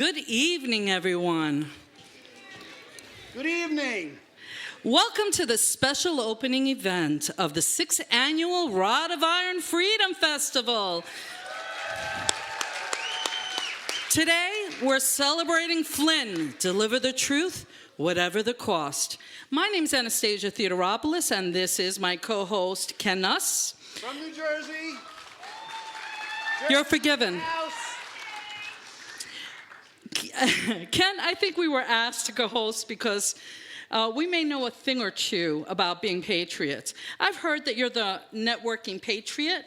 Good evening, everyone. Good evening. Welcome to the special opening event of the 6th Annual Rod of Iron Freedom Festival. Today, we're celebrating Flynn, deliver the truth, whatever the cost. My name's Anastasia Theodoropoulos, and this is my co-host, Ken Nuss. From New Jersey. You're forgiven. Ken, I think we were asked to co-host because we may know a thing or two about being patriots. I've heard that you're the networking patriot.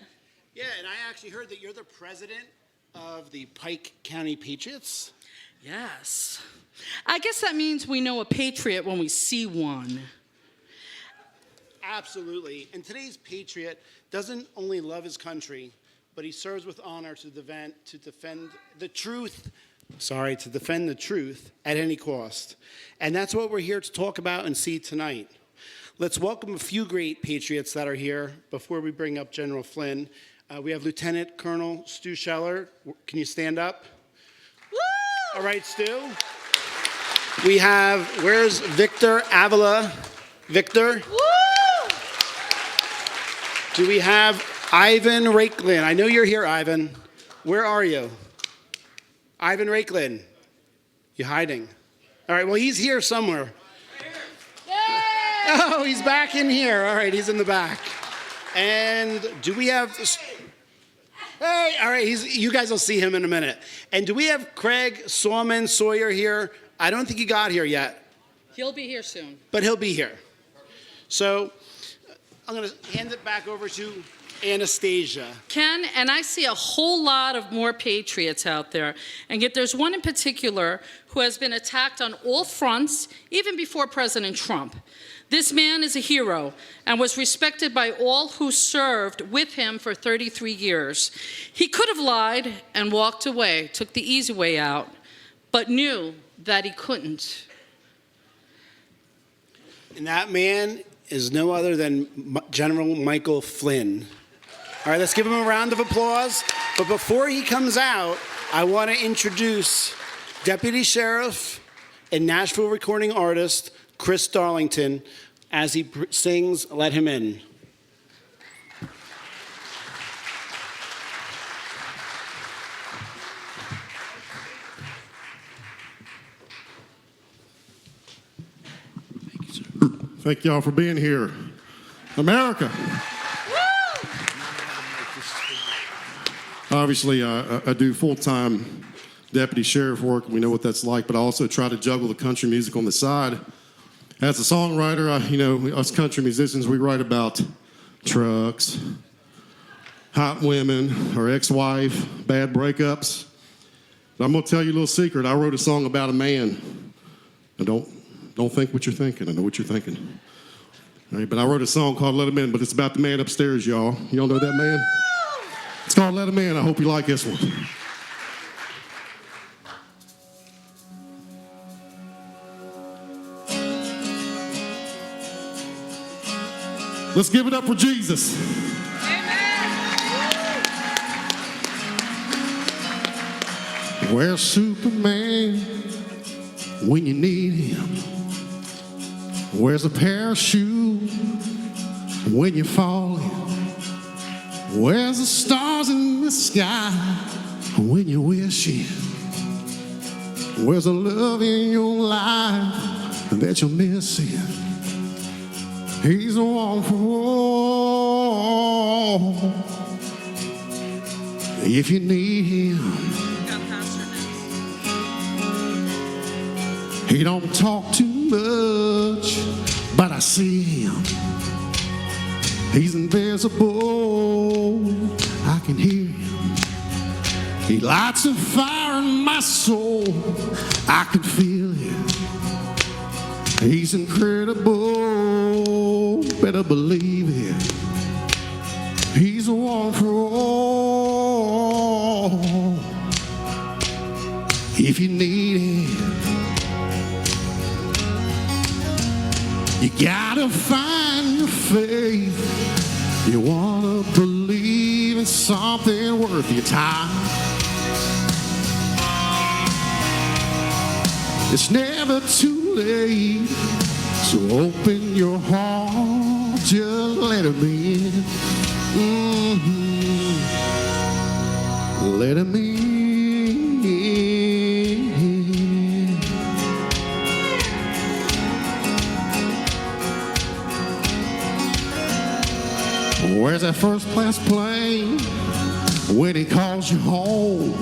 Yeah, and I actually heard that you're the president of the Pike County Patriots. Yes. I guess that means we know a patriot when we see one. Absolutely. And today's patriot doesn't only love his country, but he serves with honor to defend the truth at any cost. And that's what we're here to talk about and see tonight. Let's welcome a few great patriots that are here before we bring up General Flynn. We have Lieutenant Colonel Stu Scheller. Can you stand up? Woo! All right, Stu. We have, where's Victor Avila? Victor? Woo! Do we have Ivan Rakelin? I know you're here, Ivan. Where are you? Ivan Rakelin. You hiding? All right, well, he's here somewhere. Oh, he's back in here. All right, he's in the back. And do we have... Hey, all right, you guys will see him in a minute. And do we have Craig Sawyer here? I don't think he got here yet. He'll be here soon. But he'll be here. So I'm going to hand it back over to Anastasia. Ken, and I see a whole lot of more patriots out there. And yet there's one in particular who has been attacked on all fronts, even before President Trump. This man is a hero and was respected by all who served with him for 33 years. He could have lied and walked away, took the easy way out, but knew that he couldn't. And that man is no other than General Michael Flynn. All right, let's give him a round of applause. But before he comes out, I want to introduce Deputy Sheriff and Nashville recording artist Chris Darlington as he sings Let Him In. Thank you, sir. Thank y'all for being here. America. Obviously, I do full-time deputy sheriff work. We know what that's like, but I also try to juggle the country music on the side. As a songwriter, us country musicians, we write about trucks, hot women, our ex-wife, bad breakups. But I'm going to tell you a little secret. I wrote a song about a man. And don't think what you're thinking. I know what you're thinking. All right, but I wrote a song called Let Him In, but it's about the man upstairs, y'all. Y'all know that man? It's called Let Him In. I hope you like this one. Let's give it up for Jesus. Amen. Where's Superman when you need him? Where's a parachute when you're falling? Where's the stars in the sky when you're wishing? Where's the love in your life that you're missing? He's the one for all. If you need him, he don't talk too much, but I see him. He's invisible, I can hear him. He lights a fire in my soul, I can feel it. He's incredible, better believe it. He's the one for all. If you need him, you gotta find your faith. You wanna believe in something worth your time. It's never too late, so open your heart, just let him in. Let him in. Where's that first class plane? When he calls you home,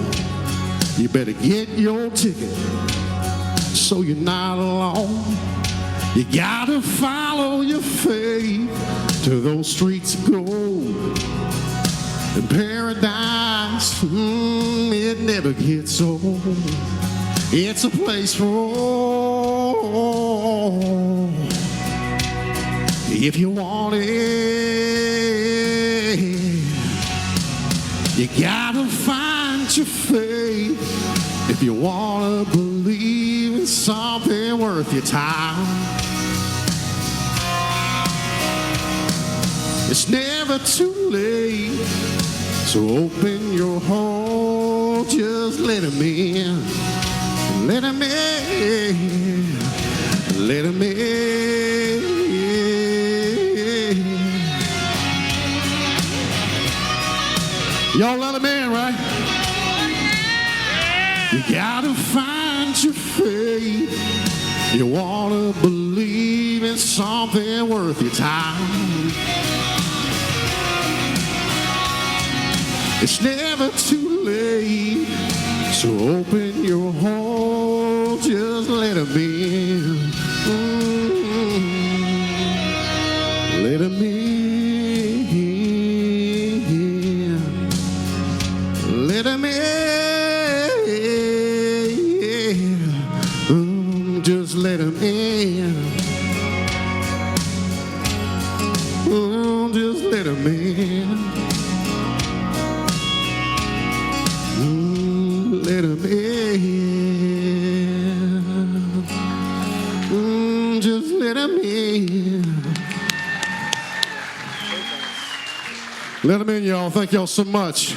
you better get your ticket so you're not alone. You gotta follow your faith to those streets of gold. In paradise, it never gets old. It's a place for all. If you want it, you gotta find your faith. If you wanna believe in something worth your time, it's never too late, so open your heart, just let him in. Let him in. Let him in. Y'all let him in, right? You gotta find your faith. You wanna believe in something worth your time. It's never too late, so open your heart, just let him in. Let him in. Let him in. Just let him in. Just let him in. Let him in. Just let him in. Let him in, y'all. Thank y'all so much.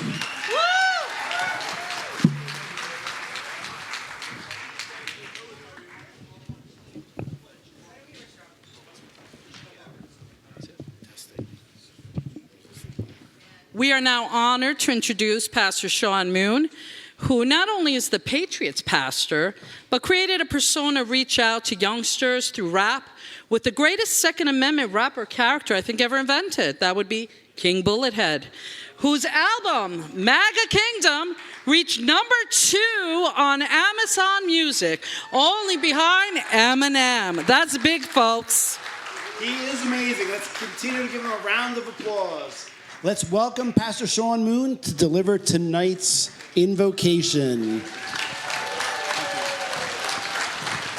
We are now honored to introduce Pastor Sean Moon, who not only is the Patriots pastor, but created a persona reach out to youngsters through rap with the greatest Second Amendment rapper character I think ever invented. That would be King Bullethead, whose album, MAGA Kingdom, reached #2 on Amazon Music, only behind Eminem. That's big, folks. He is amazing. Let's continue to give him a round of applause. Let's welcome Pastor Sean Moon to deliver tonight's invocation.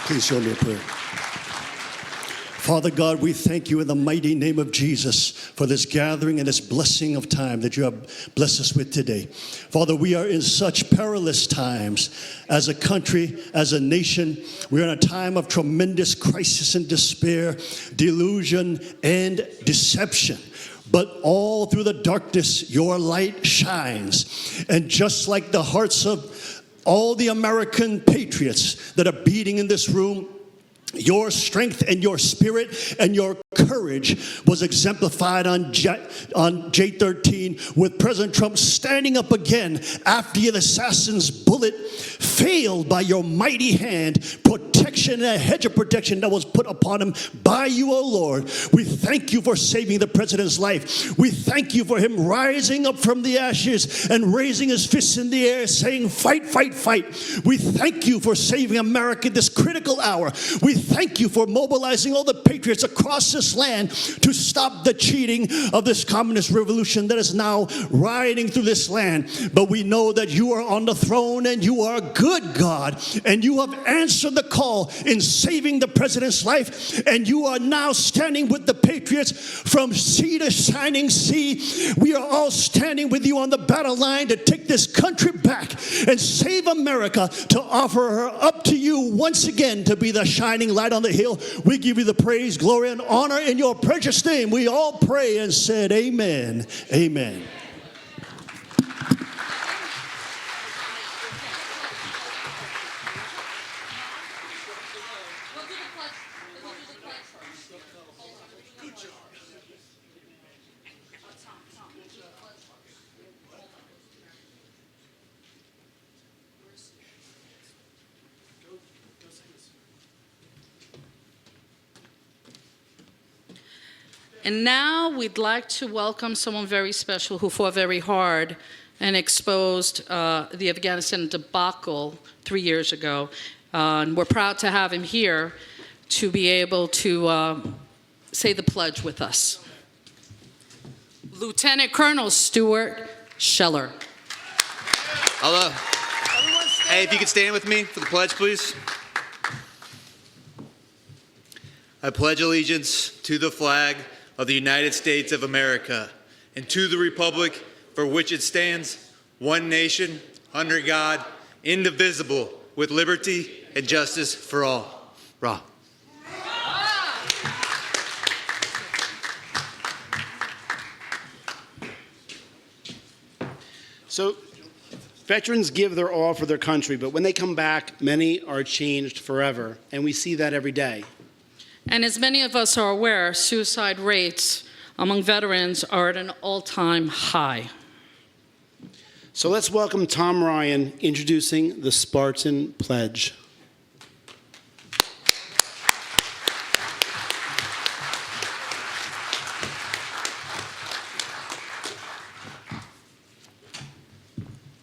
Please show me a prayer. Father God, we thank you in the mighty name of Jesus for this gathering and this blessing of time that you have blessed us with today. Father, we are in such perilous times as a country, as a nation. We're in a time of tremendous crisis and despair, delusion and deception. But all through the darkness, your light shines. And just like the hearts of all the American patriots that are beating in this room, your strength and your spirit and your courage was exemplified on J13 with President Trump standing up again after the assassin's bullet failed by your mighty hand, protection and a hedge of protection that was put upon him by you, O Lord. We thank you for saving the president's life. We thank you for him rising up from the ashes and raising his fists in the air saying, fight, fight, fight. We thank you for saving America this critical hour. We thank you for mobilizing all the patriots across this land to stop the cheating of this communist revolution that is now riding through this land. But we know that you are on the throne and you are a good God, and you have answered the call in saving the president's life, and you are now standing with the patriots from sea to shining sea. We are all standing with you on the battle line to take this country back and save America, to offer her up to you once again to be the shining light on the hill. We give you the praise, glory, and honor in your precious name. We all pray and said, amen, amen. And now we'd like to welcome someone very special who fought very hard and exposed the Afghanistan debacle 3 years ago. And we're proud to have him here to be able to say the pledge with us. Lieutenant Colonel Stuart Scheller. Hello. Hey, if you could stand with me for the pledge, please. I pledge allegiance to the flag of the United States of America and to the republic for which it stands, one nation, under God, indivisible, with liberty and justice for all. Ra. So, veterans give their all for their country, but when they come back, many are changed forever, and we see that every day. And as many of us are aware, suicide rates among veterans are at an all-time high. So let's welcome Tom Ryan introducing the Spartan Pledge.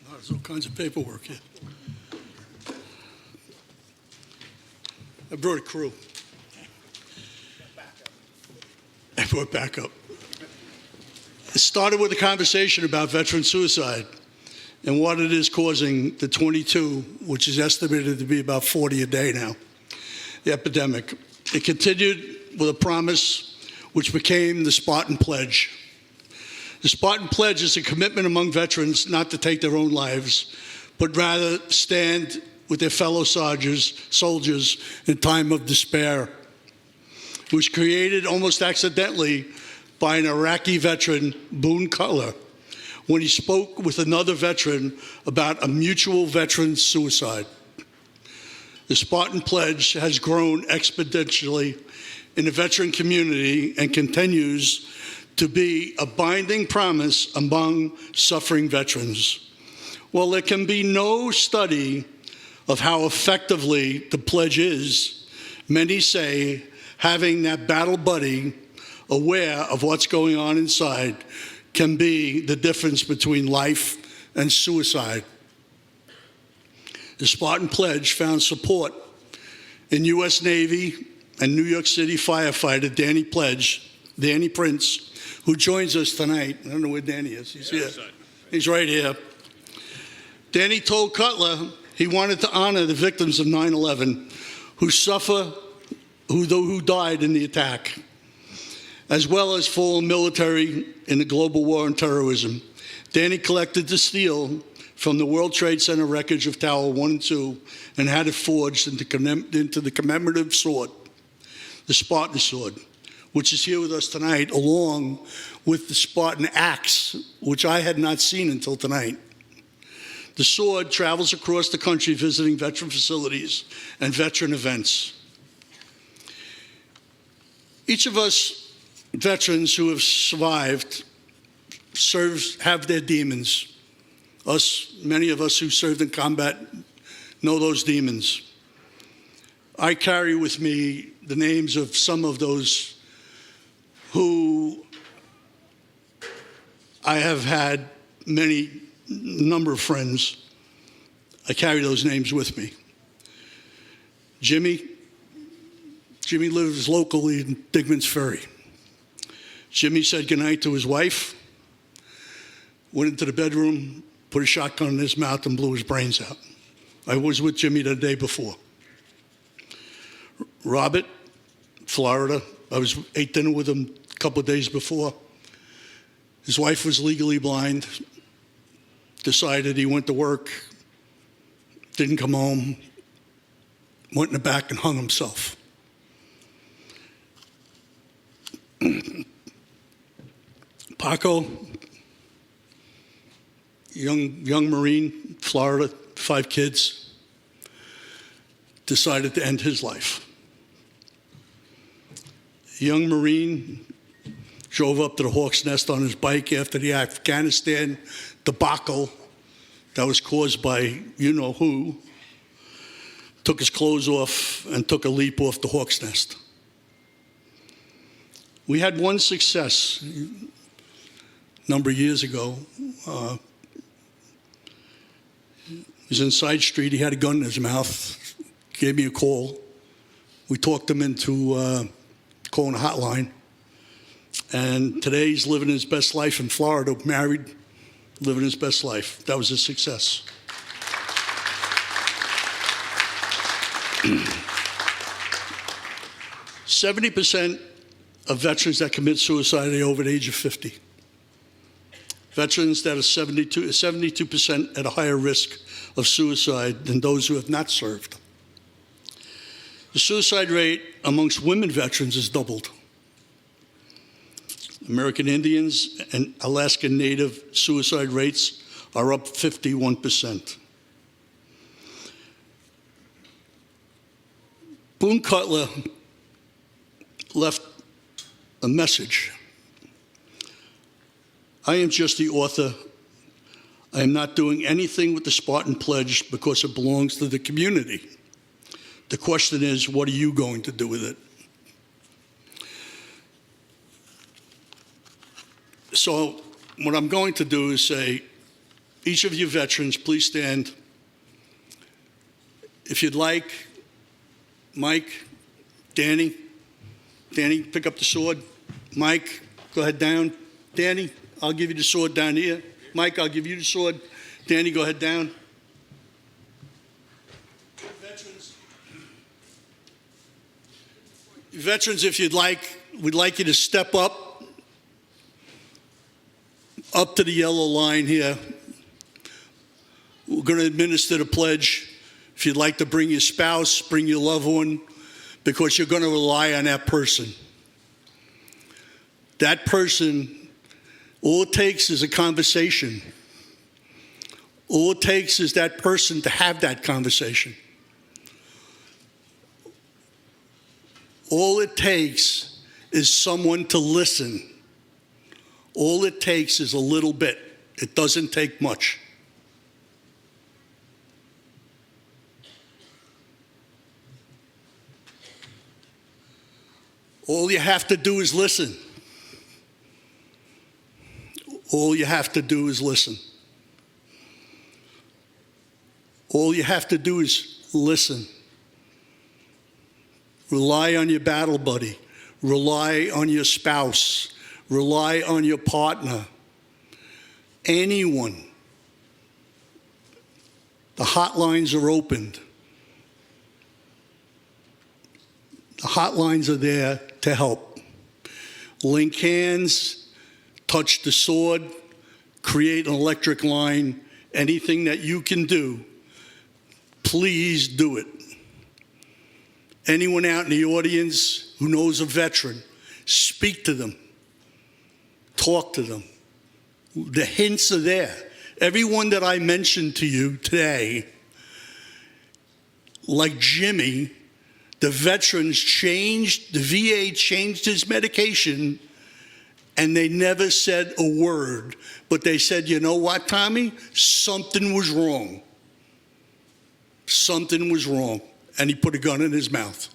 There's all kinds of paperwork here. I brought a crew. I brought backup. It started with a conversation about veteran suicide and what it is causing the 22, which is estimated to be about 40 a day now, the epidemic. It continued with a promise which became the Spartan Pledge. The Spartan Pledge is a commitment among veterans not to take their own lives, but rather stand with their fellow soldiers in time of despair. It was created almost accidentally by an Iraqi veteran, Boone Cutler, when he spoke with another veteran about a mutual veteran suicide. The Spartan Pledge has grown exponentially in the veteran community and continues to be a binding promise among suffering veterans. While there can be no study of how effectively the pledge is, many say having that battle buddy aware of what's going on inside can be the difference between life and suicide. The Spartan Pledge found support in U.S. Navy and New York City firefighter Danny Prince, who joins us tonight. I don't know where Danny is. He's here. He's right here. Danny told Cutler he wanted to honor the victims of 9/11 who died in the attack, as well as fallen military in the global war on terrorism. Danny collected the steel from the World Trade Center wreckage of Tower 1 and 2 and had it forged into the commemorative sword, the Spartan sword, which is here with us tonight, along with the Spartan axe, which I had not seen until tonight. The sword travels across the country visiting veteran facilities and veteran events. Each of us veterans who have survived have their demons. Many of us who served in combat know those demons. I carry with me the names of some of those who I have had number of friends. I carry those names with me. Jimmy lives locally in Digman's Ferry. Jimmy said goodnight to his wife, went into the bedroom, put a shotgun in his mouth and blew his brains out. I was with Jimmy the day before. Robert, Florida, I ate dinner with him a couple of days before. His wife was legally blind, decided he went to work, didn't come home, went in the back and hung himself. Paco, young Marine, Florida, 5 kids, decided to end his life. young Marine drove up to the Hawk's Nest on his bike after the Afghanistan debacle that was caused by you-know-who, took his clothes off and took a leap off the Hawk's Nest. We had one success a number of years ago. He was in Side Street. He had a gun in his mouth, gave me a call. We talked him into calling a hotline. And today he's living his best life in Florida, married, living his best life. That was a success. %70 of veterans that commit suicide are over the age of 50. Veterans that are 72% at a higher risk of suicide than those who have not served. The suicide rate amongst women veterans has doubled. American Indians and Alaskan Native suicide rates are up 51%. Boone Cutler left a message. I am just the author. I am not doing anything with the Spartan Pledge because it belongs to the community. The question is, what are you going to do with it? So what I'm going to do is say, each of you veterans, please stand. If you'd like, Mike, Danny, pick up the sword. Mike, go ahead down. Danny, I'll give you the sword down here. Mike, I'll give you the sword. Danny, go ahead down. Veterans, if you'd like, we'd like you to step up to the yellow line here. We're going to administer the pledge. If you'd like to bring your spouse, bring your loved one, because you're going to rely on that person. That person, all it takes is a conversation. All it takes is that person to have that conversation. All it takes is someone to listen. All it takes is a little bit. It doesn't take much. All you have to do is listen. All you have to do is listen. All you have to do is listen. Rely on your battle buddy. Rely on your spouse. Rely on your partner. Anyone. The hotlines are opened. The hotlines are there to help. Link hands, touch the sword, create an electric line. Anything that you can do, please do it. Anyone out in the audience who knows a veteran, speak to them. Talk to them. The hints are there. Everyone that I mentioned to you today, like Jimmy, the veterans changed, the VA changed his medication, and they never said a word. But they said, you know what, Tommy? Something was wrong. Something was wrong. And he put a gun in his mouth.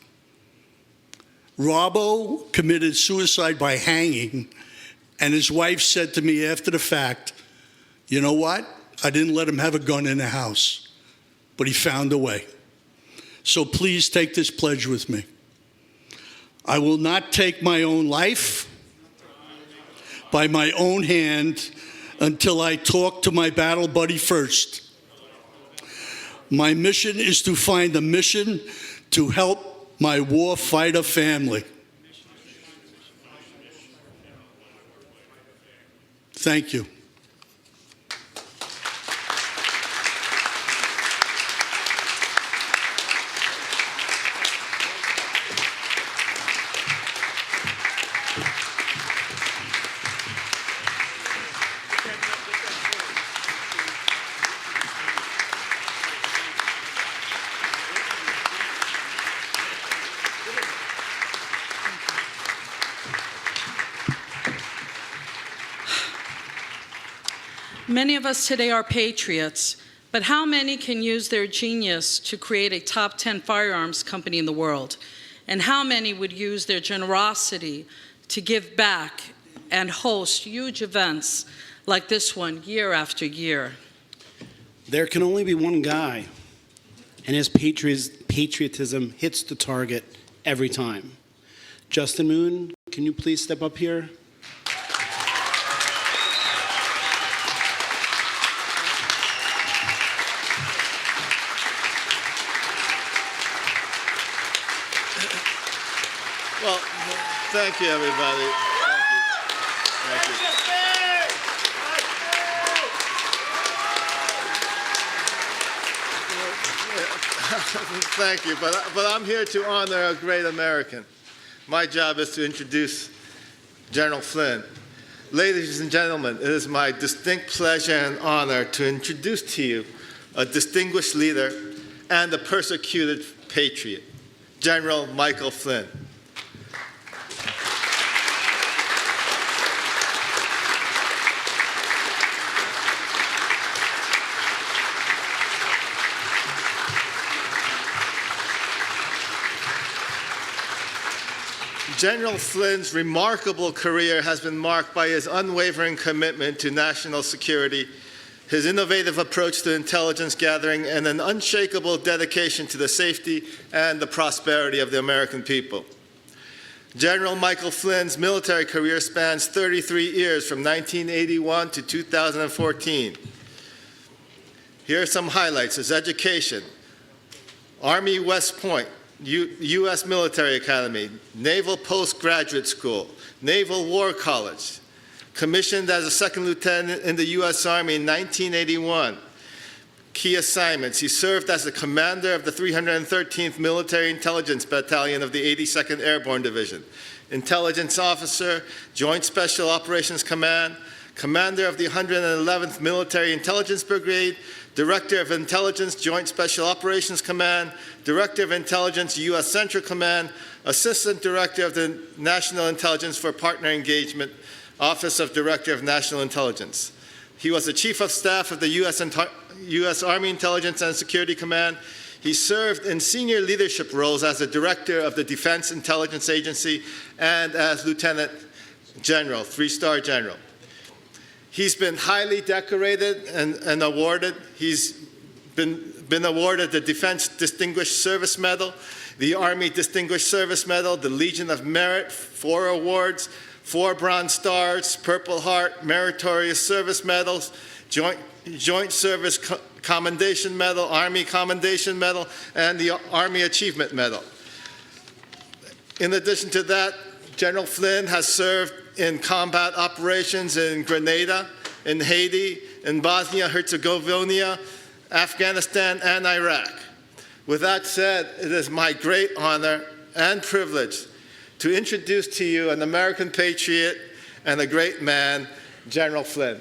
Robbo committed suicide by hanging, and his wife said to me after the fact, you know what? I didn't let him have a gun in the house, but he found a way. So please take this pledge with me. I will not take my own life by my own hand until I talk to my battle buddy first. My mission is to find a mission to help my war fighter family. Thank you. Many of us today are patriots, but how many can use their genius to create a top 10 firearms company in the world? And how many would use their generosity to give back and host huge events like this one year after year? There can only be one guy, and his patriotism hits the target every time. Justin Moon, can you please step up here? Well, thank you, everybody. Thank you. Thank you, but I'm here to honor a great American. My job is to introduce General Flynn. Ladies and gentlemen, it is my distinct pleasure and honor to introduce to you a distinguished leader and a persecuted patriot, General Michael Flynn. General Flynn's remarkable career has been marked by his unwavering commitment to national security, his innovative approach to intelligence gathering, and an unshakable dedication to the safety and the prosperity of the American people. General Michael Flynn's military career spans 33 years from 1981 to 2014. Here are some highlights. His education: Army West Point, U.S. Military Academy, Naval Postgraduate School, Naval War College, commissioned as a second lieutenant in the U.S. Army in 1981. Key assignments: he served as the commander of the 313th Military Intelligence Battalion of the 82nd Airborne Division, intelligence officer, Joint Special Operations Command, commander of the 111th Military Intelligence Brigade, Director of Intelligence, Joint Special Operations Command, Director of Intelligence, U.S. Central Command, Assistant Director of the National Intelligence for Partner Engagement, Office of Director of National Intelligence. He was the Chief of Staff of the U.S. Army Intelligence and Security Command. He served in senior leadership roles as the Director of the Defense Intelligence Agency and as Lieutenant General, 3-star General. He's been highly decorated and awarded. He's been awarded the Defense Distinguished Service Medal, the Army Distinguished Service Medal, the Legion of Merit, 4 awards, 4 Bronze Stars, Purple Heart, Meritorious Service Medals, Joint Service Commendation Medal, Army Commendation Medal, and the Army Achievement Medal. In addition to that, General Flynn has served in combat operations in Grenada, in Haiti, in Bosnia-Herzegovina, Afghanistan, and Iraq. With that said, it is my great honor and privilege to introduce to you an American patriot and a great man, General Flynn.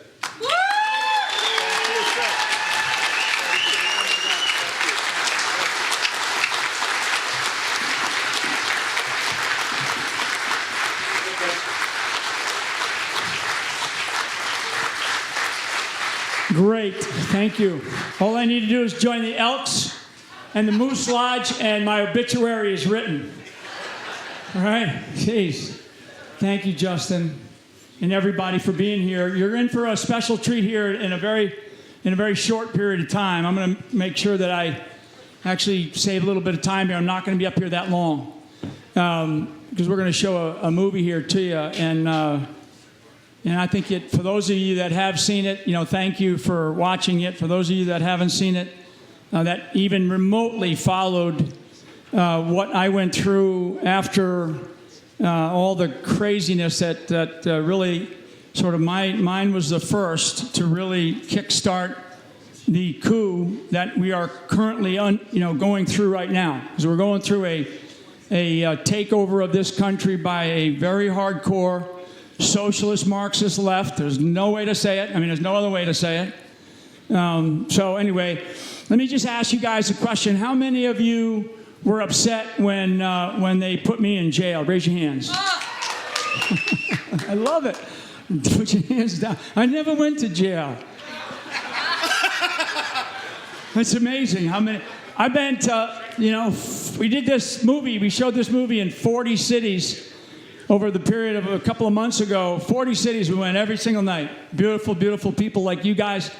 Great, thank you. All I need to do is join the Elks and the Moose Lodge, and my obituary is written. All right, jeez. Thank you, Justin, and everybody for being here. You're in for a special treat here in a very short period of time. I'm going to make sure that I actually save a little bit of time here. I'm not going to be up here that long because we're going to show a movie here to you, and I think for those of you that have seen it, thank you for watching it. For those of you that haven't seen it, that even remotely followed what I went through after all the craziness that really sort of mine was the first to really kickstart the coup that we are currently going through right now. Because we're going through a takeover of this country by a very hardcore socialist Marxist left. There's no way to say it. There's no other way to say it. So anyway, let me just ask you guys a question. How many of you were upset when they put me in jail? Raise your hands. I love it. Put your hands down. I never went to jail. It's amazing how many. I've been to, we did this movie. We showed this movie in 40 cities over the period of a couple of months ago. 40 cities we went every single night. Beautiful, beautiful people like you guys.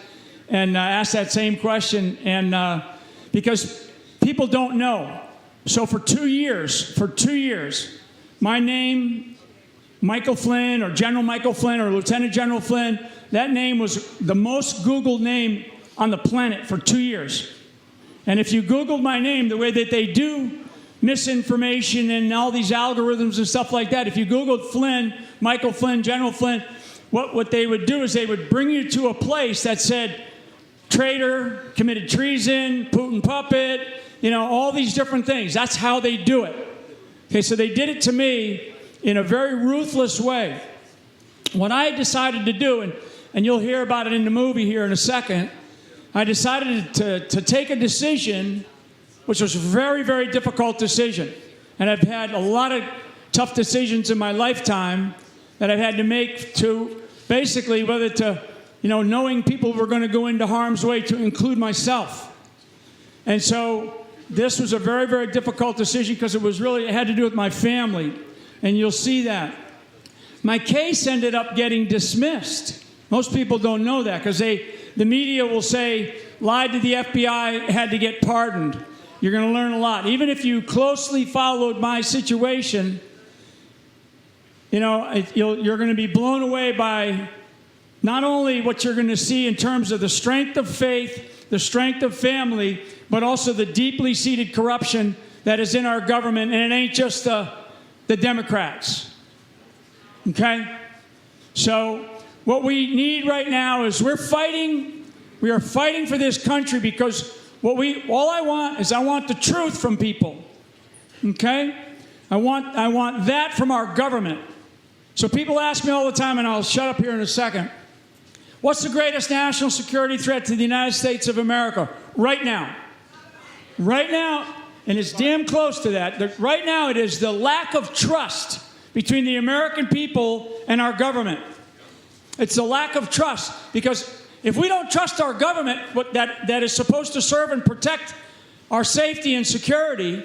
And asked that same question. And because people don't know. So for 2 years, my name, Michael Flynn, or General Michael Flynn, or Lieutenant General Flynn, that name was the most Googled name on the planet for 2 years. And if you Googled my name the way that they do misinformation and all these algorithms and stuff like that, if you Googled Flynn, Michael Flynn, General Flynn, what they would do is they would bring you to a place that said traitor, committed treason, Putin puppet, all these different things. That's how they do it. Okay, so they did it to me in a very ruthless way. What I decided to do, and you'll hear about it in the movie here in a second, I decided to take a decision, which was a very, very difficult decision. And I've had a lot of tough decisions in my lifetime that I've had to make to basically whether to, knowing people were going to go into harm's way, to include myself. And so this was a very, very difficult decision because it had to do with my family. And you'll see that. My case ended up getting dismissed. Most people don't know that because the media will say, lied to the FBI, had to get pardoned. You're going to learn a lot. Even if you closely followed my situation, you're going to be blown away by not only what you're going to see in terms of the strength of faith, the strength of family, but also the deeply seated corruption that is in our government. And it ain't just the Democrats. Okay? So what we need right now is we are fighting for this country because all I want the truth from people. Okay? I want that from our government. So people ask me all the time, and I'll shut up here in a second, what's the greatest national security threat to the United States of America right now? Right now, and it's damn close to that. Right now, it is the lack of trust between the American people and our government. It's the lack of trust, because if we don't trust our government that is supposed to serve and protect our safety and security,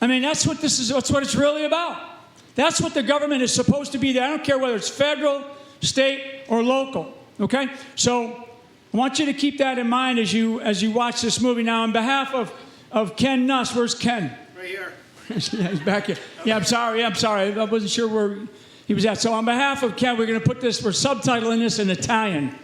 that's what it's really about. That's what the government is supposed to be there. I don't care whether it's federal, state, or local. Okay? So I want you to keep that in mind as you watch this movie. Now, on behalf of Ken Nuss, where's Ken? Right here. Yeah, he's back here. Yeah, I'm sorry. I wasn't sure where he was at. So on behalf of Ken, we're going to we're subtitling this in Italian.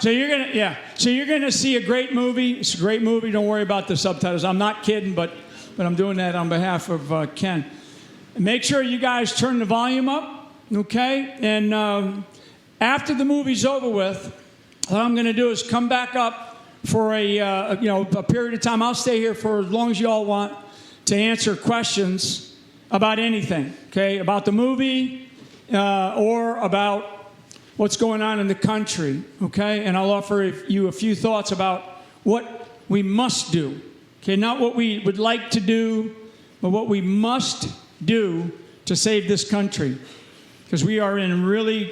So you're gonna see a great movie. It's a great movie. Don't worry about the subtitles. I'm not kidding, but I'm doing that on behalf of Ken. And make sure you guys turn the volume up, okay? And after the movie's over with, what I'm going to do is come back up for a period of time. I'll stay here for as long as you all want to answer questions about anything, okay? About the movie or about what's going on in the country, okay? And I'll offer you a few thoughts about what we must do, okay? Not what we would like to do, but what we must do to save this country. Because we are in a really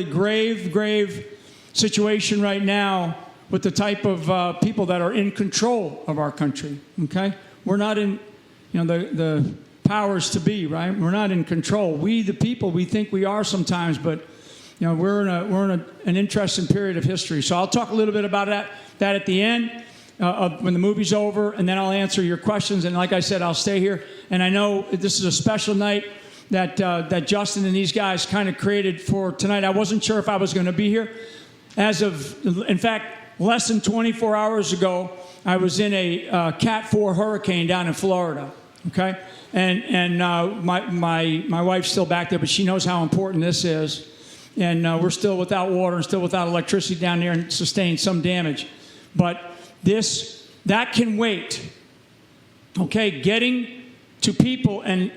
grave situation right now with the type of people that are in control of our country, okay? We're not in, the powers to be, right? We're not in control. We, the people, we think we are sometimes, but we're in an interesting period of history. So I'll talk a little bit about that at the end when the movie's over, and then I'll answer your questions. And like I said, I'll stay here. And I know this is a special night that Justin and these guys kind of created for tonight. I wasn't sure if I was going to be here. In fact, less than 24 hours ago, I was in a Cat 4 hurricane down in Florida. Okay. And my wife's still back there, but she knows how important this is. And we're still without water and still without electricity down there and sustained some damage. But that can wait. Okay, getting to people and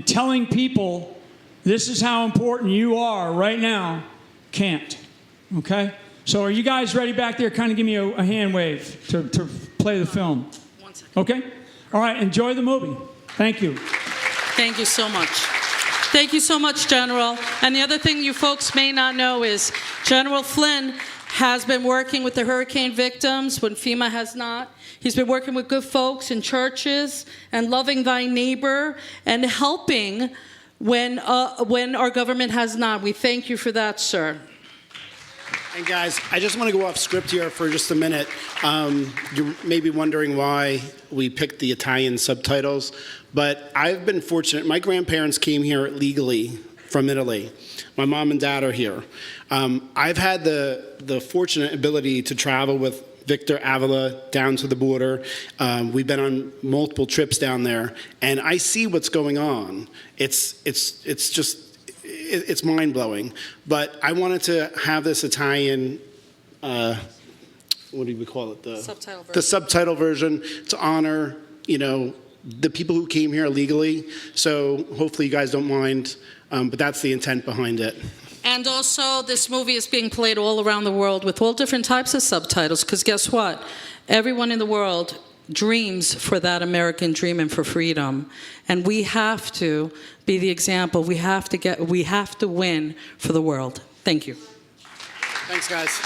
telling people this is how important you are right now can't. Okay? So are you guys ready back there? Kind of give me a hand wave to play the film. 1 second. Okay? All right, enjoy the movie. Thank you. Thank you so much. Thank you so much, General. And the other thing you folks may not know is General Flynn has been working with the hurricane victims when FEMA has not. He's been working with good folks in churches and loving thy neighbor and helping when our government has not. We thank you for that, sir. And guys, I just want to go off script here for just a minute. You're maybe wondering why we picked the Italian subtitles, but I've been fortunate. My grandparents came here legally from Italy. My mom and dad are here. I've had the fortunate ability to travel with Victor Avila down to the border. We've been on multiple trips down there, and I see what's going on. It's mind-blowing. But I wanted to have this Italian, what do we call it? The subtitle version to honor, the people who came here legally. So hopefully you guys don't mind, but that's the intent behind it. And also, this movie is being played all around the world with all different types of subtitles, because guess what? Everyone in the world dreams for that American dream and for freedom. And we have to be the example. We have to win for the world. Thank you. Thanks, guys.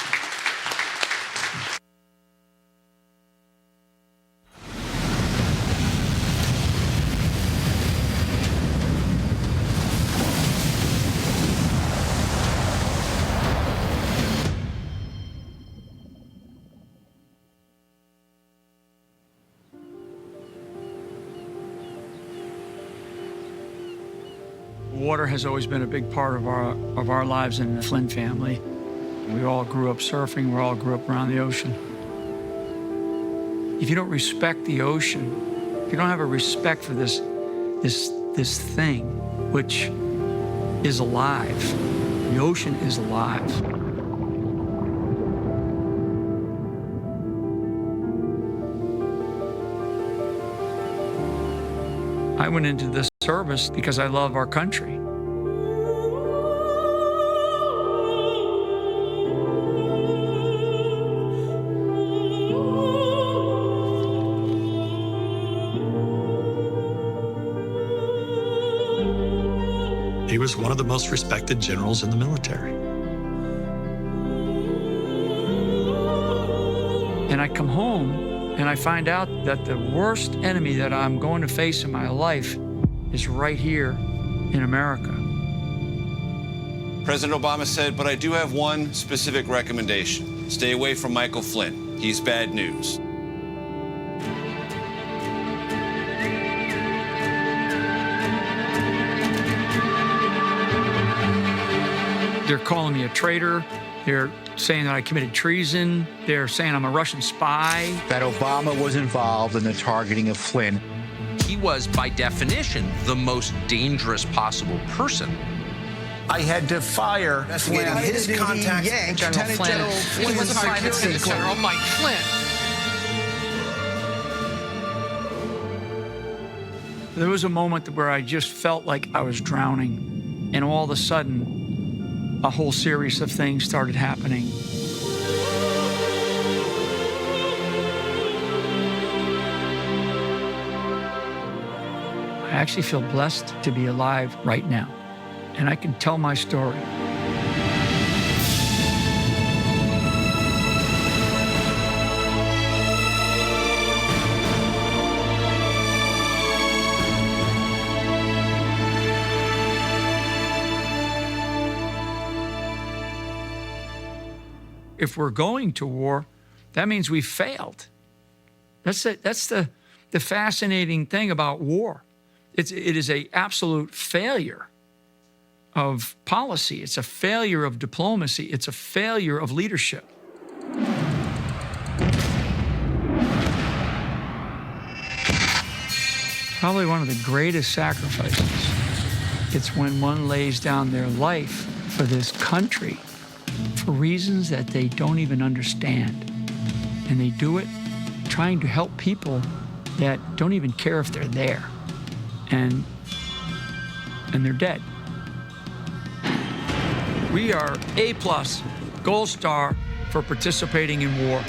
Water has always been a big part of our lives in the Flynn family. We all grew up surfing. We all grew up around the ocean. If you don't respect the ocean, if you don't have a respect for this thing, which is alive, the ocean is alive. I went into this service because I love our country. He was one of the most respected generals in the military. And I come home and I find out that the worst enemy that I'm going to face in my life is right here in America. President Obama said, but I do have one specific recommendation. Stay away from Michael Flynn. He's bad news. They're calling me a traitor. They're saying that I committed treason. They're saying I'm a Russian spy. That Obama was involved in the targeting of Flynn. He was, by definition, the most dangerous possible person. I had to fire Flynn. His contact, General Flynn. He was a private citizen, General Mike Flynn. There was a moment where I just felt like I was drowning, and all of a sudden, a whole series of things started happening. I actually feel blessed to be alive right now, and I can tell my story. If we're going to war, that means we failed. That's the fascinating thing about war. It is an absolute failure of policy. It's a failure of diplomacy. It's a failure of leadership. Probably one of the greatest sacrifices. It's when one lays down their life for this country for reasons that they don't even understand. And they do it trying to help people that don't even care if they're there. And they're dead. We are A+, Gold Star for participating in war.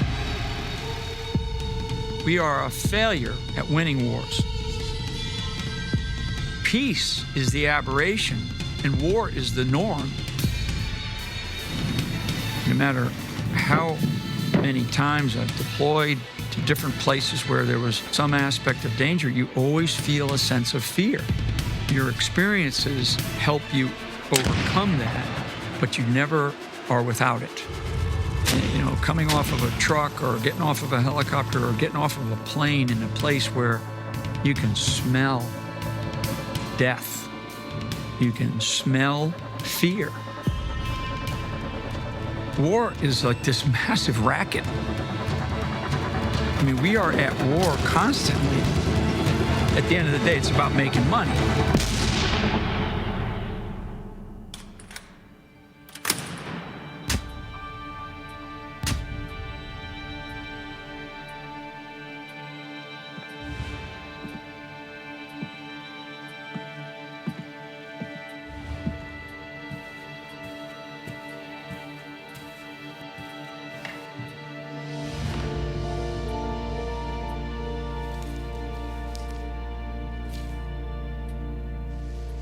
We are a failure at winning wars. Peace is the aberration, and war is the norm. No matter how many times I've deployed to different places where there was some aspect of danger, you always feel a sense of fear. Your experiences help you overcome that, but you never are without it. You know, coming off of a truck or getting off of a helicopter or getting off of a plane in a place where you can smell death, you can smell fear. War is like this massive racket. I mean, we are at war constantly. At the end of the day, it's about making money.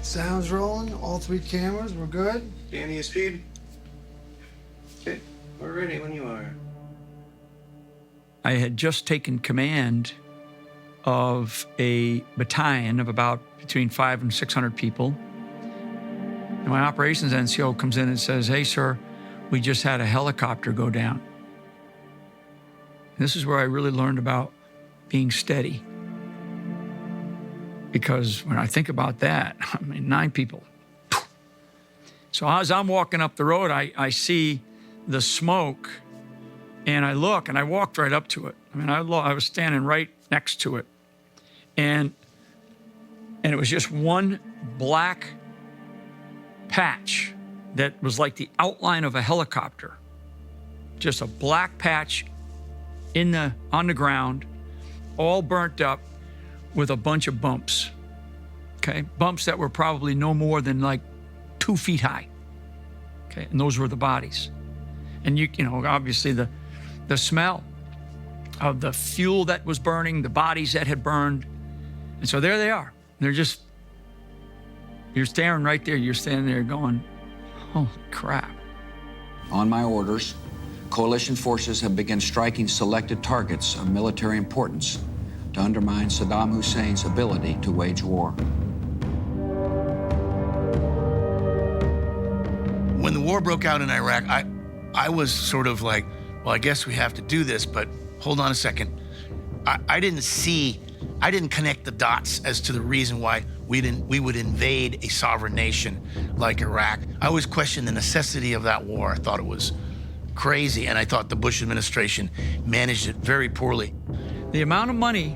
Sounds rolling, all 3 cameras, we're good. Danny, speed. Okay, we're ready when you are. I had just taken command of a battalion of about between 500 and 600 people. And my operations NCO comes in and says, "Hey, sir, we just had a helicopter go down." This is where I really learned about being steady. Because when I think about that, I mean, 9 people. So as I'm walking up the road, I see the smoke, and I look, and I walked right up to it. I mean, I was standing right next to it. And it was just one black patch that was like the outline of a helicopter. Just a black patch on the ground, all burnt up, with a bunch of bumps, okay? Bumps that were probably no more than like 2 feet high, okay? And those were the bodies. And you know, obviously the smell of the fuel that was burning, the bodies that had burned. And so there they are. They're just, you're staring right there. You're standing there going, holy crap. On my orders, coalition forces have begun striking selected targets of military importance to undermine Saddam Hussein's ability to wage war. When the war broke out in Iraq, I was sort of like, well, I guess we have to do this, but hold on a second. I didn't connect the dots as to the reason why we would invade a sovereign nation like Iraq. I always questioned the necessity of that war. I thought it was crazy, and I thought the Bush administration managed it very poorly. The amount of money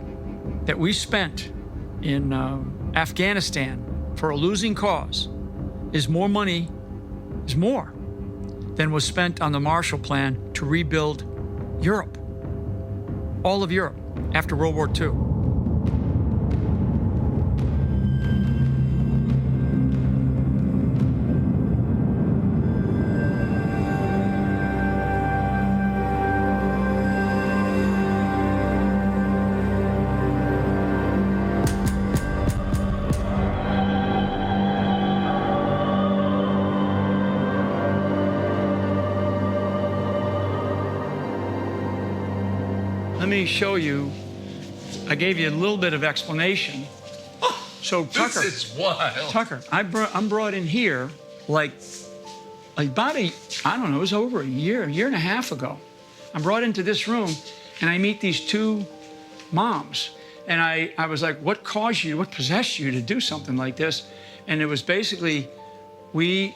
that we spent in Afghanistan for a losing cause is more than was spent on the Marshall Plan to rebuild Europe, all of Europe, after World War II. Let me show you. I gave you a little bit of explanation. So Tucker, this is wild. Tucker, I'm brought in here like about I don't know, it was over a year and a half ago. I'm brought into this room and I meet these 2 moms. And I was like, what caused you, what possessed you to do something like this? And it was basically, we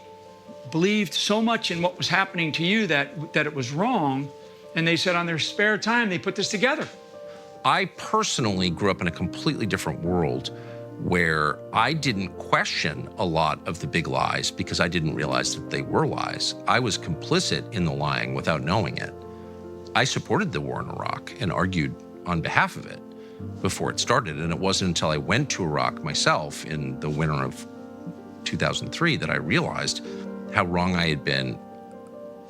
believed so much in what was happening to you that it was wrong. And they said on their spare time, they put this together. I personally grew up in a completely different world where I didn't question a lot of the big lies because I didn't realize that they were lies. I was complicit in the lying without knowing it. I supported the war in Iraq and argued on behalf of it before it started. And it wasn't until I went to Iraq myself in the winter of 2003 that I realized how wrong I had been,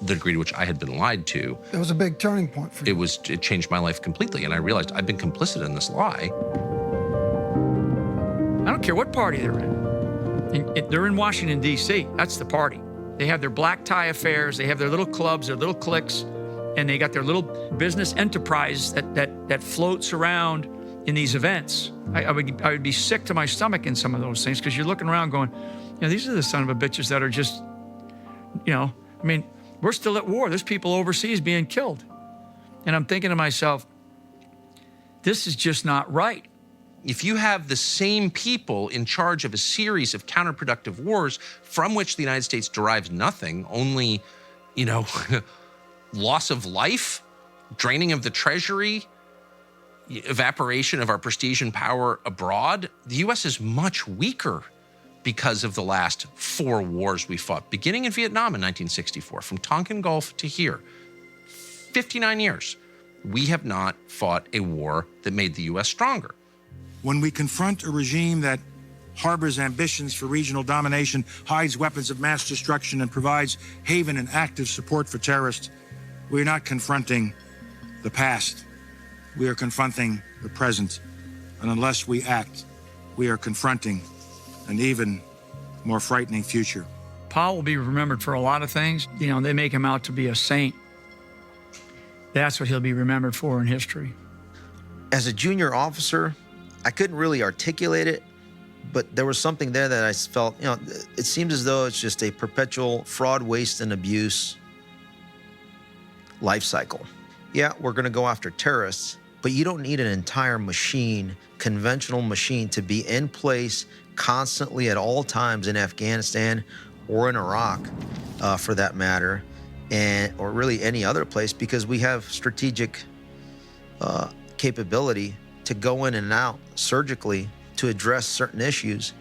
the degree to which I had been lied to. It was a big turning point for you. It changed my life completely. And I realized I've been complicit in this lie. I don't care what party they're in. They're in Washington, D.C. That's the party. They have their black tie affairs. They have their little clubs, their little cliques. and they got their little business enterprise that floats around in these events. I would be sick to my stomach in some of those things, because you're looking around going, these are the son of a bitches that are just, we're still at war. There's people overseas being killed. And I'm thinking to myself, this is just not right. If you have the same people in charge of a series of counterproductive wars from which the United States derives nothing, only, loss of life, draining of the treasury, evaporation of our prestige and power abroad, the U.S. is much weaker because of the last 4 wars we fought, beginning in Vietnam in 1964, from Tonkin Gulf to here. 59 years. We have not fought a war that made the U.S. stronger. When we confront a regime that harbors ambitions for regional domination, hides weapons of mass destruction, and provides haven and active support for terrorists, we are not confronting the past. We are confronting the present. And unless we act, we are confronting an even more frightening future. Paul will be remembered for a lot of things. They make him out to be a saint. That's what he'll be remembered for in history. As a junior officer, I couldn't really articulate it, but there was something there that I felt, it seems as though it's just a perpetual fraud, waste, and abuse life cycle. Yeah, we're going to go after terrorists, but you don't need an entire machine, conventional machine, to be in place constantly at all times in Afghanistan or in Iraq, for that matter, or really any other place, because we have strategic capability to go in and out surgically to address certain issues,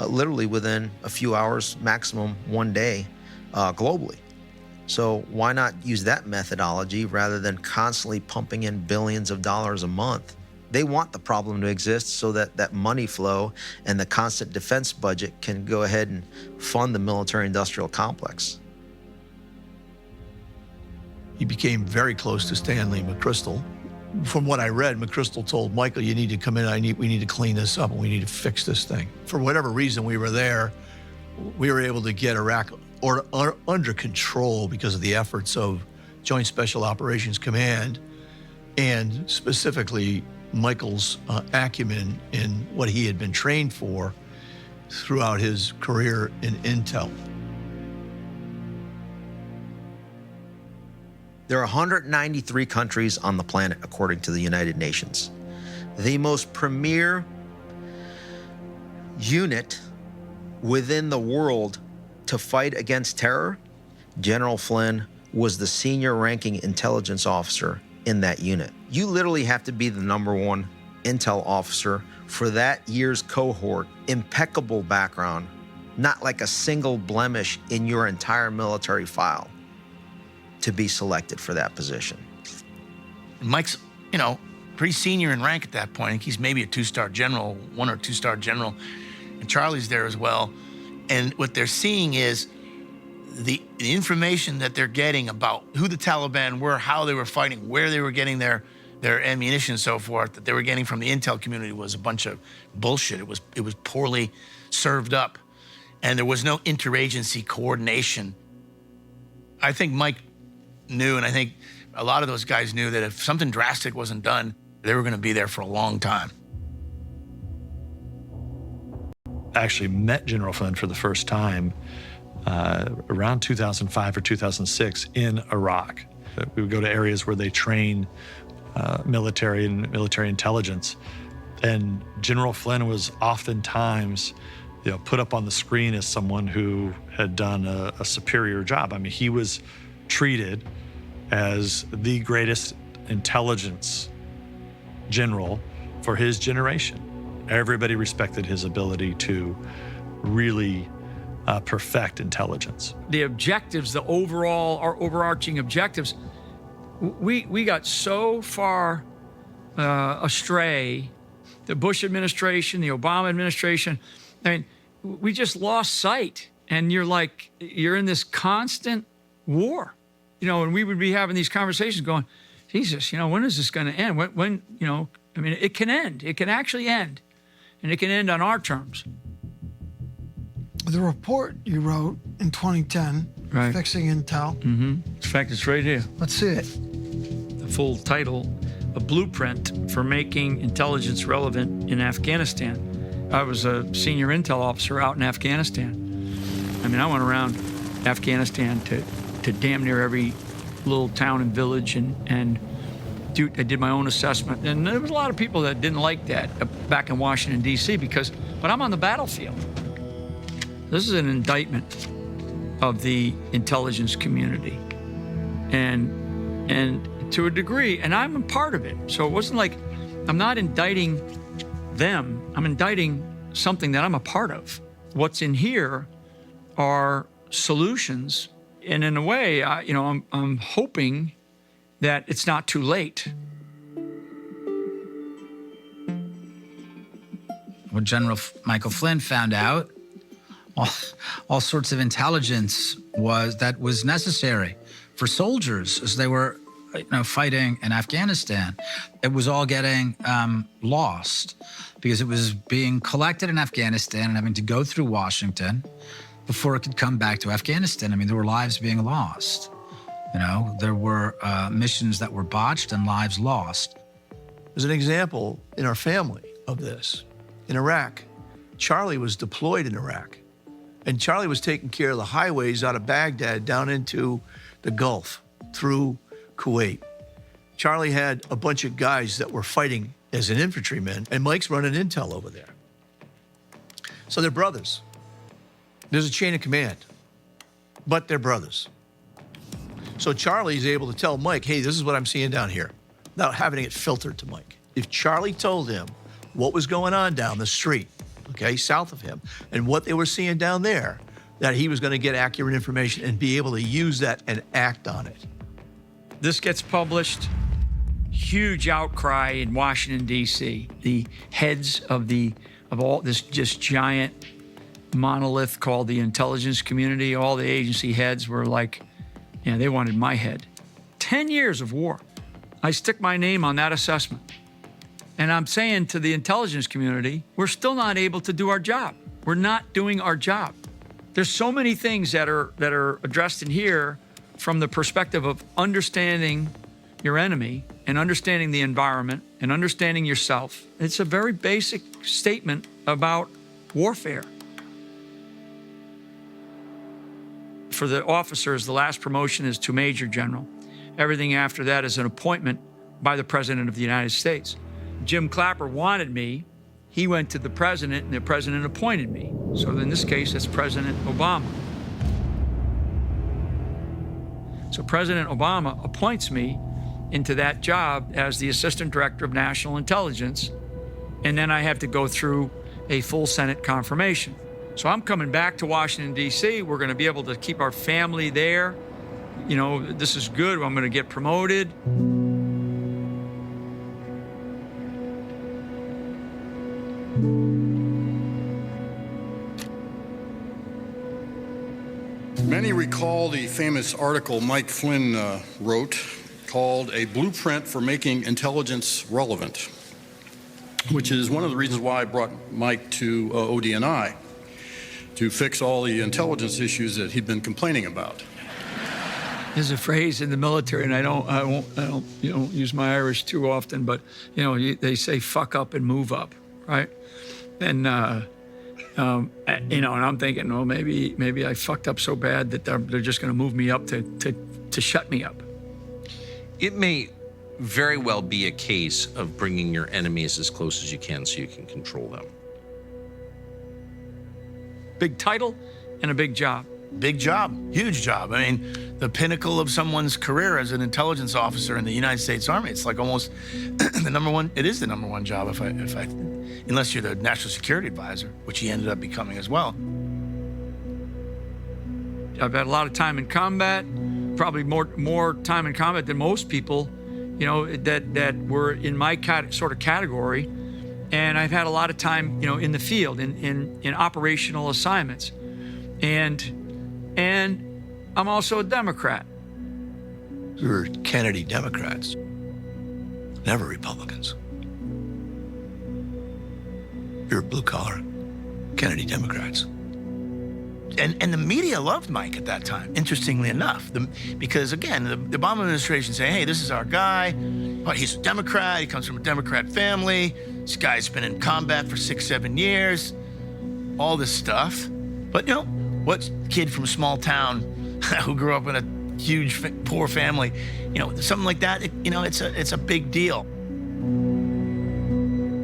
literally within a few hours, maximum one day, globally. So why not use that methodology rather than constantly pumping in billions of dollars a month? They want the problem to exist so that that money flow and the constant defense budget can go ahead and fund the military-industrial complex. He became very close to Stanley McChrystal. From what I read, McChrystal told Michael, you need to come in, we need to clean this up and we need to fix this thing. For whatever reason we were there, we were able to get Iraq under control because of the efforts of Joint Special Operations Command, and specifically Michael's acumen in what he had been trained for throughout his career in intel. There are 193 countries on the planet, according to the United Nations. The most premier unit within the world to fight against terror, General Flynn was the senior ranking intelligence officer in that unit. You literally have to be the #1 intel officer for that year's cohort, impeccable background, not like a single blemish in your entire military file, to be selected for that position. Mike's, pretty senior in rank at that point. I think he's maybe a 2-star general, 1 or 2-star general, and Charlie's there as well. And what they're seeing is the information that they're getting about who the Taliban were, how they were fighting, where they were getting their ammunition and so forth, that they were getting from the intel community was a bunch of bullshit. It was poorly served up, and there was no interagency coordination. I think Mike knew, and I think a lot of those guys knew, that if something drastic wasn't done, they were going to be there for a long time. I actually met General Flynn for the first time around 2005 or 2006 in Iraq. We would go to areas where they train military and military intelligence. And General Flynn was oftentimes put up on the screen as someone who had done a superior job. I mean, he was treated as the greatest intelligence general for his generation. Everybody respected his ability to really perfect intelligence. The objectives, our overarching objectives, we got so far astray. The Bush administration, the Obama administration, I mean, we just lost sight. And you're in this constant war. And we would be having these conversations going, Jesus, when is this going to end? When, it can end. It can actually end. And it can end on our terms. The report you wrote in 2010 Right. Fixing intel. In fact, it's right here. Let's see it. The full title, A Blueprint for Making Intelligence Relevant in Afghanistan. I was a senior intel officer out in Afghanistan. I mean, I went around Afghanistan to damn near every little town and village and I did my own assessment. And there was a lot of people that didn't like that back in Washington, D.C. But I'm on the battlefield. This is an indictment of the intelligence community. And to a degree, and I'm a part of it. So it wasn't like, I'm not indicting them, I'm indicting something that I'm a part of. What's in here are solutions, and in a way, I'm hoping that it's not too late. What General Michael Flynn found out, all sorts of intelligence was necessary for soldiers as they were fighting in Afghanistan. It was all getting lost because it was being collected in Afghanistan and having to go through Washington before it could come back to Afghanistan. I mean, there were lives being lost. There were missions that were botched and lives lost. There's an example in our family of this. In Iraq, Charlie was deployed in Iraq, and Charlie was taking care of the highways out of Baghdad down into the Gulf through Kuwait. Charlie had a bunch of guys that were fighting as an infantryman, and Mike's running intel over there. So they're brothers. There's a chain of command, but they're brothers. So Charlie's able to tell Mike, hey, this is what I'm seeing down here, without having it filtered to Mike. If Charlie told him what was going on down the street, south of him, and what they were seeing down there, that he was going to get accurate information and be able to use that and act on it. This gets published, huge outcry in Washington, D.C. The heads of all this just giant monolith called the intelligence community, all the agency heads were like, they wanted my head. 10 years of war. I stick my name on that assessment. And I'm saying to the intelligence community, we're still not able to do our job. We're not doing our job. There's so many things that are addressed in here from the perspective of understanding your enemy and understanding the environment and understanding yourself. It's a very basic statement about warfare. For the officers, the last promotion is to Major General. Everything after that is an appointment by the President of the United States. Jim Clapper wanted me. He went to the President, and the President appointed me. So in this case, it's President Obama. So President Obama appoints me into that job as the Assistant Director of National Intelligence, and then I have to go through a full Senate confirmation. So I'm coming back to Washington, D.C. We're going to be able to keep our family there. This is good. I'm going to get promoted. Many recall the famous article Mike Flynn wrote called A Blueprint for Making Intelligence Relevant, which is one of the reasons why I brought Mike to ODNI, to fix all the intelligence issues that he'd been complaining about. There's a phrase in the military, and I don't use my Irish too often, but they say "fuck up and move up," right? And and I'm thinking, well, maybe I fucked up so bad that they're just going to move me up to shut me up. It may very well be a case of bringing your enemies as close as you can so you can control them. Big title and a big job. Big job, huge job. I mean, the pinnacle of someone's career as an intelligence officer in the United States Army. It's like almost the number one. It is the number one job unless you're the national security advisor, which he ended up becoming as well. I've had a lot of time in combat, probably more time in combat than most people, that were in my sort of category. And I've had a lot of time, in the field, in operational assignments. And I'm also a Democrat. We were Kennedy Democrats, never Republicans. We were blue collar Kennedy Democrats. And the media loved Mike at that time, interestingly enough, because again, the Obama administration saying, hey, this is our guy, but he's a Democrat, he comes from a Democrat family, this guy's been in combat for 6-7 years, all this stuff. But you know, what kid from a small town who grew up in a huge poor family, you know, something like that, it's a big deal.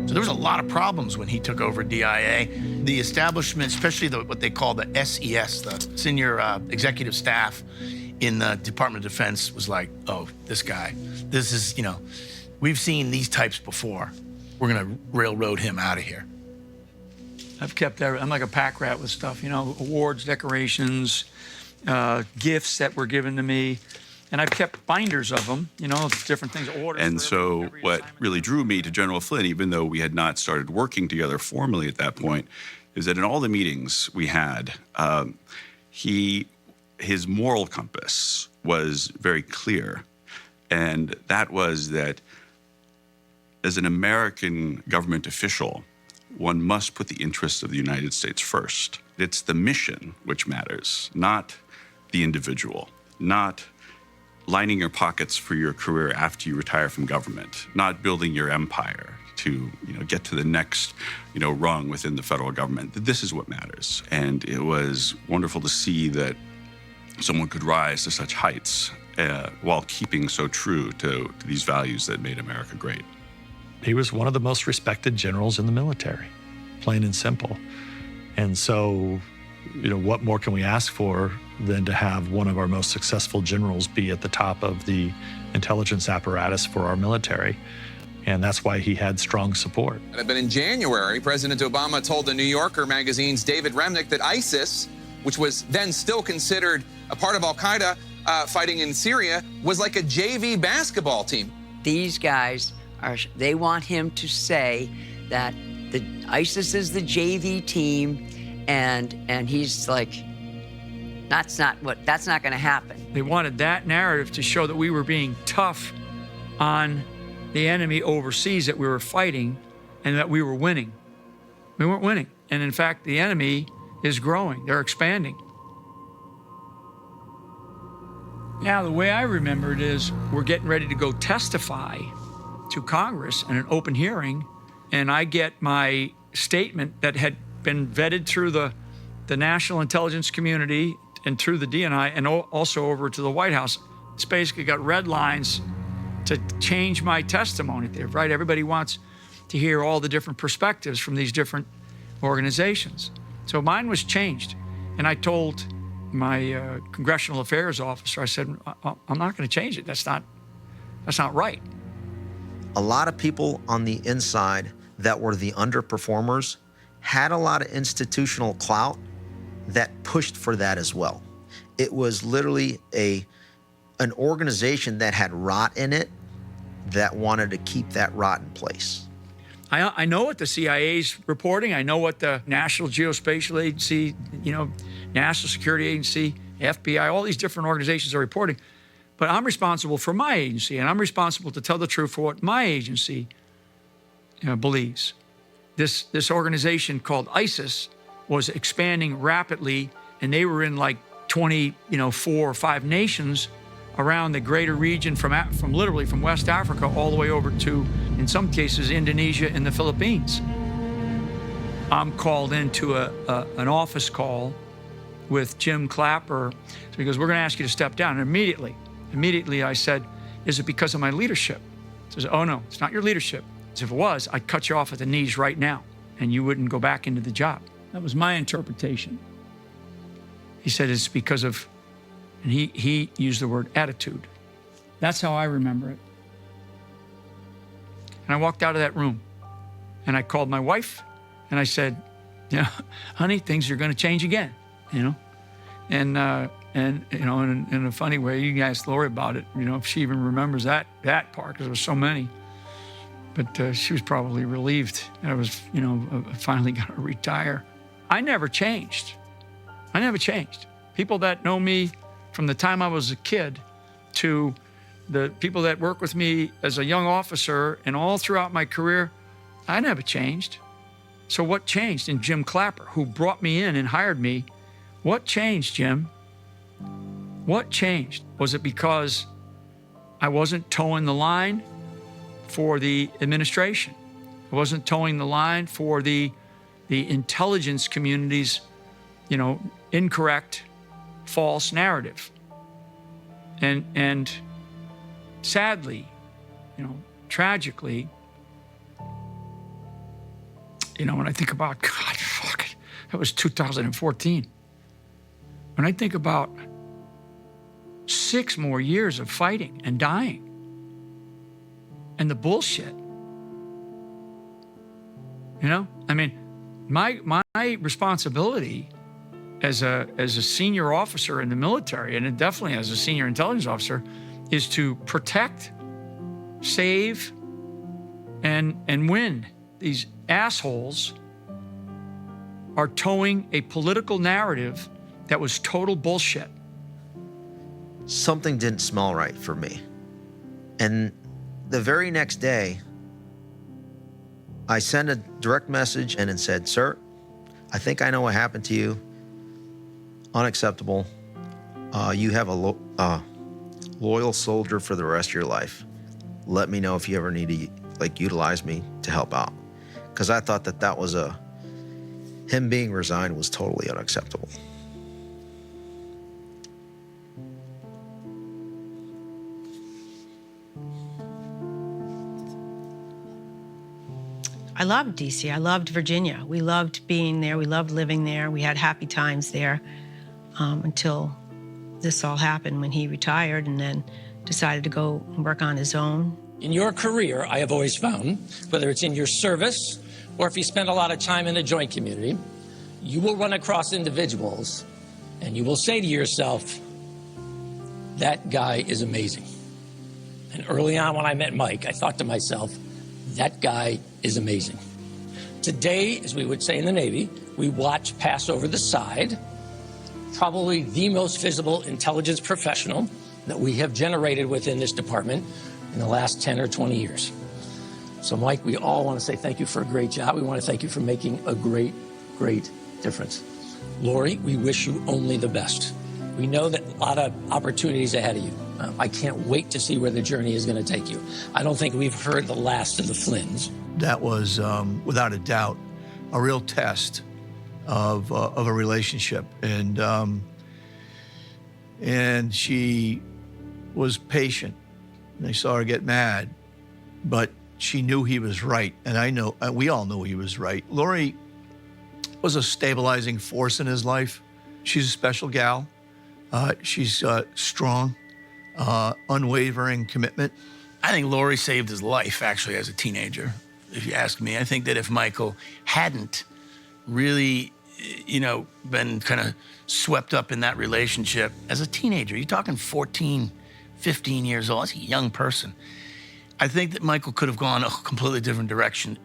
So there was a lot of problems when he took over DIA. The establishment, especially what they call the SES, the senior executive staff in the Department of Defense, was like, oh, this guy, this is, we've seen these types before. We're gonna railroad him out of here. I've kept everything. I'm like a pack rat with stuff, awards, decorations, gifts that were given to me. And I've kept binders of them, different things, orders. And so what really drew me to General Flynn, even though we had not started working together formally at that point, is that in all the meetings we had, his moral compass was very clear. And that was that as an American government official, one must put the interests of the United States first. It's the mission which matters, not the individual, not lining your pockets for your career after you retire from government, not building your empire to get to the next rung within the federal government. This is what matters. And it was wonderful to see that someone could rise to such heights while keeping so true to these values that made America great. He was one of the most respected generals in the military, plain and simple. And so, what more can we ask for than to have one of our most successful generals be at the top of the intelligence apparatus for our military? And that's why he had strong support. But in January, President Obama told the New Yorker magazine's David Remnick that ISIS, which was then still considered a part of Al-Qaeda fighting in Syria, was like a JV basketball team. These guys they want him to say that ISIS is the JV team, and he's like, that's not going to happen. They wanted that narrative to show that we were being tough on the enemy overseas that we were fighting and that we were winning. We weren't winning. And in fact, the enemy is growing. They're expanding. Now, the way I remember it is we're getting ready to go testify to Congress in an open hearing, and I get my statement that had been vetted through the national intelligence community and through the DNI and also over to the White House. It's basically got red lines to change my testimony there, right? Everybody wants to hear all the different perspectives from these different organizations. So mine was changed. And I told my congressional affairs officer, I said, I'm not going to change it. That's not right. A lot of people on the inside that were the underperformers had a lot of institutional clout that pushed for that as well. It was literally an organization that had rot in it that wanted to keep that rot in place. I know what the CIA's reporting. I know what the National Geospatial Agency, National Security Agency, FBI, all these different organizations are reporting. But I'm responsible for my agency, and I'm responsible to tell the truth for what my agency believes. This organization called ISIS was expanding rapidly, and they were in like 4 or 5 nations around the greater region from literally from West Africa all the way over to, in some cases, Indonesia and the Philippines. I'm called into an office call with Jim Clapper. So he goes, we're going to ask you to step down. And immediately I said, is it because of my leadership? He says, oh no, it's not your leadership. If it was, I'd cut you off at the knees right now and you wouldn't go back into the job. That was my interpretation. He said it's because of, and he used the word attitude. That's how I remember it. And I walked out of that room and I called my wife and I said, honey, things are going to change again, And in a funny way, you can ask Lori about it, if she even remembers that part, because there was so many. But she was probably relieved that I was, finally going to retire. I never changed. People that know me from the time I was a kid to the people that work with me as a young officer and all throughout my career, I never changed. So what changed? And Jim Clapper, who brought me in and hired me, What changed, Jim? What changed? Was it because I wasn't towing the line for the administration? I wasn't towing the line for the intelligence community's, incorrect, false narrative. And sadly, tragically, when I think about, God, fuck it, that was 2014. When I think about 6 more years of fighting and dying and the bullshit, my responsibility as a senior officer in the military, and definitely as a senior intelligence officer, is to protect, save, and win. These assholes are towing a political narrative that was total bullshit. Something didn't smell right for me. And the very next day, I sent a direct message and it said, "Sir, I think I know what happened to you. Unacceptable. You have a loyal soldier for the rest of your life. Let me know if you ever need to utilize me to help out." Because I thought that was him being resigned was totally unacceptable. I loved DC. I loved Virginia. We loved being there. We loved living there. We had happy times there until this all happened when he retired and then decided to go and work on his own. In your career, I have always found, whether it's in your service or if you spend a lot of time in the joint community, you will run across individuals and you will say to yourself, that guy is amazing. And early on when I met Mike, I thought to myself, that guy is amazing. Today, as we would say in the Navy, we watch pass over the side, probably the most visible intelligence professional that we have generated within this department in the last 10 or 20 years. So, Mike, we all want to say thank you for a great job. We want to thank you for making a great, great difference. Lori, we wish you only the best. We know that a lot of opportunities ahead of you. I can't wait to see where the journey is going to take you. I don't think we've heard the last of the Flynns. That was, without a doubt, a real test of a relationship. And she was patient. And I saw her get mad, but she knew he was right. And we all knew he was right. Lori was a stabilizing force in his life. She's a special gal. She's strong, unwavering commitment. I think Lori saved his life, actually, as a teenager, if you ask me. I think that if Michael hadn't really, been kind of swept up in that relationship as a teenager, you're talking 14, 15 years old, that's a young person. I think that Michael could have gone a completely different direction.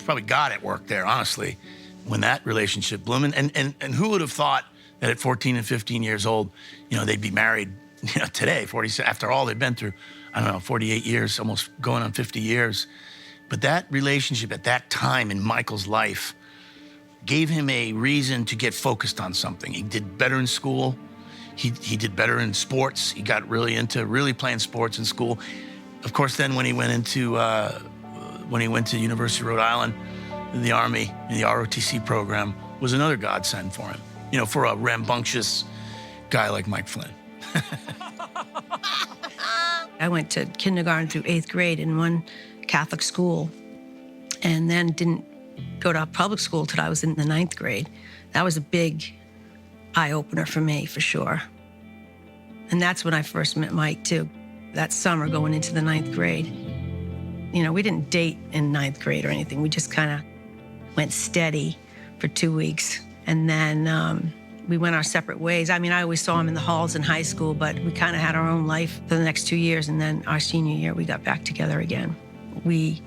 Probably God at work there, honestly, when that relationship bloomed. And who would have thought that at 14 and 15 years old, they'd be married, today, 40, after all they've been through, 48 years, almost going on 50 years. But that relationship at that time in Michael's life gave him a reason to get focused on something. He did better in school. He did better in sports. He got really into playing sports in school. Of course, then when he went into University of Rhode Island, in the Army, in the ROTC program, was another godsend for him. For a rambunctious guy like Mike Flynn. I went to kindergarten through 8th grade in one Catholic school and then didn't go to public school till I was in the 9th grade. That was a big eye-opener for me, for sure. And that's when I first met Mike, too. That summer going into the 9th grade. We didn't date in 9th grade or anything. We just kind of went steady for 2 weeks. And then we went our separate ways. I always saw him in the halls in high school, but we kind of had our own life for the next 2 years. And then our senior year, we got back together again. We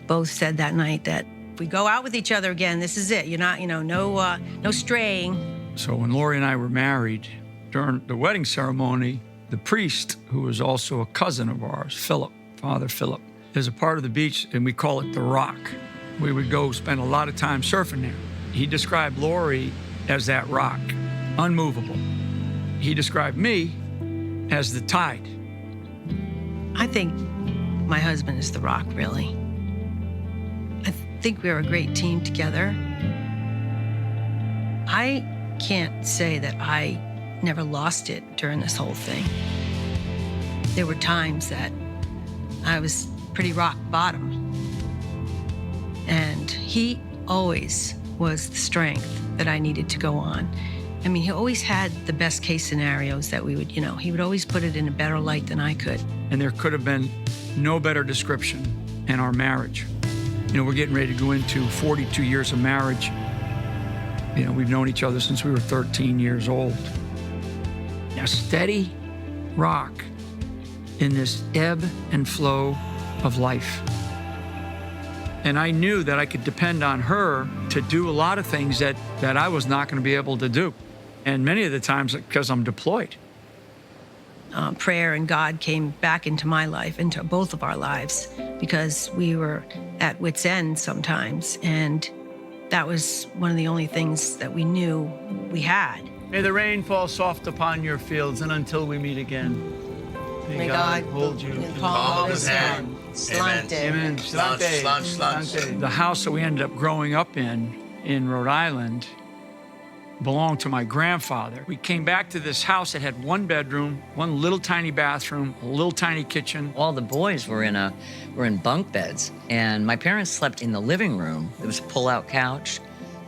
both said that night that if we go out with each other again, this is it. You're not, no straying. So when Lori and I were married, during the wedding ceremony, the priest, who was also a cousin of ours, Philip, Father Philip, is a part of the beach, and we call it the Rock. We would go spend a lot of time surfing there. He described Lori as that rock. unmovable. He described me as the tide. I think my husband is the rock, really. I think we're a great team together. I can't say that I never lost it during this whole thing. There were times that I was pretty rock bottom. And he always was the strength that I needed to go on. I mean, he always had the best case scenarios that we would, he would always put it in a better light than I could. And there could have been no better description in our marriage. We're getting ready to go into 42 years of marriage. We've known each other since we were 13 years old. A steady rock in this ebb and flow of life. And I knew that I could depend on her to do a lot of things that I was not going to be able to do. And many of the times because I'm deployed. Prayer and God came back into my life, into both of our lives, because we were at wit's end sometimes. And that was one of the only things that we knew we had. May the rain fall soft upon your fields, and until we meet again, may God hold you in the palm of his hand. Slante. Amen. Slante. Slante. The house that we ended up growing up in Rhode Island, belonged to my grandfather. We came back to this house that had one bedroom, one little tiny bathroom, a little tiny kitchen. All the boys were in bunk beds, and my parents slept in the living room. It was a pull-out couch.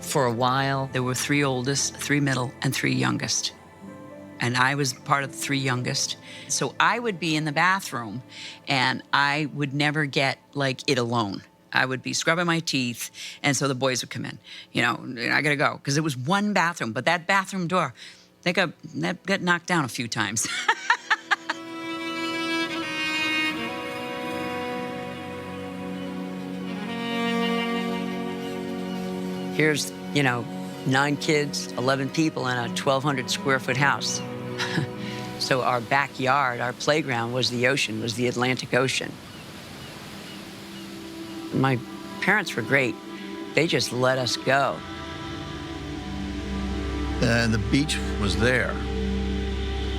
For a while, there were 3 oldest, 3 middle, and 3 youngest. And I was part of the 3 youngest. So I would be in the bathroom, and I would never get, it alone. I would be scrubbing my teeth, and so the boys would come in. I gotta go, because it was one bathroom, but that bathroom door, that got knocked down a few times. Here's, 9 kids, 11 people in a 1,200 square foot house. So our backyard, our playground was the ocean, was the Atlantic Ocean. My parents were great. They just let us go. And the beach was there.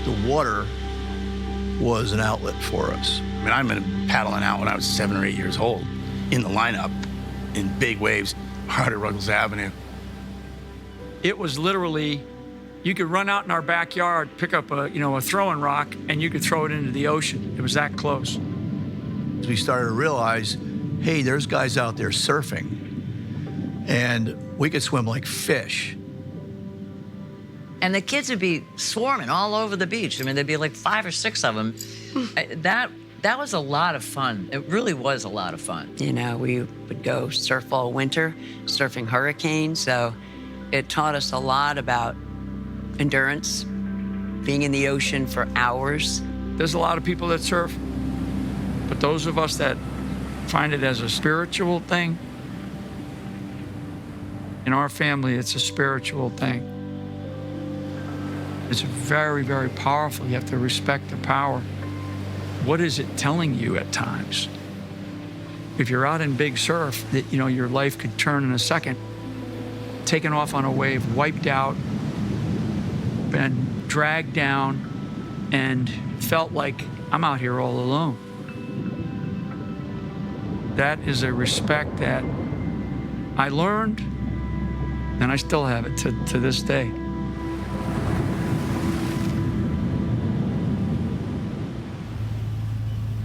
The water was an outlet for us. I remember paddling out when I was 7 or 8 years old in the lineup in big waves, hard at Ruggles Avenue. It was literally, you could run out in our backyard, pick up a throwing rock, and you could throw it into the ocean. It was that close. We started to realize, hey, there's guys out there surfing, and we could swim like fish. And the kids would be swarming all over the beach. There'd be 5 or 6 of them. That was a lot of fun. It really was a lot of fun. We would go surf all winter, surfing hurricanes. So it taught us a lot about endurance, being in the ocean for hours. There's a lot of people that surf, but those of us that find it as a spiritual thing, in our family, it's a spiritual thing. It's very, very powerful. You have to respect the power. What is it telling you at times? If you're out in big surf, that your life could turn in a second. Taken off on a wave, wiped out, been dragged down, and felt like I'm out here all alone. That is a respect that I learned, and I still have it to this day.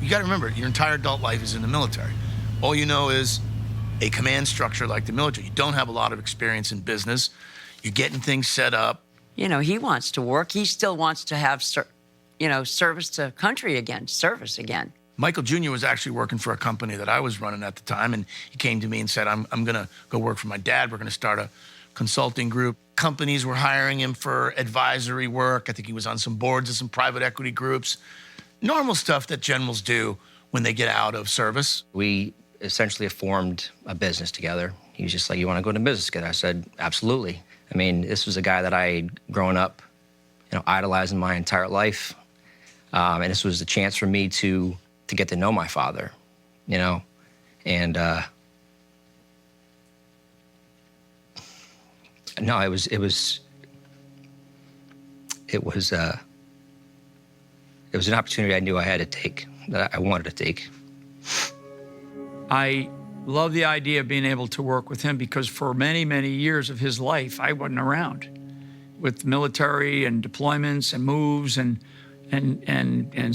You gotta remember, your entire adult life is in the military. All you know is a command structure like the military. You don't have a lot of experience in business. You're getting things set up. He wants to work. He still wants to have, service to country again, service again. Michael Jr. was actually working for a company that I was running at the time, and he came to me and said, I'm gonna go work for my dad. We're gonna start a consulting group. Companies were hiring him for advisory work. I think he was on some boards of some private equity groups. Normal stuff that generals do when they get out of service. We essentially formed a business together. He was just like, you want to go into business together? I said, absolutely. This was a guy that I had grown up, idolizing my entire life. And this was a chance for me to get to know my father, and no, it was it was an opportunity I knew I had to take, that I wanted to take. I love the idea of being able to work with him because for many, many years of his life, I wasn't around with military and deployments and moves and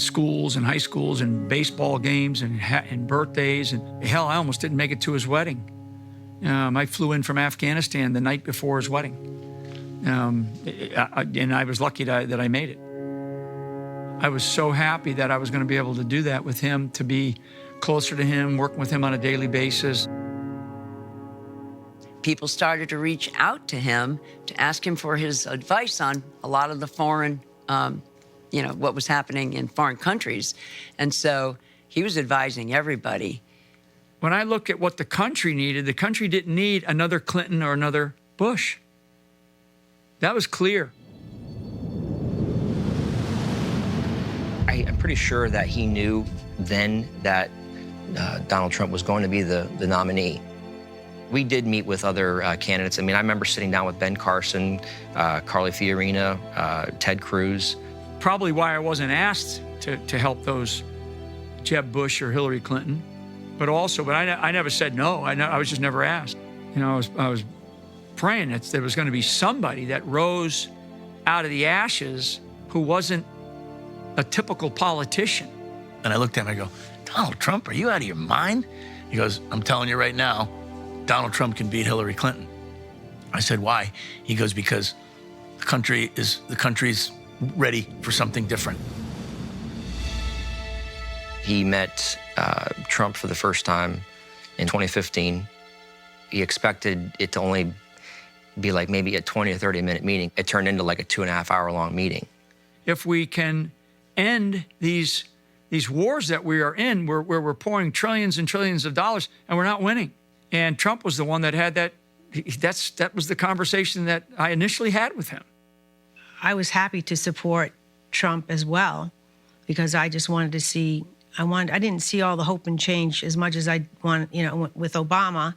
schools and high schools and baseball games and birthdays. And hell, I almost didn't make it to his wedding. I flew in from Afghanistan the night before his wedding. And I was lucky that I made it. I was so happy that I was going to be able to do that with him, to be closer to him, working with him on a daily basis. People started to reach out to him to ask him for his advice on a lot of the foreign, what was happening in foreign countries. And so he was advising everybody. When I look at what the country needed, the country didn't need another Clinton or another Bush. That was clear. I'm pretty sure that he knew then that Donald Trump was going to be the nominee. We did meet with other candidates. I mean, I remember sitting down with Ben Carson, Carly Fiorina, Ted Cruz. Probably why I wasn't asked to help those Jeb Bush or Hillary Clinton, but I never said no. I was just never asked. I was praying that there was going to be somebody that rose out of the ashes who wasn't a typical politician. And I looked at him and I go, Donald Trump, are you out of your mind? He goes, I'm telling you right now, Donald Trump can beat Hillary Clinton. I said, why? He goes, because the country's ready for something different. He met Trump for the first time in 2015. He expected it to only be like maybe a 20 or 30-minute meeting. It turned into like a 2.5-hour-long meeting. If we can end these wars that we are in, where we're pouring trillions and trillions of dollars and we're not winning. And Trump was the one that had that. That was the conversation that I initially had with him. I was happy to support Trump as well, because I just wanted to see. I didn't see all the hope and change as much as I wanted, with Obama,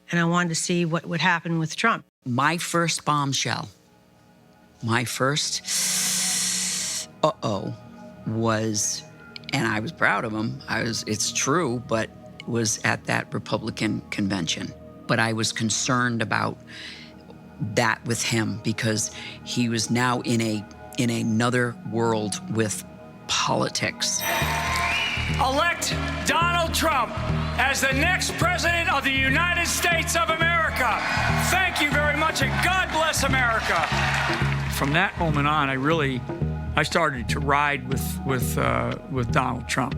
and I wanted to see what would happen with Trump. My first bombshell, was, and I was proud of him. It's true, but it was at that Republican convention. But I was concerned about that with him because he was now in another world with politics. Elect Donald Trump as the next president of the United States of America. Thank you very much, and God bless America. From that moment on, I started to ride with Donald Trump,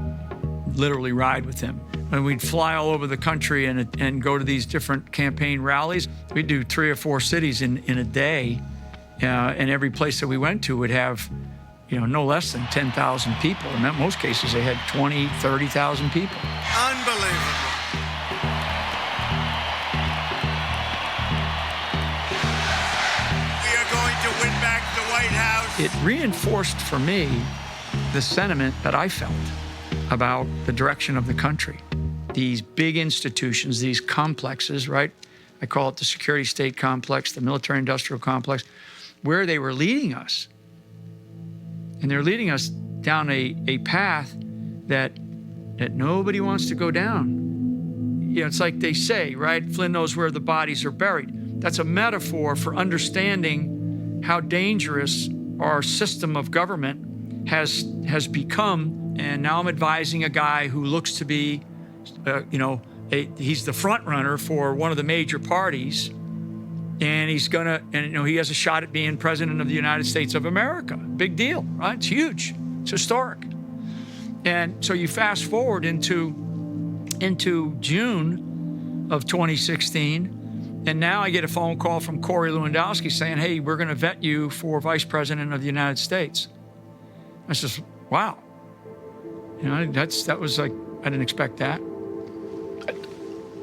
literally ride with him. And we'd fly all over the country and go to these different campaign rallies. We'd do 3 or 4 cities in a day, and every place that we went to would have no less than 10,000 people. And in most cases, they had 20, 30,000 people. Unbelievable. We are going to win back the White House. It reinforced for me the sentiment that I felt about the direction of the country. These big institutions, these complexes, right? I call it the security state complex, the military-industrial complex, where they were leading us. And they're leading us down a path that nobody wants to go down. It's like they say, right? Flynn knows where the bodies are buried. That's a metaphor for understanding how dangerous our system of government has become. And now I'm advising a guy who looks to be, he's the front runner for one of the major parties. And he has a shot at being president of the United States of America. Big deal, right? It's huge. It's historic. And so you fast forward into June of 2016, and now I get a phone call from Corey Lewandowski saying, hey, we're going to vet you for vice president of the United States. I says, wow. That was like, I didn't expect that.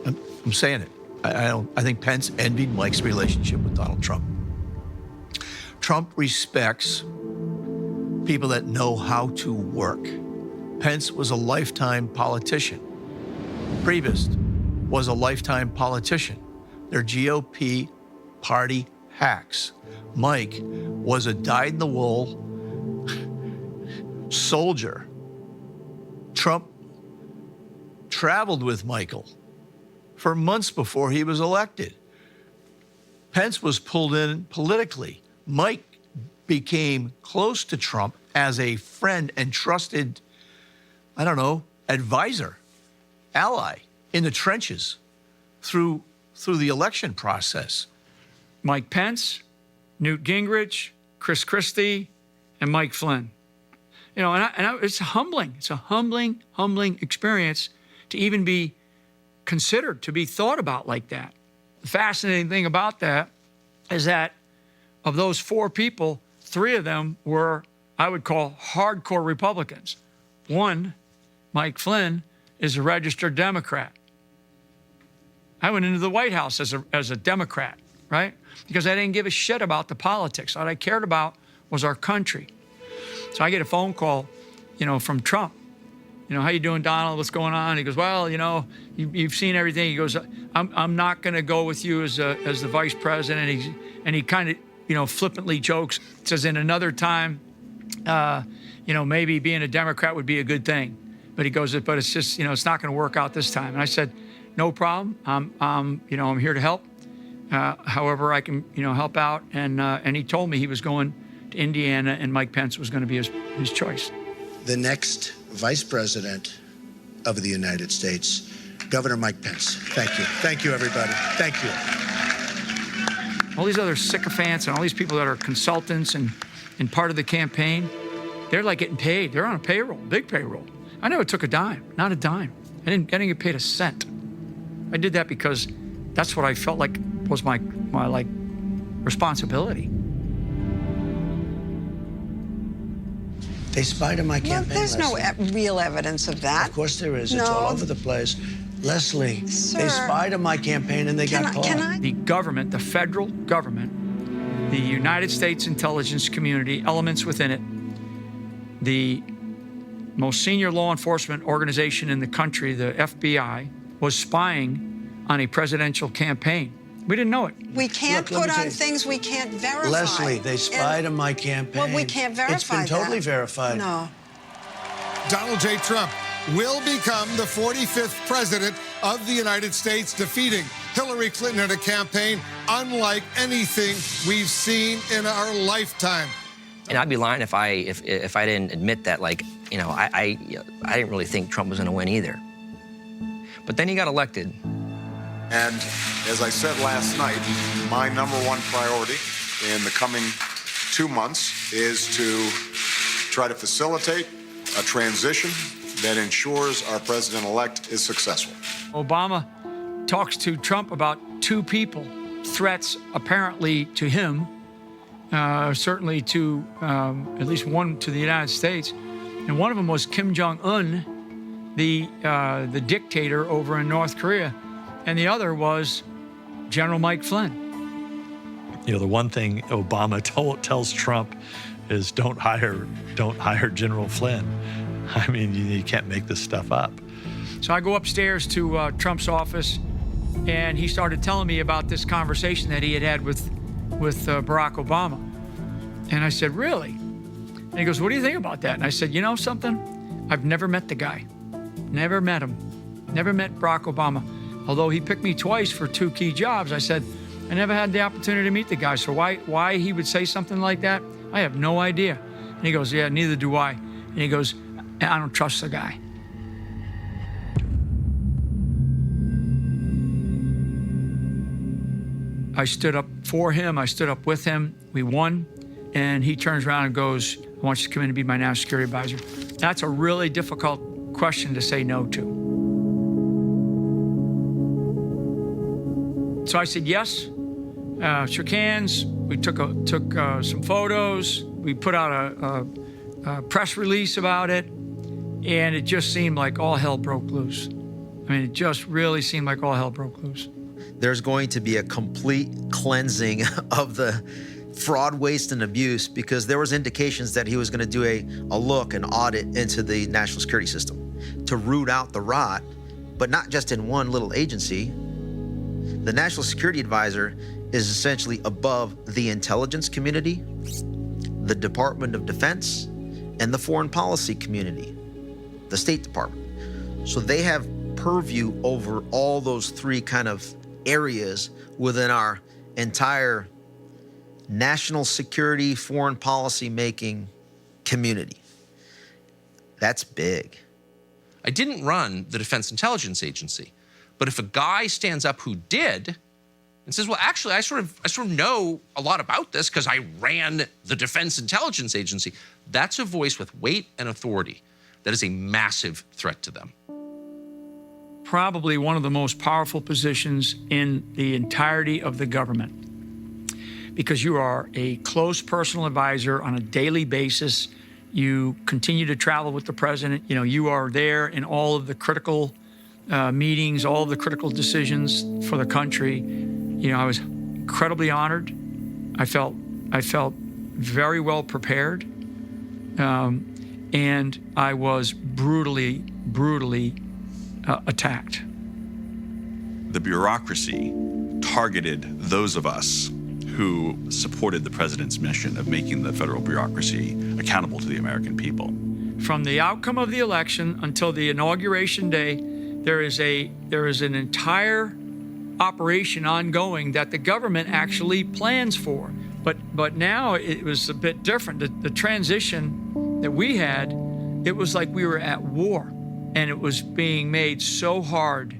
I'm saying it. I think Pence envied Mike's relationship with Donald Trump. Trump respects people that know how to work. Pence was a lifetime politician. Priebus was a lifetime politician. Their GOP party hacks. Mike was a dyed-in-the-wool soldier. Trump traveled with Michael for months before he was elected. Pence was pulled in politically. Mike became close to Trump as a friend and trusted, I don't know, advisor, ally in the trenches through the election process. Mike Pence, Newt Gingrich, Chris Christie, and Mike Flynn. You know, it's humbling. It's a humbling experience to even be considered, to be thought about like that. The fascinating thing about that is that of those 4 people, 3 of them were, I would call, hardcore Republicans. One, Mike Flynn, is a registered Democrat. I went into the White House as a Democrat, right? Because I didn't give a shit about the politics. All I cared about was our country. So I get a phone call, you know, from Trump. You know, how you doing, Donald? What's going on? He goes, well, you know, you've seen everything. He goes, I'm not going to go with you as the vice president. And he kind of, you know, flippantly jokes, says in another time, you know, maybe being a Democrat would be a good thing. But he goes, but it's just, you know, it's not going to work out this time. And I said, no problem. You know, I'm here to help. However I can, you know, help out. And he told me he was going to Indiana and Mike Pence was going to be his choice. The next Vice President of the United States, Governor Mike Pence. Thank you. Thank you, everybody. Thank you. All these other sycophants and all these people that are consultants and part of the campaign, they're like getting paid. They're on a payroll, big payroll. I never took a dime, not a dime. I didn't get paid a cent. I did that because that's what I felt like was my like responsibility. They spied on my campaign. Well, there's no real evidence of that. Of course there is. No. It's all over the place. Leslie, Sir, they spied on my campaign and they got caught. The government, the federal government, the United States intelligence community, elements within it, the most senior law enforcement organization in the country, the FBI, was spying on a presidential campaign. We didn't know it. We can't put on things we can't verify. Leslie, they spied on my campaign. Well, we can't verify It's been totally verified. No. Donald J. Trump will become the 45th president of the United States, defeating Hillary Clinton in a campaign unlike anything we've seen in our lifetime. And I'd be lying if I didn't admit that, like, you know, I didn't really think Trump was going to win either. But then he got elected. And as I said last night, my #1 priority in the coming 2 months is to try to facilitate a transition that ensures our president-elect is successful. Obama talks to Trump about 2 people, threats apparently to him, certainly to at least one to the United States. And one of them was Kim Jong-un, the dictator over in North Korea. And the other was General Mike Flynn. You know, the one thing Obama tells Trump is don't hire General Flynn. I mean, you can't make this stuff up. So I go upstairs to Trump's office, and he started telling me about this conversation that he had with Barack Obama. And I said, really? And he goes, what do you think about that? And I said, you know something? I've never met the guy. Never met him. Never met Barack Obama. Although he picked me twice for 2 key jobs, I said, I never had the opportunity to meet the guy. So why he would say something like that, I have no idea. And he goes, yeah, neither do I. And he goes, I don't trust the guy. I stood up for him. I stood up with him. We won. And he turns around and goes, I want you to come in and be my national security advisor. That's a really difficult question to say no to. So I said yes, shook hands. We took some photos. We put out a press release about it. And it just seemed like all hell broke loose. I mean, it just really seemed like all hell broke loose. There's going to be a complete cleansing of the fraud, waste, and abuse, because there was indications that he was going to do an audit into the national security system to root out the rot, but not just in one little agency. The National Security Advisor is essentially above the intelligence community, the Department of Defense, and the foreign policy community, the State Department. So they have purview over all those three kind of areas within our entire national security, foreign policy making community. That's big. I didn't run the Defense Intelligence Agency, but if a guy stands up who did and says, well, actually, I sort of know a lot about this because I ran the Defense Intelligence Agency, that's a voice with weight and authority. That is a massive threat to them. Probably one of the most powerful positions in the entirety of the government, because you are a close personal advisor on a daily basis. You continue to travel with the president. You know, you are there in all of the critical meetings, all of the critical decisions for the country. You know, I was incredibly honored. I felt very well prepared, and I was brutally attacked. The bureaucracy targeted those of us who supported the president's mission of making the federal bureaucracy accountable to the American people. From the outcome of the election until the inauguration day, there is an entire operation ongoing that the government actually plans for. But now it was a bit different. The transition that we had, it was like we were at war, and it was being made so hard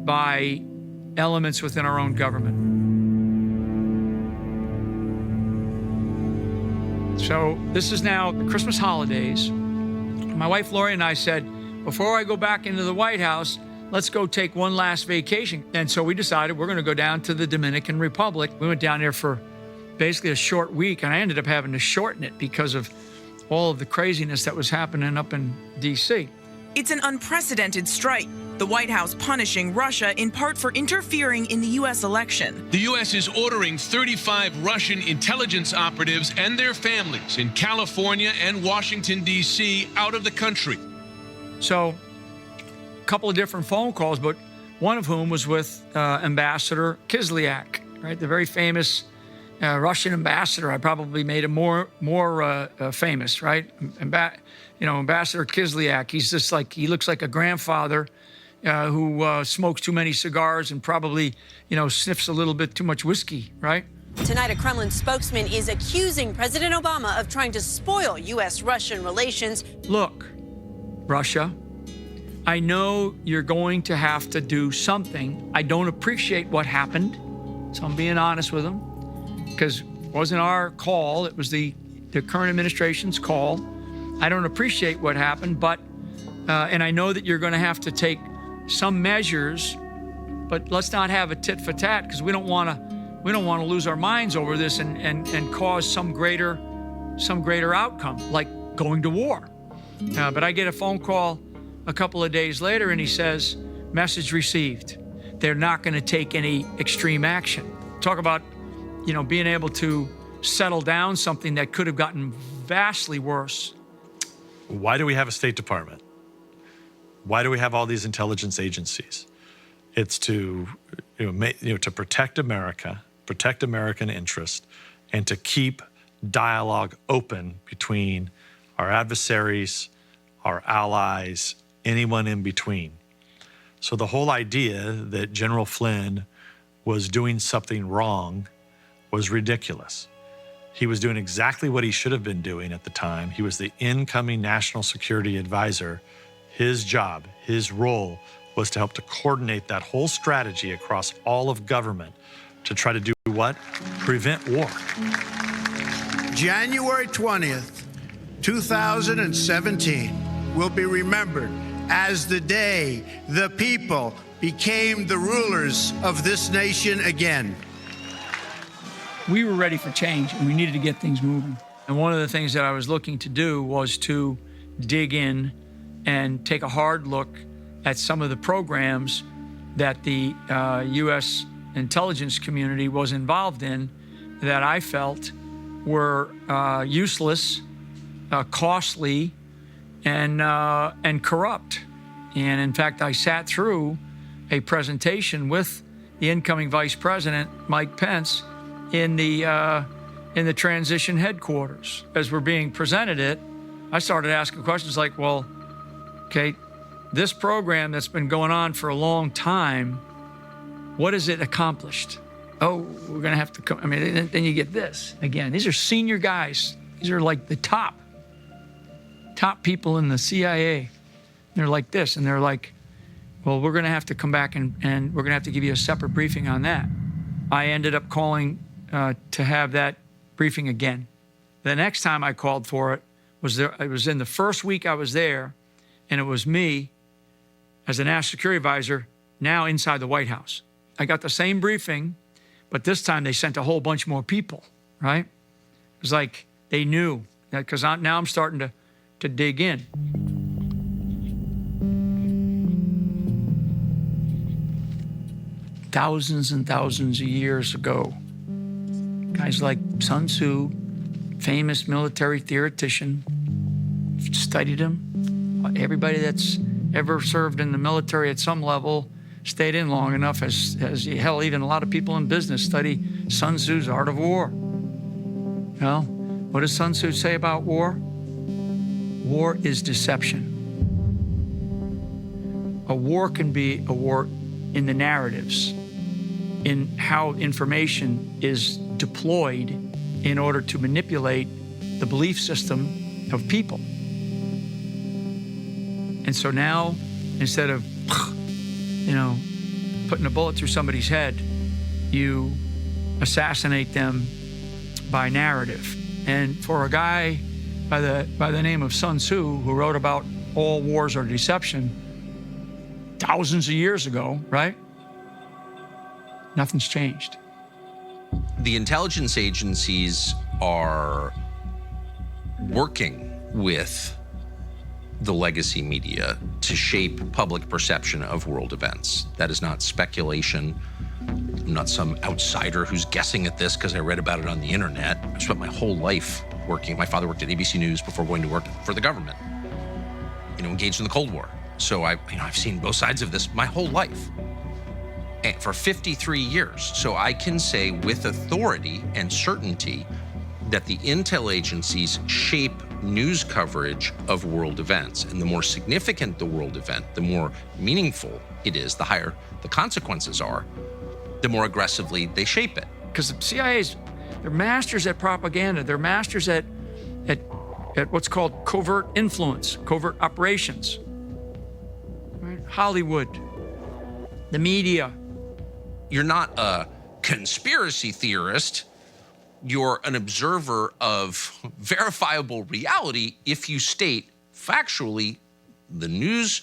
by elements within our own government. So this is now the Christmas holidays. My wife Lori and I said, before I go back into the White House, let's go take one last vacation. And so we decided we're going to go down to the Dominican Republic. We went down there for basically a short week, and I ended up having to shorten it because of all of the craziness that was happening up in D.C. It's an unprecedented strike, the White House punishing Russia in part for interfering in the U.S. election. The U.S. is ordering 35 Russian intelligence operatives and their families in California and Washington, D.C. out of the country. So a couple of different phone calls, but one of whom was with Ambassador Kislyak, right? The very famous Russian ambassador. I probably made him more famous, right? Ambassador Kislyak. He's just like, he looks like a grandfather who smokes too many cigars and probably, sniffs a little bit too much whiskey, right? Tonight, a Kremlin spokesman is accusing President Obama of trying to spoil U.S.-Russian relations. Look, Russia, I know you're going to have to do something. I don't appreciate what happened, so I'm being honest with him, because it wasn't our call. It was the current administration's call. I don't appreciate what happened, but, and I know that you're going to have to take some measures, but let's not have a tit for tat, because we don't want to lose our minds over this and cause some greater outcome, like going to war. But I get a phone call a couple of days later, and he says, message received. They're not going to take any extreme action. Talk about, being able to settle down something that could have gotten vastly worse. Why do we have a State Department? Why do we have all these intelligence agencies? It's to, to protect America, protect American interest, and to keep dialogue open between our adversaries, our allies, anyone in between. So the whole idea that General Flynn was doing something wrong was ridiculous. He was doing exactly what he should have been doing at the time. He was the incoming National Security Advisor. His job, his role, was to help to coordinate that whole strategy across all of government to try to do what? Prevent war. January 20th, 2017 will be remembered as the day the people became the rulers of this nation again. We were ready for change, and we needed to get things moving. And one of the things that I was looking to do was to dig in and take a hard look at some of the programs that the U.S. intelligence community was involved in that I felt were useless, costly, and corrupt. And in fact, I sat through a presentation with the incoming Vice President, Mike Pence, in the transition headquarters. As we're being presented it, I started asking questions like, well, okay, this program that's been going on for a long time, what has it accomplished? Oh, we're going to have to come. I mean, then you get this. Again, these are senior guys. These are like the top people in the CIA. They're like this, and they're like, well, we're going to have to come back and we're going to have to give you a separate briefing on that. I ended up calling to have that briefing again. The next time I called for it was in the first week I was there, and it was me as a national security advisor now inside the White House. I got the same briefing, but this time they sent a whole bunch more people, right? It was like they knew, because now I'm starting to dig in. Thousands and thousands of years ago, guys like Sun Tzu, famous military theoretician, studied him. Everybody that's ever served in the military at some level stayed in long enough, as hell, even a lot of people in business study Sun Tzu's Art of War. Well, what does Sun Tzu say about war? War is deception. A war can be a war in the narratives, in how information is deployed in order to manipulate the belief system of people. And so now, instead of, putting a bullet through somebody's head, you assassinate them by narrative. And for a guy by the name of Sun Tzu, who wrote about all wars are deception thousands of years ago, right? Nothing's changed. The intelligence agencies are working with the legacy media to shape public perception of world events. That is not speculation. I'm not some outsider who's guessing at this because I read about it on the internet. I spent my whole life working. My father worked at ABC News before going to work for the government, engaged in the Cold War. So I've seen both sides of this my whole life, and for 53 years. So I can say with authority and certainty that the intel agencies shape news coverage of world events. And the more significant the world event, the more meaningful it is, the higher the consequences are, the more aggressively they shape it. Because the CIA's, they're masters at propaganda. They're masters at what's called covert influence, covert operations. Right? Hollywood, the media. You're not a conspiracy theorist. You're an observer of verifiable reality if you state factually the news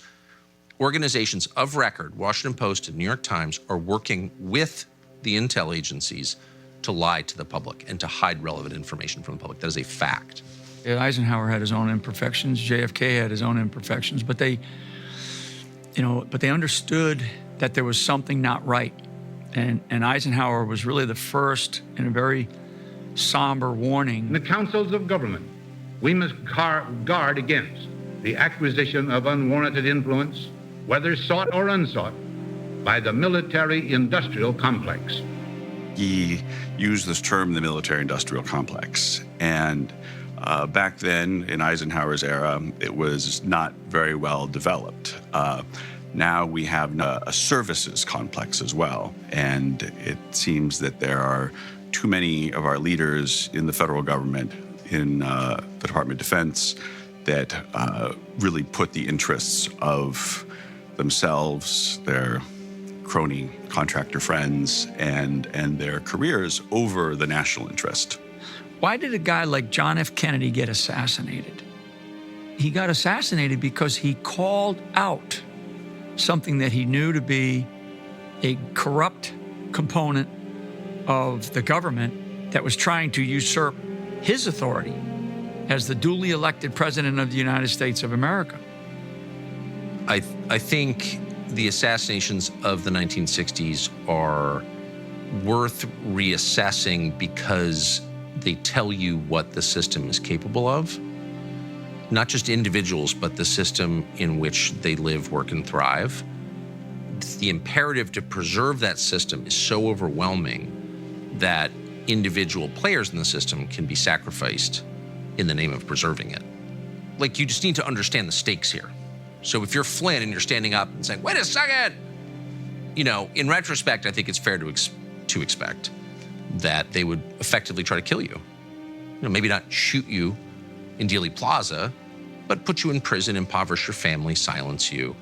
organizations of record, Washington Post and New York Times, are working with the intel agencies to lie to the public and to hide relevant information from the public. That is a fact. Eisenhower had his own imperfections. JFK had his own imperfections, but they understood that there was something not right. And Eisenhower was really the first in a very somber warning. In the councils of government, we must guard against the acquisition of unwarranted influence, whether sought or unsought, by the military-industrial complex. He used this term, the military-industrial complex. And back then, in Eisenhower's era, it was not very well developed. Now we have a services complex as well. And it seems that there are too many of our leaders in the federal government, in the Department of Defense, that really put the interests of themselves, their crony contractor friends, and their careers over the national interest. Why did a guy like John F. Kennedy get assassinated? He got assassinated because he called out something that he knew to be a corrupt component of the government that was trying to usurp his authority as the duly elected president of the United States of America. I think the assassinations of the 1960s are worth reassessing because they tell you what the system is capable of. Not just individuals, but the system in which they live, work, and thrive. the imperative to preserve that system is so overwhelming that individual players in the system can be sacrificed in the name of preserving it. Like, you just need to understand the stakes here. So if you're Flynn and you're standing up and saying, wait a second, you know, in retrospect, I think it's fair to expect that they would effectively try to kill you. You know, maybe not shoot you in Dealey Plaza, but put you in prison, impoverish your family, silence you,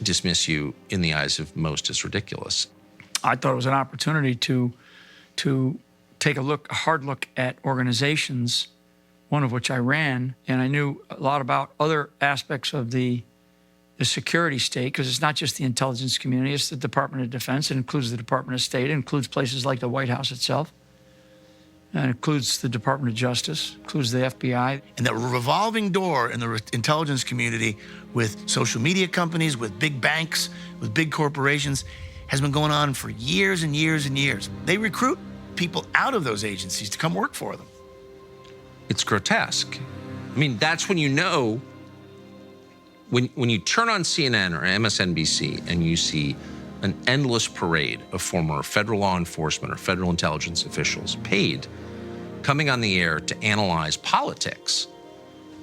dismiss you in the eyes of most as ridiculous. I thought it was an opportunity to take a hard look at organizations, one of which I ran, and I knew a lot about other aspects of the security state, because it's not just the intelligence community, it's the Department of Defense, it includes the Department of State, it includes places like the White House itself, and it includes the Department of Justice, includes the FBI. And that revolving door in the intelligence community with social media companies, with big banks, with big corporations, has been going on for years and years and years. They recruit people out of those agencies to come work for them. It's grotesque. I mean, that's when you know, when you turn on CNN or MSNBC and you see an endless parade of former federal law enforcement or federal intelligence officials paid coming on the air to analyze politics,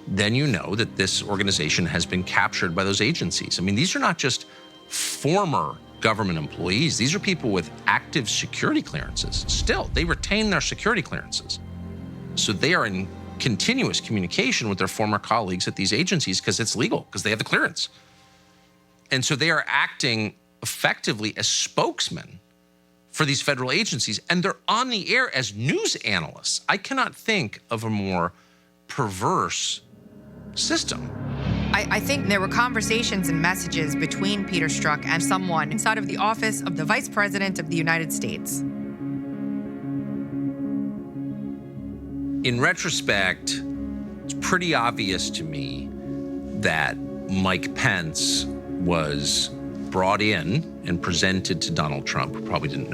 then you know that this organization has been captured by those agencies. I mean, these are not just former government employees. These are people with active security clearances. Still, they retain their security clearances. So they are in continuous communication with their former colleagues at these agencies because it's legal, because they have the clearance. And so they are acting effectively as spokesmen for these federal agencies, and they're on the air as news analysts. I cannot think of a more perverse system. I think there were conversations and messages between Peter Strzok and someone inside of the office of the Vice President of the United States. In retrospect, it's pretty obvious to me that Mike Pence was brought in and presented to Donald Trump, who probably wouldn't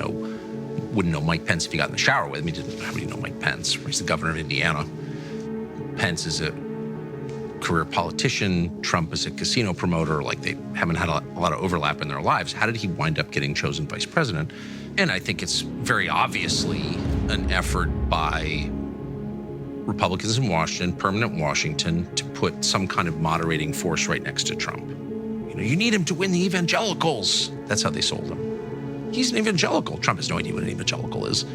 know Mike Pence if he got in the shower with him. How would he know Mike Pence? He's the governor of Indiana. Pence is a career politician. Trump is a casino promoter. Like, they haven't had a lot of overlap in their lives. How did he wind up getting chosen vice president? And I think it's very obviously an effort by Republicans in Washington, permanent Washington, to put some kind of moderating force right next to Trump. You know, you need him to win the evangelicals. That's how they sold him. He's an evangelical. Trump has no idea what an evangelical is.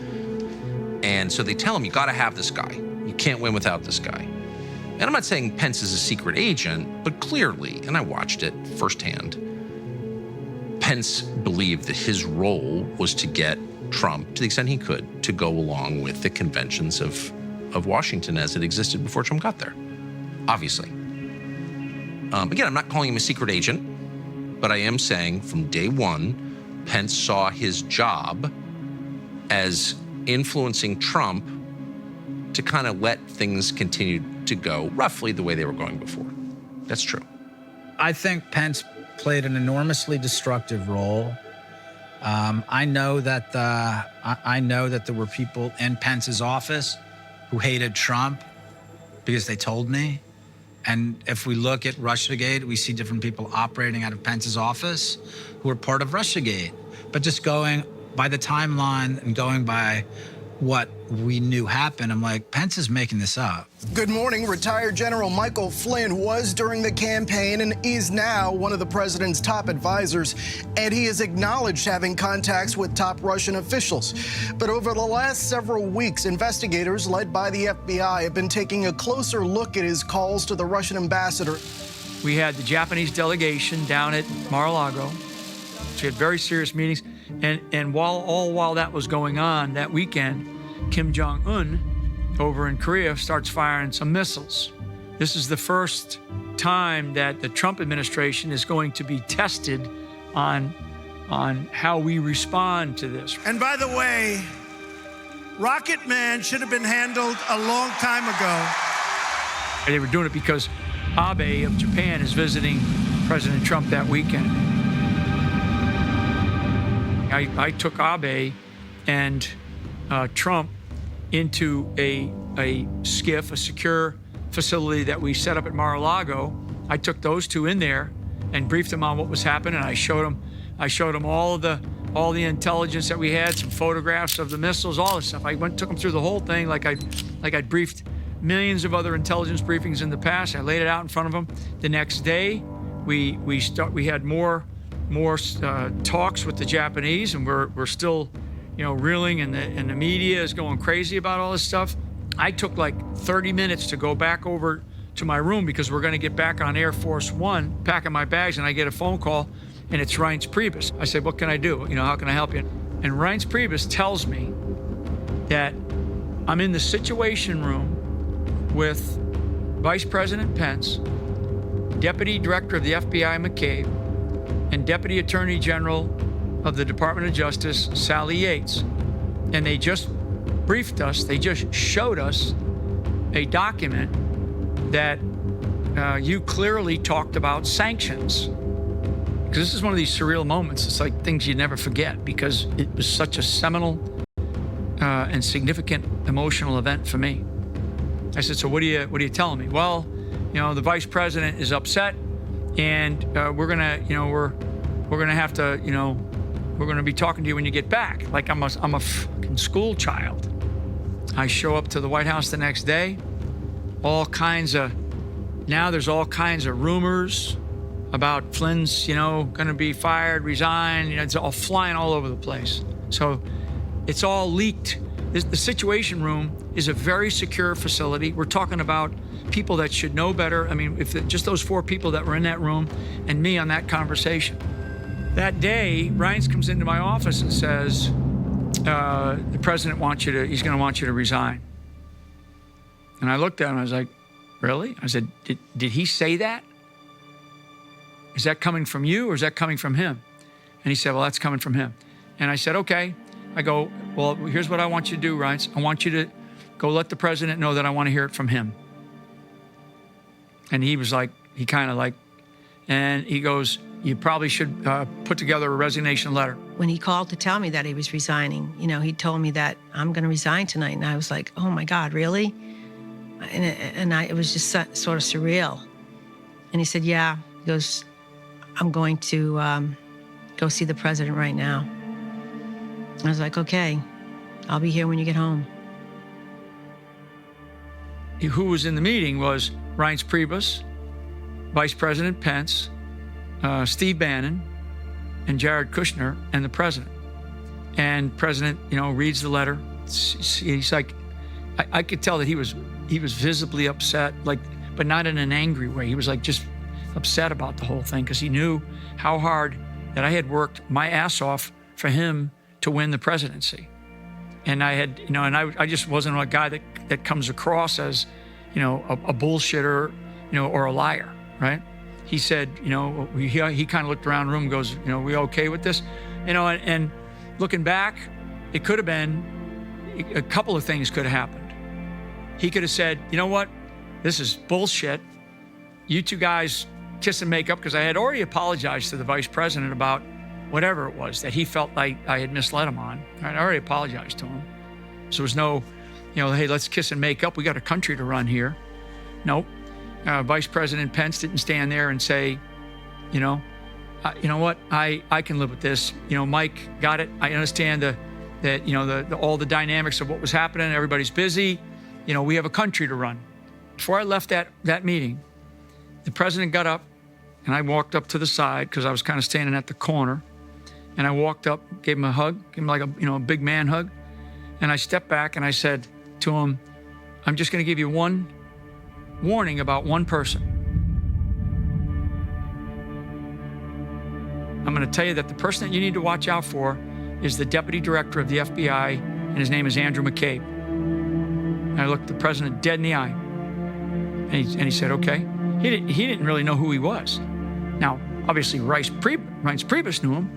And so they tell him, you got to have this guy. You can't win without this guy. And I'm not saying Pence is a secret agent, but clearly, and I watched it firsthand, Pence believed that his role was to get Trump, to the extent he could, to go along with the conventions of Washington as it existed before Trump got there, obviously. Again, I'm not calling him a secret agent, but I am saying from day one, Pence saw his job as influencing Trump to kind of let things continue to go roughly the way they were going before. That's true. I think Pence played an enormously destructive role. I know that there were people in Pence's office who hated Trump because they told me. And if we look at Russiagate, we see different people operating out of Pence's office who are part of Russiagate. But just going by the timeline and going by what we knew happened, I'm like, Pence is making this up. Good morning. Retired General Michael Flynn was during the campaign and is now one of the president's top advisors, and he has acknowledged having contacts with top Russian officials. But over the last several weeks, investigators led by the FBI have been taking a closer look at his calls to the Russian ambassador. We had the Japanese delegation down at Mar-a-Lago. So we had very serious meetings. And while that was going on that weekend, Kim Jong-un over in Korea starts firing some missiles. This is the first time that the Trump administration is going to be tested on how we respond to this. And by the way, Rocket Man should have been handled a long time ago. They were doing it because Abe of Japan is visiting President Trump that weekend. I took Abe and Trump into a SCIF, a secure facility that we set up at Mar-a-Lago. I took those two in there and briefed them on what was happening. I showed them I showed him all the intelligence that we had, some photographs of the missiles, all this stuff. I took him through the whole thing like I'd briefed millions of other intelligence briefings in the past. I laid it out in front of him. The next day, we had more talks with the Japanese, and we're still, reeling, and the media is going crazy about all this stuff. I took like 30 minutes to go back over to my room because we're going to get back on Air Force One, packing my bags, and I get a phone call, and it's Reince Priebus. I said, what can I do? How can I help you? And Reince Priebus tells me that I'm in the Situation Room with Vice President Pence, Deputy Director of the FBI McCabe, and Deputy Attorney General of the Department of Justice, Sally Yates. And they just briefed us, they just showed us a document that you clearly talked about sanctions. Because this is one of these surreal moments. It's like things you never forget because it was such a seminal and significant emotional event for me. I said, so what are you telling me? Well, the vice president is upset, and we're gonna have to, we're gonna be talking to you when you get back. Like I'm a fucking school child. I show up to the White House the next day. Now there's all kinds of rumors about Flynn's, gonna be fired, resign. It's all flying all over the place. So it's all leaked. The Situation Room is a very secure facility. We're talking about people that should know better. I mean, if just those 4 people that were in that room and me on that conversation. That day, Reince comes into my office and says, the president he's gonna want you to resign. And I looked at him, I was like, really? I said, did he say that? Is that coming from you or is that coming from him? And he said, well, that's coming from him. And I said, okay. I go, well, here's what I want you to do, Reince. I want you to go let the president know that I want to hear it from him. And he was like, and he goes, you probably should put together a resignation letter. When he called to tell me that he was resigning, he told me that I'm going to resign tonight. And I was like, oh my God, really? And it was just sort of surreal. And he said, yeah. He goes, I'm going to go see the president right now. I was like, okay, I'll be here when you get home. Who was in the meeting was Reince Priebus, Vice President Pence, Steve Bannon, and Jared Kushner, and the president. And president, reads the letter. He's like, I could tell that he was visibly upset, but not in an angry way. He was like just upset about the whole thing because he knew how hard that I had worked my ass off for him to win the presidency. And I had, I just wasn't a guy that comes across as, a bullshitter, or a liar, right? He said, he kind of looked around the room and goes, we okay with this? And looking back, it could have been, a couple of things could have happened. He could have said, you know what? This is bullshit. You two guys kiss and make up, because I had already apologized to the vice president about whatever it was that he felt like I had misled him on. Right? I already apologized to him. So there was no, hey, let's kiss and make up. We got a country to run here. Nope. Vice President Pence didn't stand there and say, you know what, I can live with this. Mike got it. I understand all the dynamics of what was happening. Everybody's busy. We have a country to run. Before I left that meeting, the president got up, and I walked up to the side because I was kind of standing at the corner. And I walked up, gave him a hug, gave him like a big man hug. And I stepped back and I said to him, I'm just going to give you one warning about one person. I'm going to tell you that the person that you need to watch out for is the deputy director of the FBI, and his name is Andrew McCabe. And I looked the president dead in the eye. And he said, okay. He didn't really know who he was. Now, obviously, Reince Priebus knew him,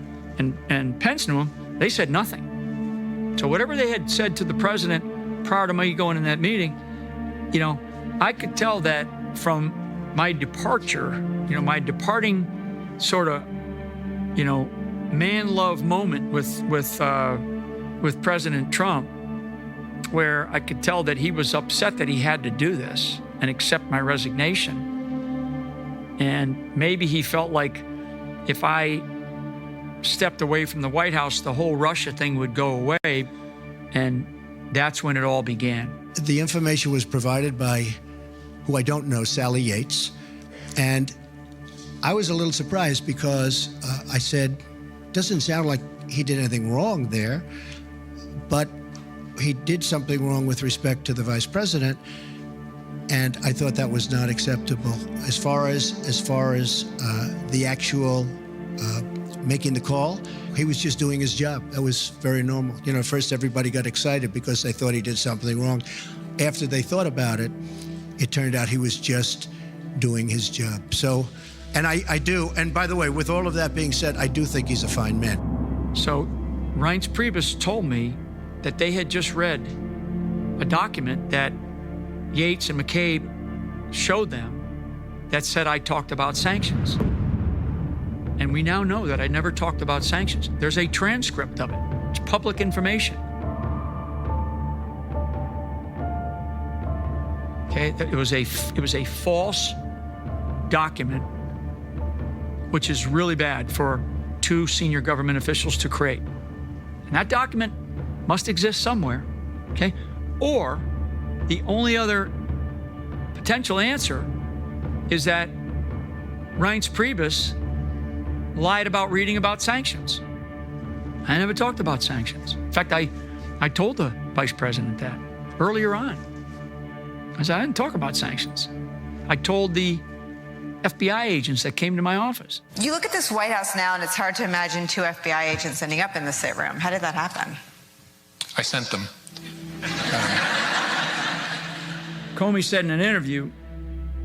and Pence knew him. They said nothing. So whatever they had said to the president prior to me going in that meeting, I could tell that from my departure, my departing sort of, man love moment with President Trump, where I could tell that he was upset that he had to do this and accept my resignation. And maybe he felt like if I stepped away from the White House, the whole Russia thing would go away, and that's when it all began. The information was provided by, who I don't know, Sally Yates, and I was a little surprised because I said, doesn't sound like he did anything wrong there, but he did something wrong with respect to the vice president, and I thought that was not acceptable. As far as the actual making the call, he was just doing his job. That was very normal. You know, first everybody got excited because they thought he did something wrong. After they thought about it, it turned out he was just doing his job. So, and I do, and by the way, with all of that being said, I do think he's a fine man. So Reince Priebus told me that they had just read a document that Yates and McCabe showed them that said I talked about sanctions. And we now know that I never talked about sanctions. There's a transcript of it. It's public information. Okay, it was a false document, which is really bad for two senior government officials to create. And that document must exist somewhere, okay? Or the only other potential answer is that Reince Priebus lied about reading about sanctions. I never talked about sanctions. In fact, I told the vice president that earlier on. I said, I didn't talk about sanctions. I told the FBI agents that came to my office. You look at this White House now, and it's hard to imagine two FBI agents ending up in the sit room. How did that happen? I sent them. Comey said in an interview,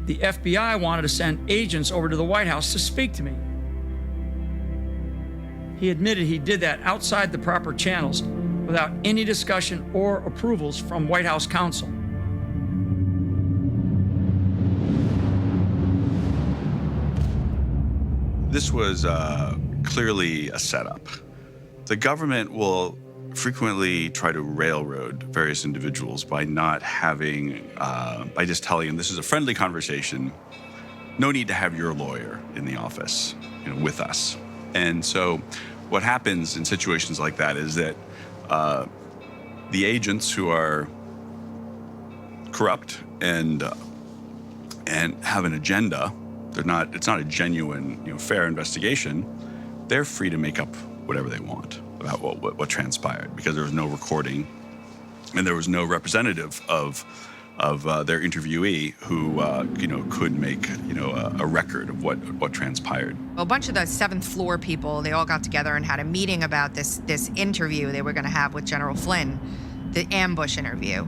the FBI wanted to send agents over to the White House to speak to me. He admitted he did that outside the proper channels without any discussion or approvals from White House counsel. This was clearly a setup. The government will frequently try to railroad various individuals by not having, by just telling them this is a friendly conversation. No need to have your lawyer in the office, with us. And so what happens in situations like that is that the agents who are corrupt and have an agenda, it's not a genuine, fair investigation, they're free to make up whatever they want about what transpired, because there was no recording and there was no representative of their interviewee who could make a record of what transpired. A bunch of the 7th floor people, they all got together and had a meeting about this interview they were going to have with General Flynn, the ambush interview.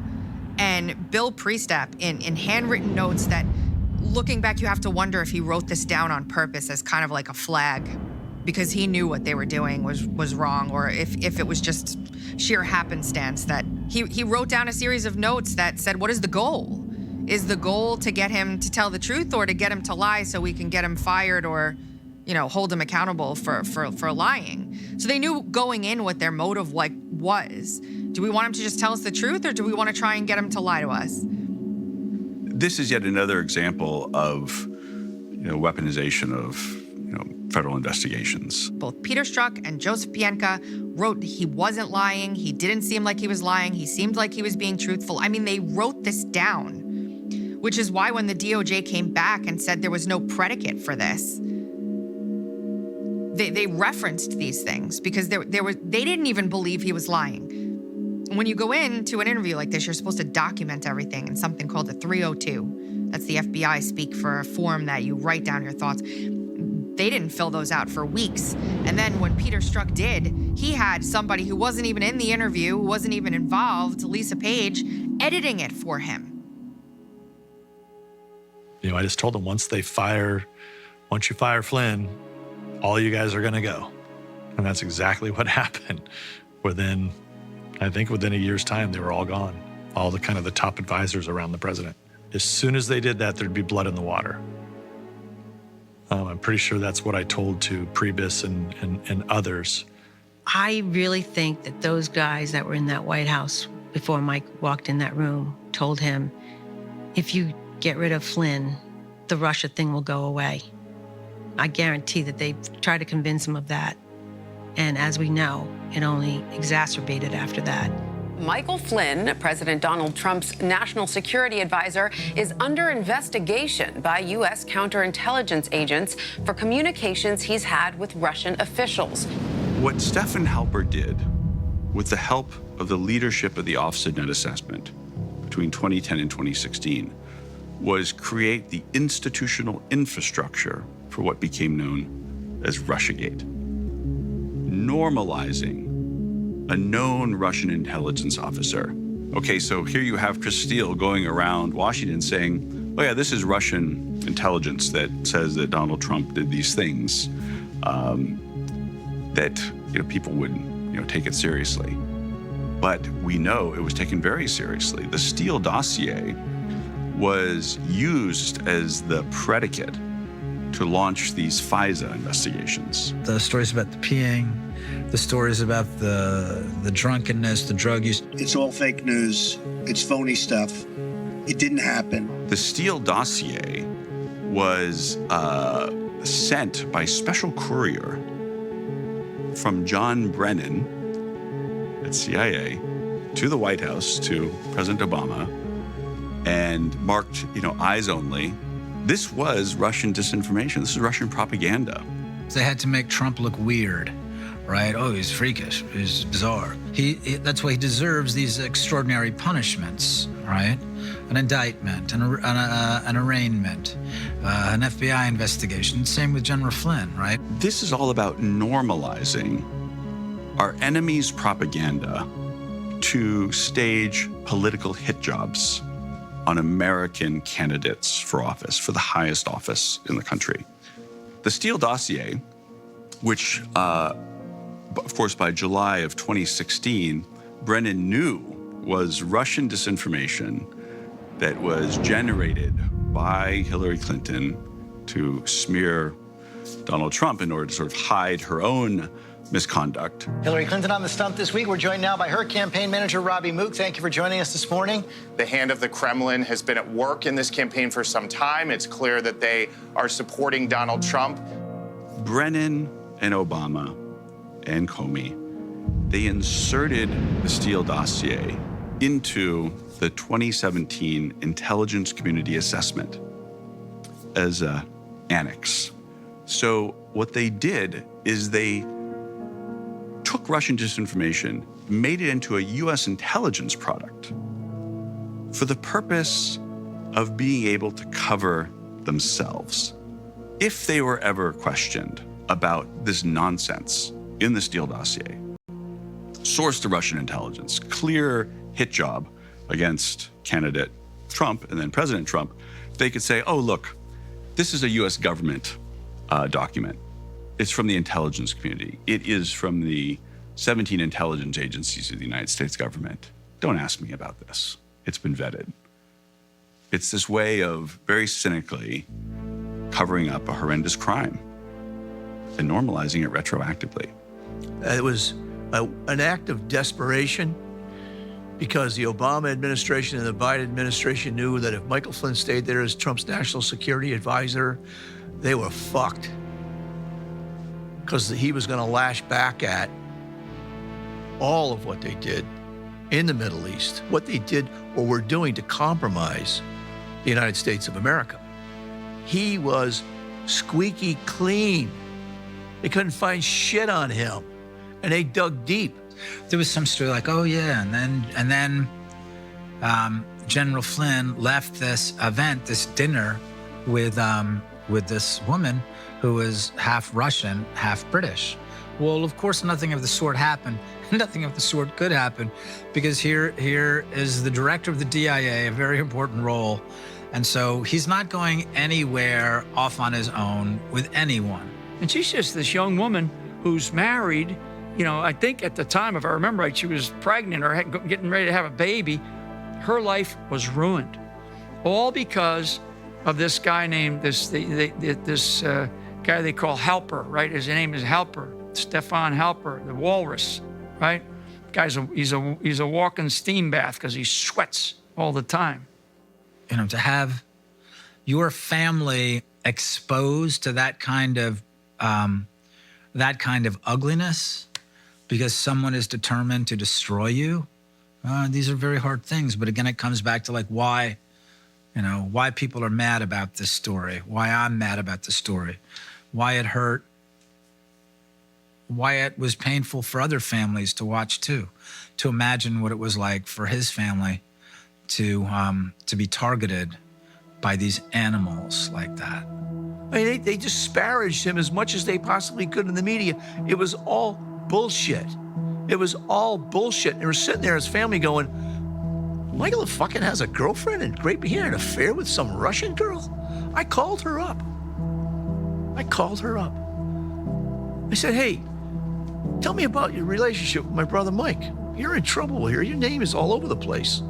And Bill Priestap, in handwritten notes that, looking back, you have to wonder if he wrote this down on purpose as kind of like a flag, because he knew what they were doing was wrong, or if it was just sheer happenstance that he wrote down a series of notes that said, what is the goal? Is the goal to get him to tell the truth, or to get him to lie so we can get him fired, or hold him accountable for lying? So they knew going in what their motive was. Do we want him to just tell us the truth, or do we want to try and get him to lie to us? This is yet another example of weaponization of federal investigations. Both Peter Strzok and Joseph Pienka wrote he wasn't lying. He didn't seem like he was lying. He seemed like he was being truthful. I mean, they wrote this down, which is why when the DOJ came back and said there was no predicate for this, they referenced these things because they didn't even believe he was lying. When you go into an interview like this, you're supposed to document everything in something called a 302. That's the FBI speak for a form that you write down your thoughts. They didn't fill those out for weeks. And then when Peter Strzok did, he had somebody who wasn't even in the interview, who wasn't even involved, Lisa Page, editing it for him. I just told them once you fire Flynn, all you guys are gonna go. And that's exactly what happened. Within a year's time, they were all gone. All the top advisors around the president. As soon as they did that, there'd be blood in the water. I'm pretty sure that's what I told to Priebus and others. I really think that those guys that were in that White House before Mike walked in that room told him, if you get rid of Flynn, the Russia thing will go away. I guarantee that they tried to convince him of that. And as we know, it only exacerbated after that. Michael Flynn, President Donald Trump's national security advisor, is under investigation by U.S. counterintelligence agents for communications he's had with Russian officials. What Stefan Halper did, with the help of the leadership of the Office of Net Assessment between 2010 and 2016, was create the institutional infrastructure for what became known as Russiagate, normalizing a known Russian intelligence officer. Okay, so here you have Chris Steele going around Washington saying, oh yeah, this is Russian intelligence that says that Donald Trump did these things, that people wouldn't take it seriously. But we know it was taken very seriously. The Steele dossier was used as the predicate to launch these FISA investigations. The stories about the peeing, the stories about the drunkenness, the drug use. It's all fake news. It's phony stuff. It didn't happen. The Steele dossier was sent by special courier from John Brennan at CIA to the White House, to President Obama, and marked, eyes only. This was Russian disinformation. This is Russian propaganda. They had to make Trump look weird, right? Oh, he's freakish, he's bizarre. That's why he deserves these extraordinary punishments, right? An indictment, an arraignment, an FBI investigation. Same with General Flynn, right? This is all about normalizing our enemy's propaganda to stage political hit jobs on American candidates for office, for the highest office in the country. The Steele dossier, which, of course, by July of 2016, Brennan knew was Russian disinformation that was generated by Hillary Clinton to smear Donald Trump in order to sort of hide her own misconduct. Hillary Clinton on the stump this week. We're joined now by her campaign manager, Robbie Mook. Thank you for joining us this morning. The hand of the Kremlin has been at work in this campaign for some time. It's clear that they are supporting Donald Trump. Brennan and Obama and Comey, they inserted the Steele dossier into the 2017 Intelligence Community Assessment as an annex. So what they did is they took Russian disinformation, made it into a U.S. intelligence product for the purpose of being able to cover themselves. If they were ever questioned about this nonsense in the Steele dossier, source to Russian intelligence, clear hit job against candidate Trump and then President Trump, they could say, oh, look, this is a U.S. government document. It's from the intelligence community. It is from the 17 intelligence agencies of the United States government. Don't ask me about this. It's been vetted. It's this way of very cynically covering up a horrendous crime and normalizing it retroactively. It was an act of desperation because the Obama administration and the Biden administration knew that if Michael Flynn stayed there as Trump's national security advisor, they were fucked. Because he was going to lash back at all of what they did in the Middle East, what they did or were doing to compromise the United States of America. He was squeaky clean. They couldn't find shit on him, and they dug deep. There was some story like, oh yeah, and then General Flynn left this event, this dinner with this woman who was half Russian, half British. Well, of course, nothing of the sort happened. Nothing of the sort could happen because here is the director of the DIA, a very important role. And so he's not going anywhere off on his own with anyone. And she's just this young woman who's married. I think at the time, if I remember right, she was pregnant or getting ready to have a baby. Her life was ruined, all because of this guy named this guy they call Halper, right? His name is Halper, Stefan Halper, the walrus, right? He's a walking steam bath because he sweats all the time. To have your family exposed to that kind of that kind of ugliness because someone is determined to destroy you, these are very hard things. But again, it comes back to like why people are mad about this story, why I'm mad about the story, why it hurt, why it was painful for other families to watch too, to imagine what it was like for his family to be targeted by these animals like that. I mean, they disparaged him as much as they possibly could in the media. It was all bullshit. It was all bullshit. And we're sitting there as family going, Michael fucking has a girlfriend and he had an affair with some Russian girl? I called her up. I said, hey, tell me about your relationship with my brother Mike. You're in trouble here. Your name is all over the place.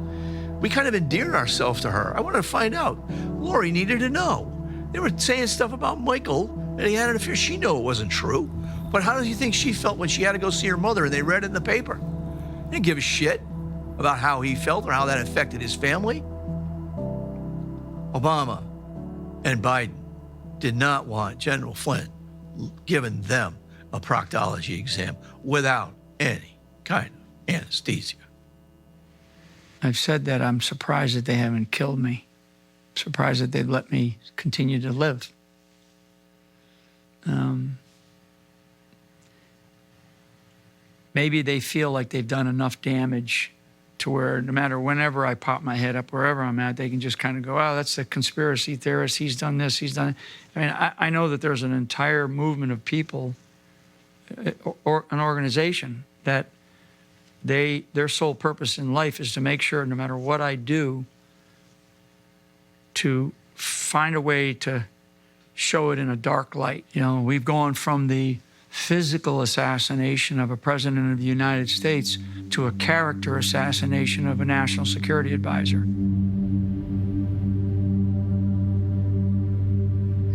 We kind of endeared ourselves to her. I wanted to find out. Lori needed to know. They were saying stuff about Michael, and he had an affair. She knew it wasn't true. But how do you think she felt when she had to go see her mother and they read it in the paper? They didn't give a shit about how he felt or how that affected his family. Obama and Biden did not want General Flynn giving them a proctology exam without any kind of anesthesia. I've said that I'm surprised that they haven't killed me. Surprised that they've let me continue to live. Maybe they feel like they've done enough damage to where no matter whenever I pop my head up, wherever I'm at, they can just kind of go, oh, that's a conspiracy theorist. He's done this, he's done it. I mean, I know that there's an entire movement of people or an organization that their sole purpose in life is to make sure no matter what I do, to find a way to show it in a dark light. You know, we've gone from the physical assassination of a president of the United States to a character assassination of a national security advisor.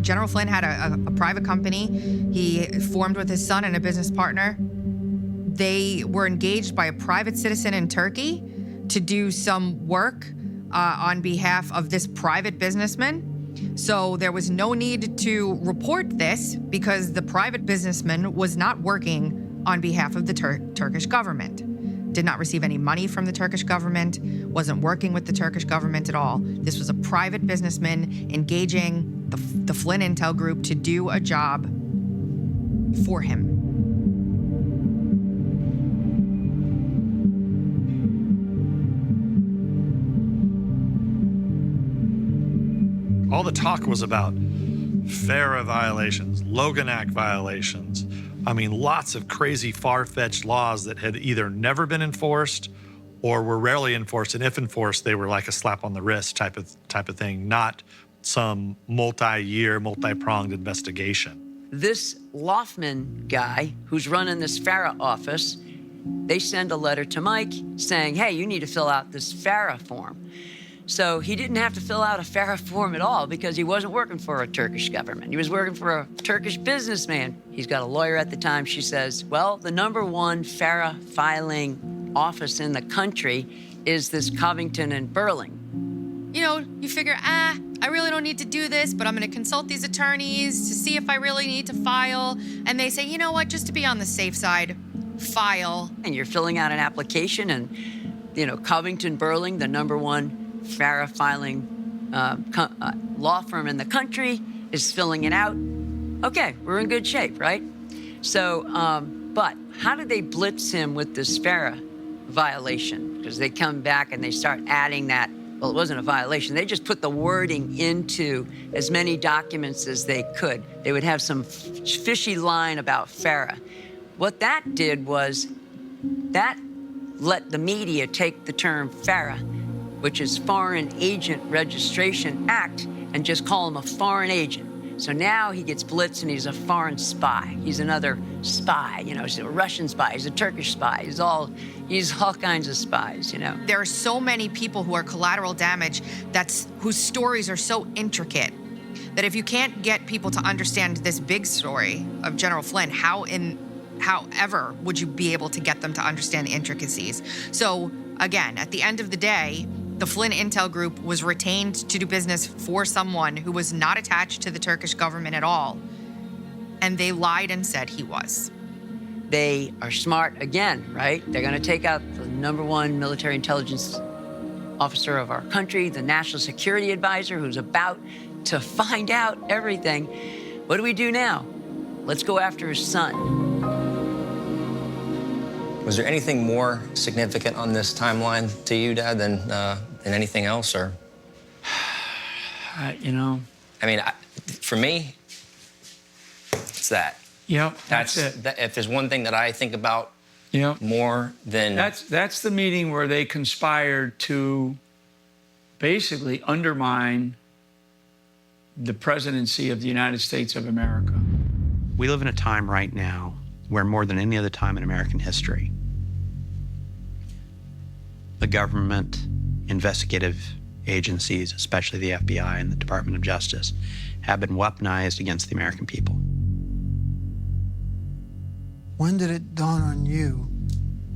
General Flynn had a private company. He formed with his son and a business partner. They were engaged by a private citizen in Turkey to do some work on behalf of this private businessman. So there was no need to report this because the private businessman was not working on behalf of the Turkish government. Did not receive any money from the Turkish government, wasn't working with the Turkish government at all. This was a private businessman engaging the Flynn Intel Group to do a job for him. All the talk was about FARA violations, Logan Act violations. I mean, lots of crazy, far-fetched laws that had either never been enforced or were rarely enforced, and if enforced, they were like a slap on the wrist type of thing, not some multi-year, multi-pronged investigation. This Loftman guy who's running this FARA office, they send a letter to Mike saying, hey, you need to fill out this FARA form. So he didn't have to fill out a FARA form at all because he wasn't working for a Turkish government. He was working for a Turkish businessman. He's got a lawyer at the time. She says, well, the #1 FARA filing office in the country is this Covington and Burling. You know, you figure, I really don't need to do this, but I'm gonna consult these attorneys to see if I really need to file. And they say, you know what, just to be on the safe side, file. And you're filling out an application and, you know, Covington Burling, the #1 FARA filing law firm in the country, is filling it out. Okay, we're in good shape, right? So, but how did they blitz him with this FARA violation? Because they come back and they start adding that, well, it wasn't a violation. They just put the wording into as many documents as they could. They would have some fishy line about FARA. What that did was that let the media take the term FARA, which is Foreign Agent Registration Act, and just call him a foreign agent. So now he gets blitzed and he's a foreign spy. He's another spy, you know, he's a Russian spy, he's a Turkish spy, he's all kinds of spies, you know. There are so many people who are collateral damage whose stories are so intricate that if you can't get people to understand this big story of General Flynn, however would you be able to get them to understand the intricacies? So again, at the end of the day, the Flynn Intel Group was retained to do business for someone who was not attached to the Turkish government at all. and they lied and said he was. They are smart again, right? They're going to take out the #1 military intelligence officer of our country, the national security advisor, who's about to find out everything. What do we do now? Let's go after his son. Was there anything more significant on this timeline to you, Dad, than anything else, or? You know. I mean, for me, it's that. Yep, that's it. If there's one thing that I think about more than... That's the meeting where they conspired to basically undermine the presidency of the United States of America. We live in a time right now where more than any other time in American history, the government, investigative agencies, especially the FBI and the Department of Justice, have been weaponized against the American people. When did it dawn on you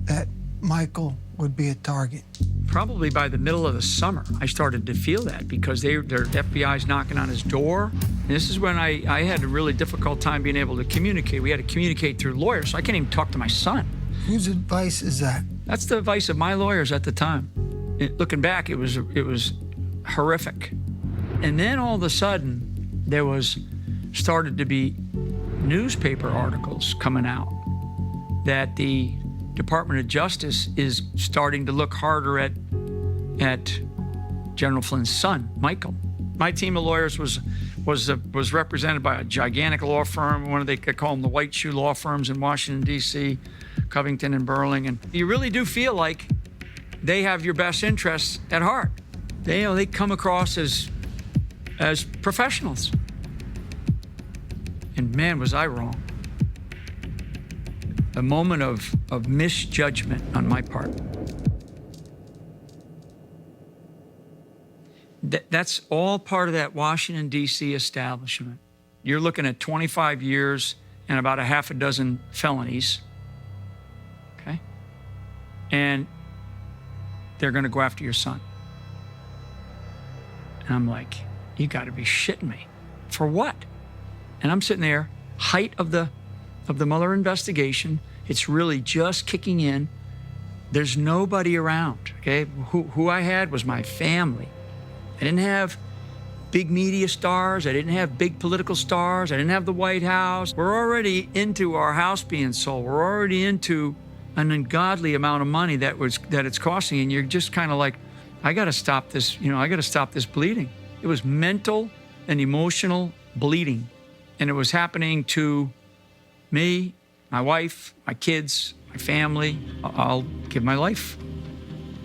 that Michael would be a target? Probably by the middle of the summer, I started to feel that because their FBI's knocking on his door. And this is when I had a really difficult time being able to communicate. We had to communicate through lawyers, so I can't even talk to my son. Whose advice is that? That's the advice of my lawyers at the time. Looking back, it was horrific. And then all of a sudden, there started to be newspaper articles coming out that the Department of Justice is starting to look harder at General Flynn's son, Michael. My team of lawyers was represented by a gigantic law firm, they call them the white shoe law firms in Washington, D.C., Covington and Burling. And you really do feel like they have your best interests at heart. They come across as professionals. And man, was I wrong. A moment of misjudgment on my part. That's all part of that Washington, D.C. establishment. You're looking at 25 years and about a half a dozen felonies, okay? And they're gonna go after your son. And I'm like, you gotta be shitting me. For what? And I'm sitting there, height of the Mueller investigation. It's really just kicking in. There's nobody around, okay? Who I had was my family. I didn't have big media stars. I didn't have big political stars. I didn't have the White House. We're already into our house being sold. We're already into an ungodly amount of money that it's costing, and you're just kind of like, I gotta stop this, I gotta stop this bleeding. It was mental and emotional bleeding. And it was happening to me, my wife, my kids, my family. I'll give my life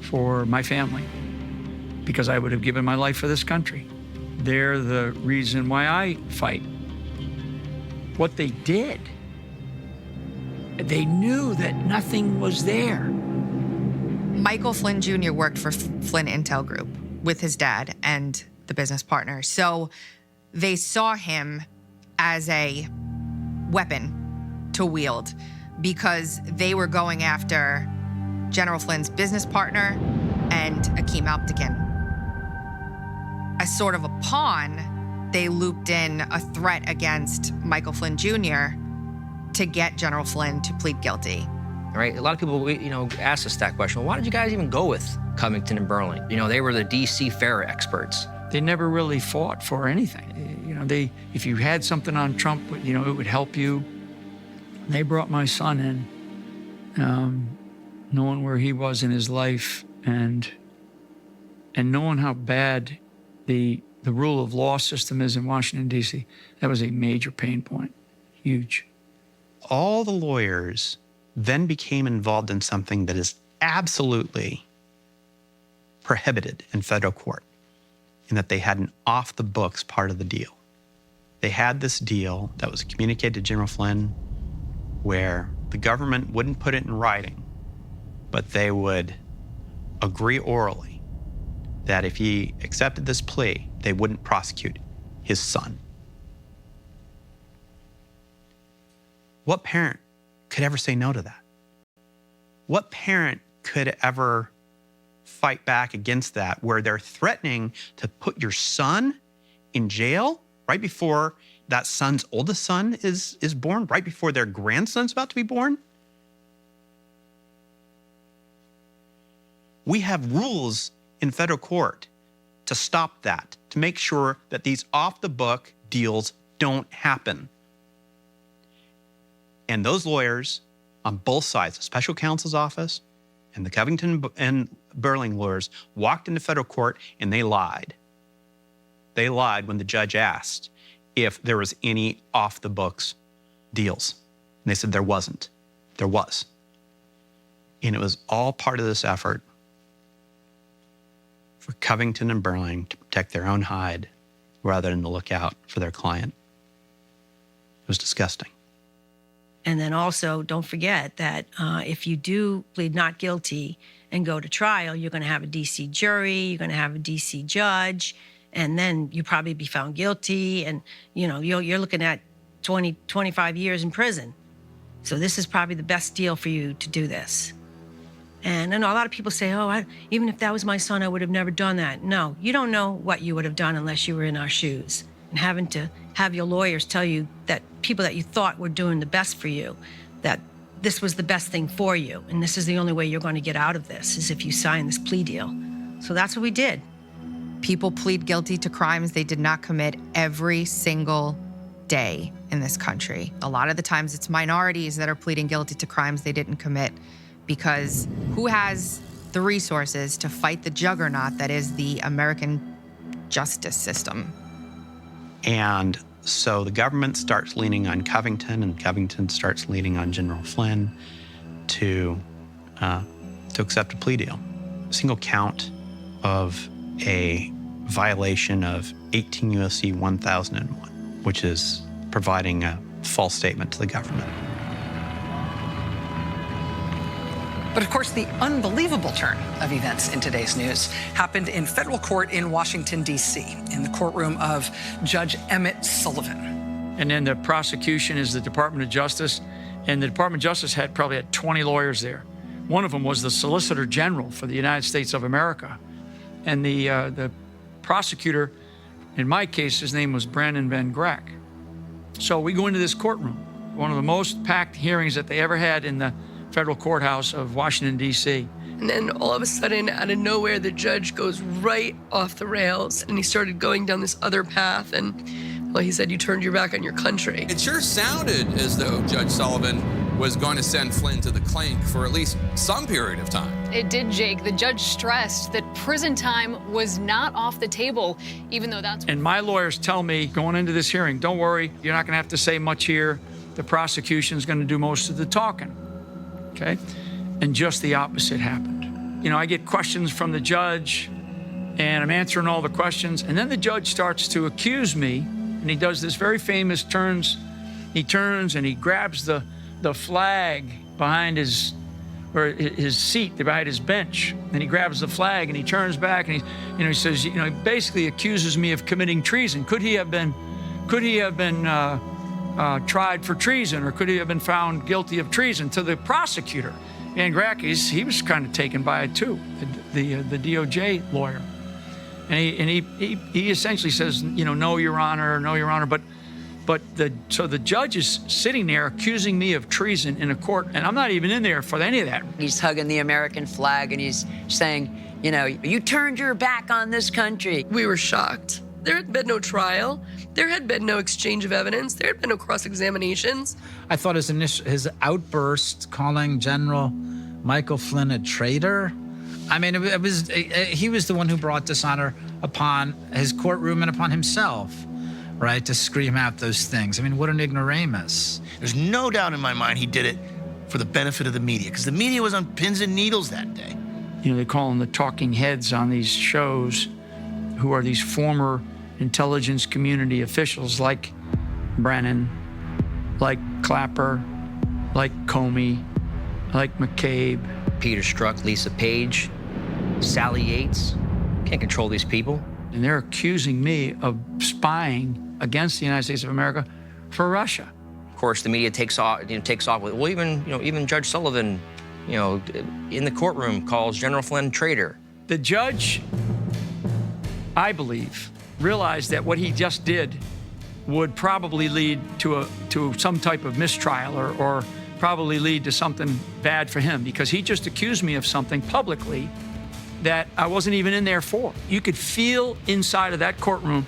for my family because I would have given my life for this country. They're the reason why I fight. What they did, they knew that nothing was there. Michael Flynn Jr. worked for Flynn Intel Group with his dad and the business partner. So they saw him as a weapon to wield because they were going after General Flynn's business partner and Akeem Alptekin. As sort of a pawn, they looped in a threat against Michael Flynn Jr. to get General Flynn to plead guilty. Right, a lot of people, ask us that question. Well, why did you guys even go with Covington and Burling? They were the D.C. fair experts. They never really fought for anything. If you had something on Trump, it would help you. They brought my son in, knowing where he was in his life and knowing how bad the rule of law system is in Washington, D.C. That was a major pain point, huge. All the lawyers then became involved in something that is absolutely prohibited in federal court, in that they had an off-the-books part of the deal. They had this deal that was communicated to General Flynn where the government wouldn't put it in writing, but they would agree orally that if he accepted this plea, they wouldn't prosecute his son. What parent could ever say no to that? What parent could ever fight back against that, where they're threatening to put your son in jail right before that son's oldest son is born right before their grandson's about to be born? We have rules in federal court to stop that, to make sure that these off-the-book deals don't happen. And those lawyers on both sides, the special counsel's office and the Covington and Burling lawyers, walked into federal court and they lied. They lied when the judge asked if there was any off-the-books deals. And they said there wasn't. There was. And it was all part of this effort for Covington and Burling to protect their own hide rather than to look out for their client. It was disgusting. And then also, don't forget that if you do plead not guilty and go to trial, you're going to have a D.C. jury, you're going to have a D.C. judge, and then you probably be found guilty. And, you know, you're looking at 20, 25 years in prison. So this is probably the best deal for you to do this. And I know a lot of people say, oh, even if that was my son, I would have never done that. No, you don't know what you would have done unless you were in our shoes. And having to have your lawyers tell you that people that you thought were doing the best for you, that this was the best thing for you, and this is the only way you're going to get out of this, is if you sign this plea deal. So that's what we did. People plead guilty to crimes they did not commit every single day in this country. A lot of the times it's minorities that are pleading guilty to crimes they didn't commit, because who has the resources to fight the juggernaut that is the American justice system? And so the government starts leaning on Covington, and Covington starts leaning on General Flynn to accept a plea deal. A single count of a violation of 18 U.S.C. 1001, which is providing a false statement to the government. But of course, the unbelievable turn of events in today's news happened in federal court in Washington, D.C., in the courtroom of Judge Emmett Sullivan. And then the prosecution is the Department of Justice, and the Department of Justice probably had 20 lawyers there. One of them was the Solicitor General for the United States of America. And the prosecutor, in my case, his name was Brandon Van Grack. So we go into this courtroom, one of the most packed hearings that they ever had in the federal courthouse of Washington, D.C. And then all of a sudden, out of nowhere, the judge goes right off the rails, and he started going down this other path, and, well, he said, you turned your back on your country. It sure sounded as though Judge Sullivan was going to send Flynn to the clink for at least some period of time. It did, Jake. The judge stressed that prison time was not off the table, even though that's... And my lawyers tell me, going into this hearing, don't worry, you're not going to have to say much here. The prosecution's going to do most of the talking. Okay? And just the opposite happened. You know, I get questions from the judge, and I'm answering all the questions, and then the judge starts to accuse me, and he does this very famous he turns and he grabs the flag behind his seat, behind his bench, and he grabs the flag and he turns back and he says, he basically accuses me of committing treason. Could he have been tried for treason, or could he have been found guilty of treason? To the prosecutor, Van Grack, he was kind of taken by it too, the DOJ lawyer, and he essentially says, no, Your Honor, no, Your Honor, so the judge is sitting there accusing me of treason in a court, and I'm not even in there for any of that. He's hugging the American flag and he's saying, you turned your back on this country. We were shocked. There had been no trial. There had been no exchange of evidence. There had been no cross-examinations. I thought his outburst calling General Michael Flynn a traitor, I mean, he was the one who brought dishonor upon his courtroom and upon himself, right, to scream out those things. I mean, what an ignoramus. There's no doubt in my mind he did it for the benefit of the media, because the media was on pins and needles that day. They call them the talking heads on these shows, who are these former intelligence community officials like Brennan, like Clapper, like Comey, like McCabe. Peter Strzok, Lisa Page, Sally Yates. Can't control these people. And they're accusing me of spying against the United States of America for Russia. Of course, the media takes off with, well, even Judge Sullivan, in the courtroom calls General Flynn traitor. The judge, I believe, realized that what he just did would probably lead to some type of mistrial or probably lead to something bad for him, because he just accused me of something publicly that I wasn't even in there for. You could feel inside of that courtroom,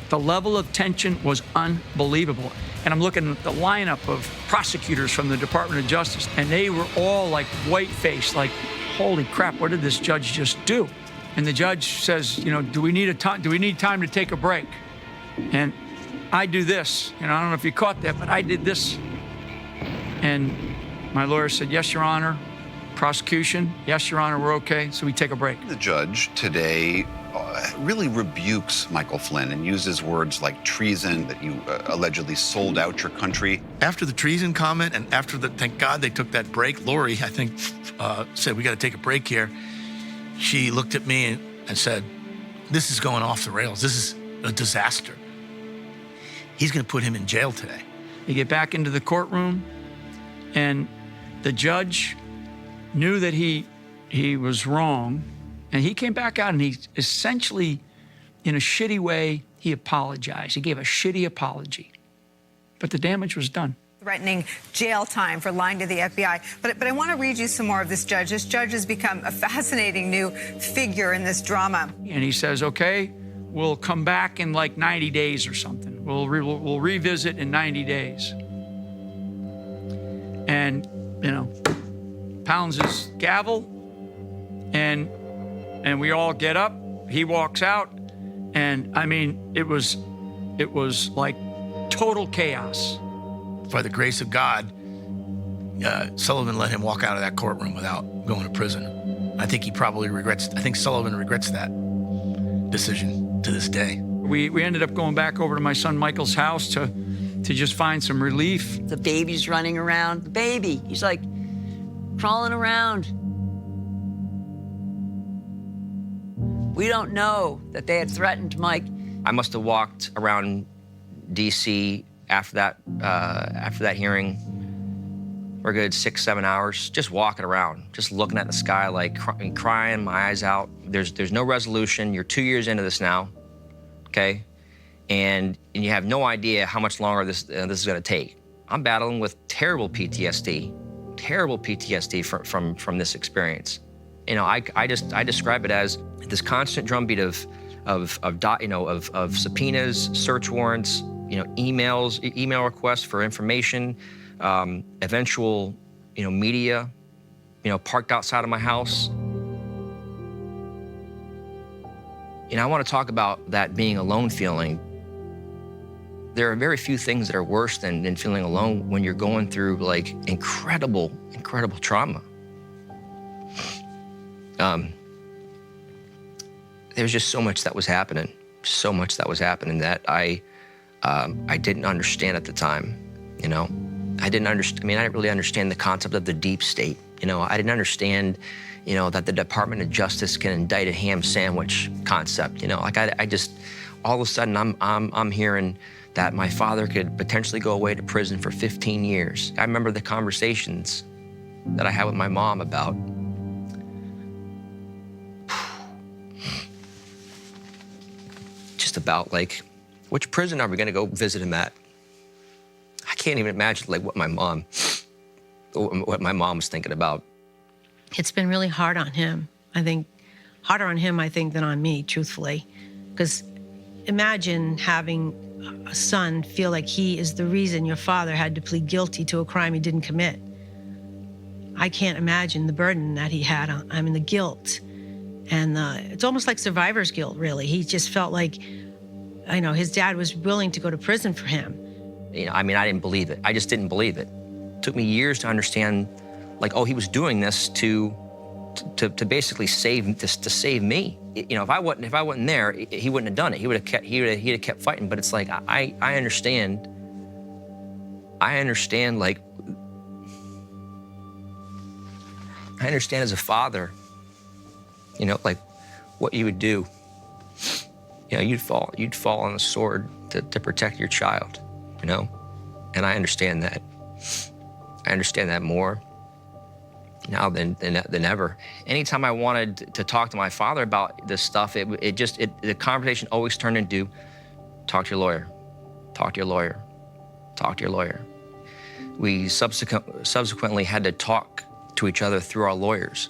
the level of tension was unbelievable. And I'm looking at the lineup of prosecutors from the Department of Justice, and they were all like white-faced, like, holy crap, what did this judge just do? And the judge says, you know, do we need time to take a break? And I do this, I don't know if you caught that, but I did this. And my lawyer said, yes, Your Honor. Prosecution, yes, Your Honor, we're okay, so we take a break. The judge today really rebukes Michael Flynn and uses words like treason, that you allegedly sold out your country. After the treason comment and after thank God they took that break, Lori, I think, said, we got to take a break here. She looked at me and said, this is going off the rails. This is a disaster. He's going to put him in jail today. You get back into the courtroom, and the judge knew that he was wrong, and he came back out and he essentially, in a shitty way, he apologized. He gave a shitty apology, but the damage was done. Threatening jail time for lying to the FBI. But I want to read you some more of this judge. This judge has become a fascinating new figure in this drama. And he says, okay, we'll come back in like 90 days or something. We'll revisit in 90 days. And, pounds his gavel, and we all get up. He walks out, and I mean, it was like total chaos. By the grace of God, Sullivan let him walk out of that courtroom without going to prison. I think Sullivan regrets that decision to this day. We ended up going back over to my son Michael's house to just find some relief. The baby's running around. The baby, he's like crawling around. We don't know that they had threatened Mike. I must have walked around D.C. after that hearing for a good 6-7 hours, just walking around, just looking at the sky, like crying my eyes out. There's no resolution. You're 2 years into this now, okay? And you have no idea how much longer this is going to take. I'm battling with terrible PTSD from this experience. I describe it as this constant drumbeat of subpoenas, search warrants, email requests for information, eventual, media, parked outside of my house. I want to talk about that being alone feeling. There are very few things that are worse than feeling alone when you're going through like incredible trauma. There's just so much that was happening, that I didn't understand at the time, I didn't really understand the concept of the deep state. I didn't understand, that the Department of Justice can indict a ham sandwich concept. I just, all of a sudden I'm hearing that my father could potentially go away to prison for 15 years. I remember the conversations that I had with my mom about just about like, which prison are we gonna go visit him at? I can't even imagine like what my mom was thinking about. It's been really hard on him. I think harder on him, than on me, truthfully. Because imagine having a son feel like he is the reason your father had to plead guilty to a crime he didn't commit. I can't imagine the burden that he had on, the guilt. And it's almost like survivor's guilt, really. He just felt like, his dad was willing to go to prison for him. I didn't believe it. I just didn't believe it. It took me years to understand, he was doing this to basically save me. If I wasn't there, he wouldn't have done it. He'd have kept fighting. But it's like I understand. I understand as a father, what you would do. You'd fall on the sword to protect your child, and I understand that. I understand that more now than ever. Anytime I wanted to talk to my father about this stuff, the conversation always turned into, talk to your lawyer. talk to your lawyer, talk to your lawyer. We subsequently had to talk to each other through our lawyers.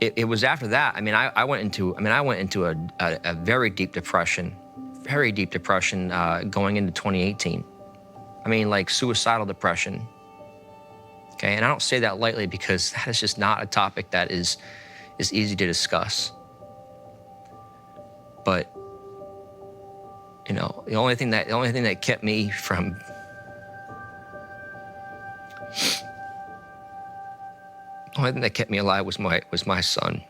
It was after that, I went into a very deep depression going into 2018. Like suicidal depression. Okay, and I don't say that lightly because that is just not a topic that is easy to discuss. But the only thing that kept me from the only thing that kept me alive was my son.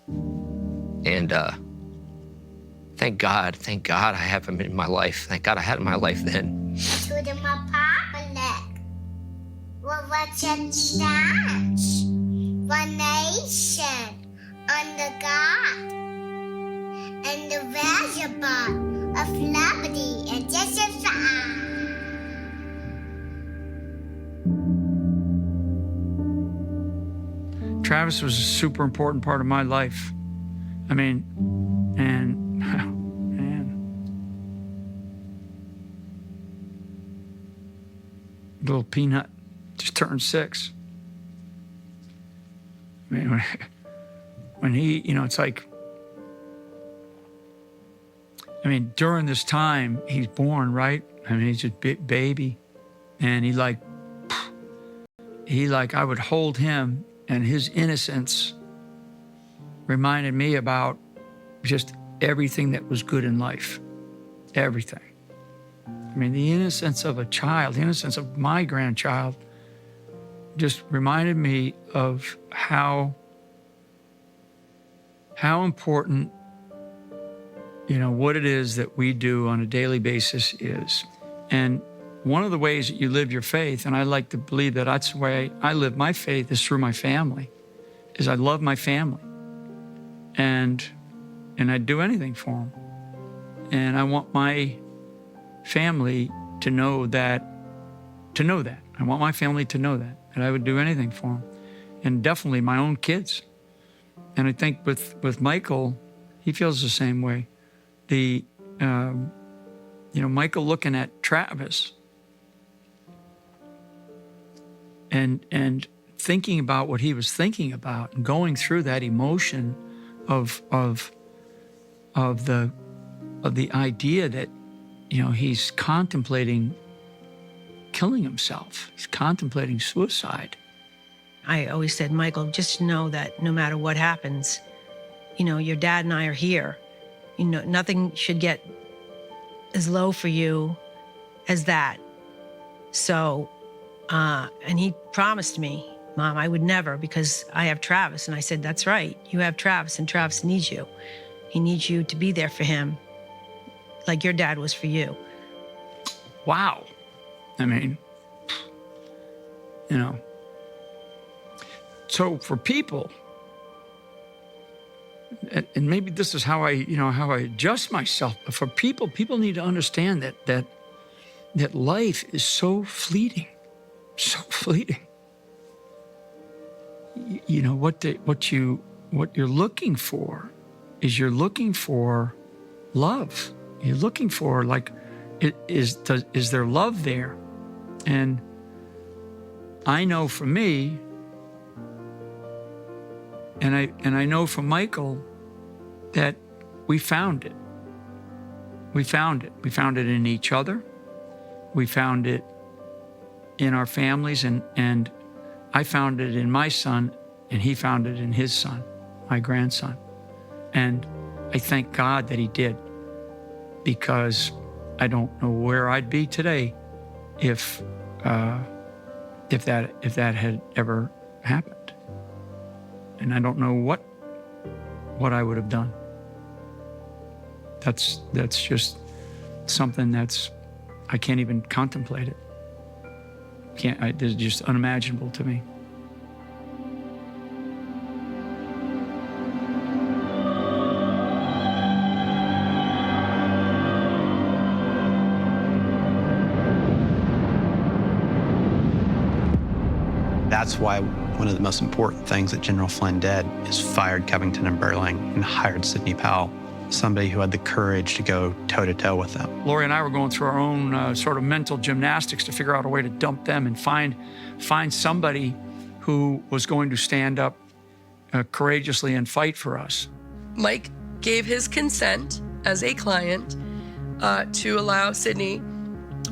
And thank God I have him in my life. Thank God I had him in my life then. One nation under God, and the reservoir of liberty and justice. Travis was a super important part of my life. Man, little peanut just turned 6. When he, it's like, during this time, he's born, right? He's a big baby. And I would hold him, and his innocence reminded me about just everything that was good in life. Everything. The innocence of a child, the innocence of my grandchild, just reminded me of how important, what it is that we do on a daily basis is. And one of the ways that you live your faith, and I like to believe that that's the way I live my faith, is through my family, is I love my family. And I'd do anything for them. And I want my family to know that. I want my family to know that I would do anything for them. And definitely my own kids. And I think with Michael, he feels the same way. Michael looking at Travis and thinking about what he was thinking about and going through that emotion of the idea that, he's contemplating killing himself. He's contemplating suicide. I always said, Michael, just know that no matter what happens, your dad and I are here. Nothing should get as low for you as that. So, and he promised me, Mom, I would never, because I have Travis. And I said, that's right. You have Travis, and Travis needs you. He needs you to be there for him like your dad was for you. Wow. So for people, and maybe this is how I adjust myself, but for people need to understand that life is so fleeting, so fleeting. What you're looking for is you're looking for love. You're looking for, is there love there? And I know for me, and I know for Michael, that we found it. We found it. We found it in each other. We found it in our families, and I found it in my son, and he found it in his son, my grandson. And I thank God that he did, because I don't know where I'd be today if that had ever happened. And I don't know what I would have done. That's just something that's, I can't even contemplate it. It's just unimaginable to me. That's why one of the most important things that General Flynn did is fired Covington and Burling and hired Sidney Powell. somebody who had the courage to go toe-to-toe with them. Lori and I were going through our own sort of mental gymnastics to figure out a way to dump them and find somebody who was going to stand up courageously and fight for us. Mike gave his consent as a client to allow Sydney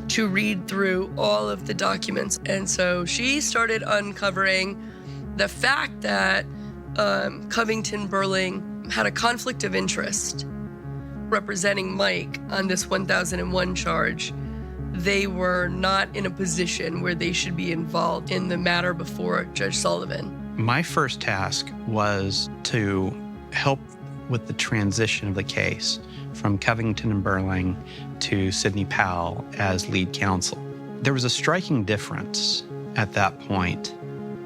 to read through all of the documents. And so she started uncovering the fact that Covington Burling had a conflict of interest representing Mike on this 1001 charge. They were not in a position where they should be involved in the matter before Judge Sullivan. My first task was to help with the transition of the case from Covington and Burling to Sidney Powell as lead counsel. There was a striking difference at that point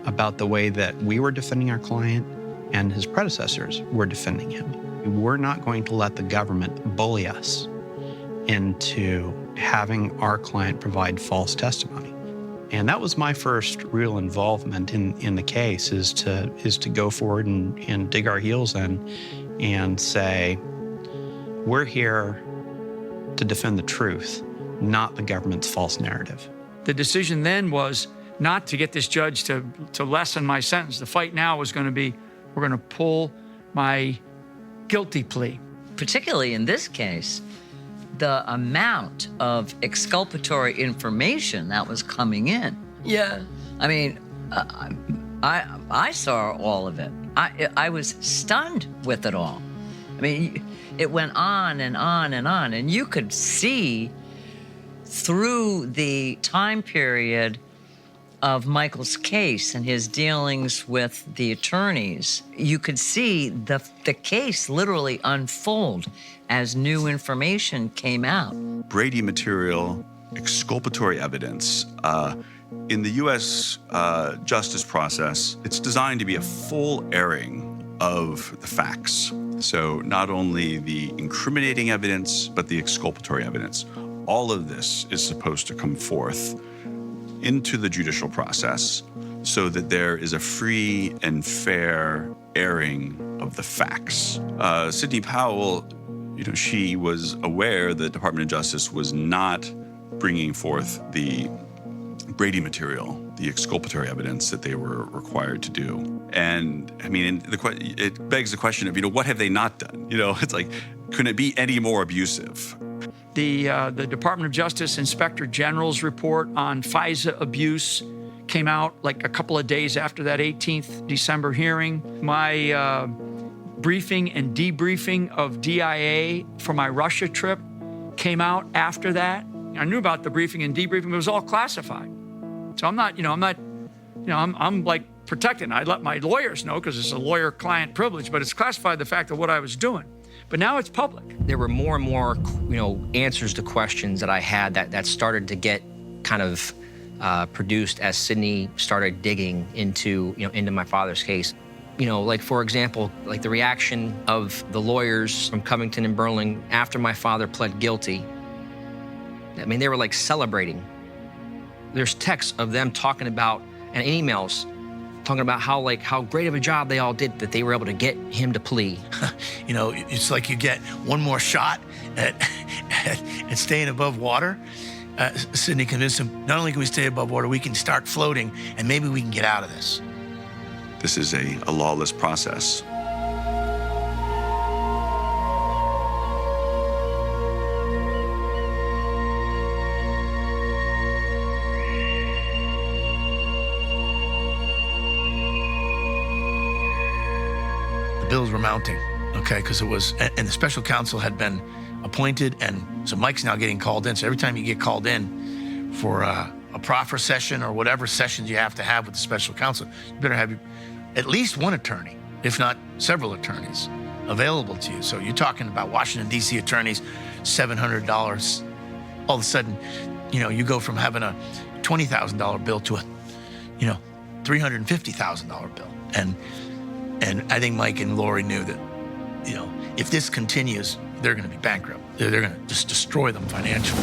about the way that we were defending our client and his predecessors were defending him. We were not going to let the government bully us into having our client provide false testimony. And that was my first real involvement in the case, is to go forward and dig our heels in and say, we're here to defend the truth, not the government's false narrative. The decision then was not to get this judge to lessen my sentence. The fight now was going to be, we're going to pull my guilty plea. Particularly in this case, the amount of exculpatory information that was coming in. Yeah. I mean, I saw all of it. I was stunned with it all. I mean, it went on and on and on, and you could see through the time period of Michael's case and his dealings with the attorneys, you could see the case literally unfold as new information came out. Brady material, exculpatory evidence. In the U.S. Justice process, it's designed to be a full airing of the facts. So not only the incriminating evidence, but the exculpatory evidence. All of this is supposed to come forth into the judicial process so that there is a free and fair airing of the facts. Sidney Powell, she was aware that the Department of Justice was not bringing forth the Brady material, the exculpatory evidence that they were required to do. And I mean, it begs the question of, what have they not done? It's like, couldn't it be any more abusive? The Department of Justice Inspector General's report on FISA abuse came out like a couple of days after that 18th December hearing. My briefing and debriefing of DIA for my Russia trip came out after that. I knew about the briefing and debriefing, but it was all classified. So I'm like protected. I let my lawyers know because it's a lawyer-client privilege, but it's classified the fact of what I was doing. But now it's public. There were more and more, answers to questions that I had that started to get kind of produced as Sydney started digging into my father's case. Like, for example, like the reaction of the lawyers from Covington and Burling after my father pled guilty. I mean, they were like celebrating. There's texts of them talking about, and emails, talking about how great of a job they all did that they were able to get him to plea. It's like you get one more shot at staying above water. Sidney convinced him, not only can we stay above water, we can start floating, and maybe we can get out of this. This is a lawless process. The bills were mounting, because it was, and the special counsel had been appointed, and so Mike's now getting called in. So every time you get called in for a proffer session or whatever sessions you have to have with the special counsel, you better have at least one attorney, if not several attorneys, available to you. So you're talking about Washington, D.C. attorneys, $700. All of a sudden, you go from having a $20,000 bill to a, $350,000 bill. And I think Mike and Lori knew that, if this continues, they're going to be bankrupt. They're going to just destroy them financially.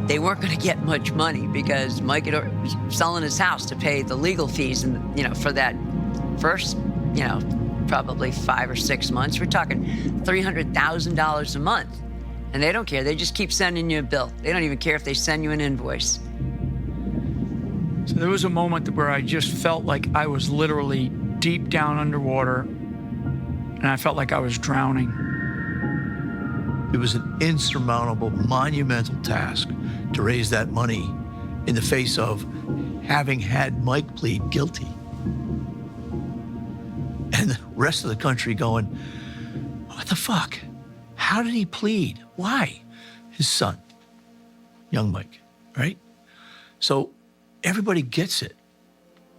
They weren't going to get much money because Mike was selling his house to pay the legal fees and, for that first, probably 5 or 6 months. We're talking $300,000 a month. And they don't care. They just keep sending you a bill. They don't even care if they send you an invoice. So there was a moment where I just felt like I was literally deep down underwater, and I felt like I was drowning. It was an insurmountable, monumental task to raise that money in the face of having had Mike plead guilty. And the rest of the country going, what the fuck? How did he plead? Why? His son, young Mike, right? So everybody gets it.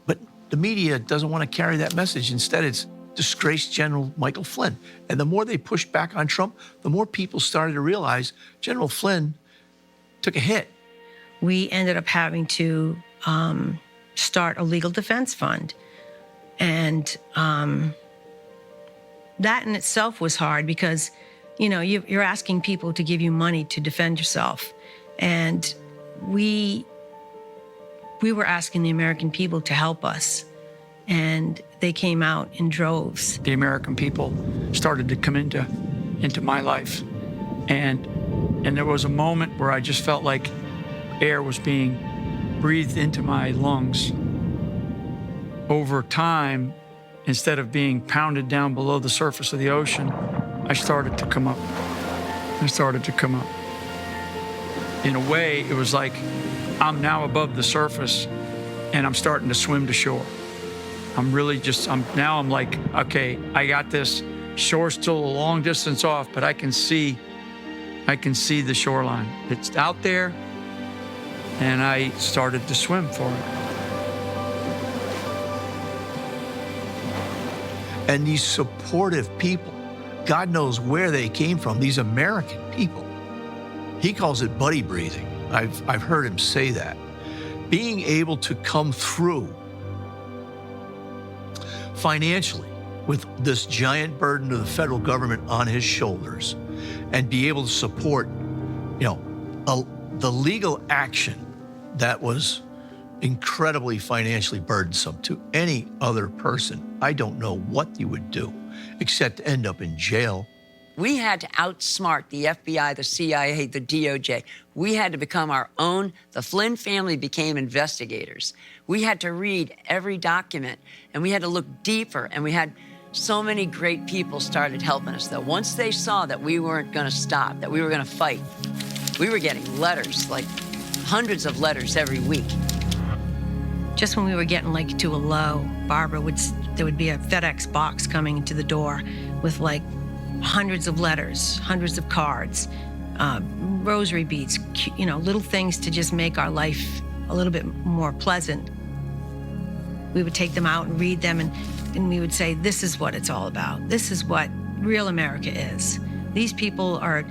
But the media doesn't want to carry that message. Instead, it's disgraced General Michael Flynn. And the more they pushed back on Trump, the more people started to realize General Flynn took a hit. We ended up having to start a legal defense fund. And that in itself was hard because, you know, you're asking people to give you money to defend yourself. And we were asking the American people to help us. And they came out in droves. The American people started to come into my life. And there was a moment where I just felt like air was being breathed into my lungs. Over time, instead of being pounded down below the surface of the ocean, I started to come up. I started to come up. In a way, it was like I'm now above the surface and I'm starting to swim to shore. I'm like, okay, I got this. Shore's still a long distance off, but I can see the shoreline. It's out there, and I started to swim for it. And these supportive people, God knows where they came from, these American people. He calls it buddy breathing. I've heard him say that. Being able to come through financially with this giant burden of the federal government on his shoulders and be able to support, the legal action that was incredibly financially burdensome to any other person. I don't know what you would do except to end up in jail. We had to outsmart the FBI, the CIA, the DOJ. We had to become our own. The Flynn family became investigators. We had to read every document, and we had to look deeper, and we had so many great people started helping us, though. Once they saw that we weren't going to stop, that we were going to fight, we were getting letters, like hundreds of letters every week. Just when we were getting like to a low, there would be a FedEx box coming into the door with like hundreds of letters, hundreds of cards, rosary beads, little things to just make our life a little bit more pleasant. We would take them out and read them, and we would say, this is what it's all about. This is what real America is. These people are,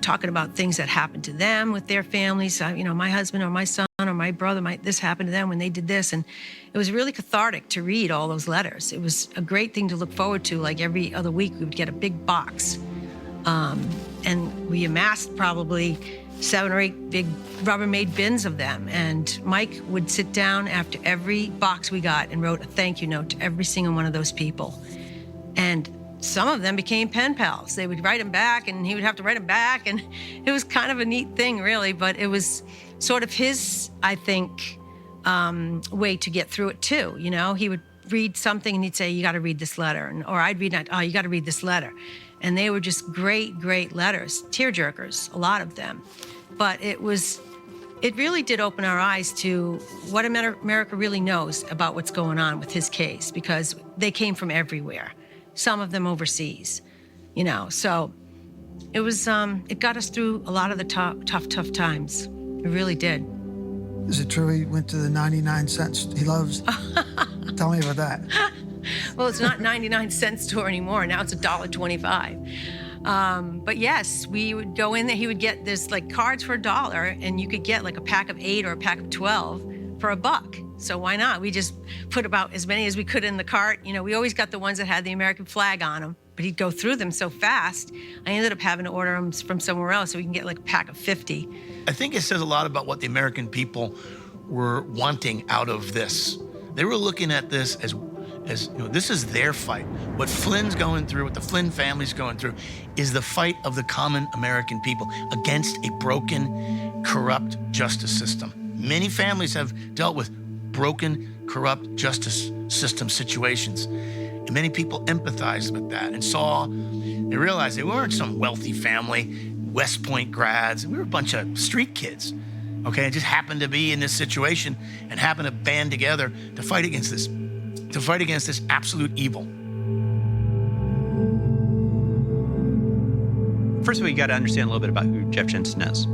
talking about things that happened to them with their families. My husband or my son or my brother, this happened to them when they did this. And it was really cathartic to read all those letters. It was a great thing to look forward to. Like every other week, we would get a big box. And we amassed probably 7 or 8 big Rubbermaid bins of them. And Mike would sit down after every box we got and wrote a thank you note to every single one of those people. And some of them became pen pals. They would write them back, and he would have to write them back. And it was kind of a neat thing, really. But it was sort of his, I think, way to get through it, too. He would read something, and he'd say, you got to read this letter. Or I'd read it, oh, you got to read this letter. And they were just great, great letters, tearjerkers, a lot of them. But it really did open our eyes to what America really knows about what's going on with his case, because they came from everywhere, some of them overseas, So it was, it got us through a lot of the tough times. It really did. Is it true he went to the 99 cents he loves? Tell me about that. Well, it's not 99-cent store anymore. Now it's $1.25. But yes, we would go in there. He would get this like cards for $1, and you could get like a pack of 8 or a pack of 12 for $1. So why not? We just put about as many as we could in the cart. We always got the ones that had the American flag on them, but he'd go through them so fast. I ended up having to order them from somewhere else so we can get like a pack of 50. I think it says a lot about what the American people were wanting out of this. They were looking at this as, this is their fight. What Flynn's going through, what the Flynn family's going through, is the fight of the common American people against a broken, corrupt justice system. Many families have dealt with broken, corrupt justice system situations. And many people empathized with that and they realized they weren't some wealthy family, West Point grads. We were a bunch of street kids, okay? It just happened to be in this situation and happened to band together to fight against this absolute evil. First of all, you got to understand a little bit about who Jeff Jensen is.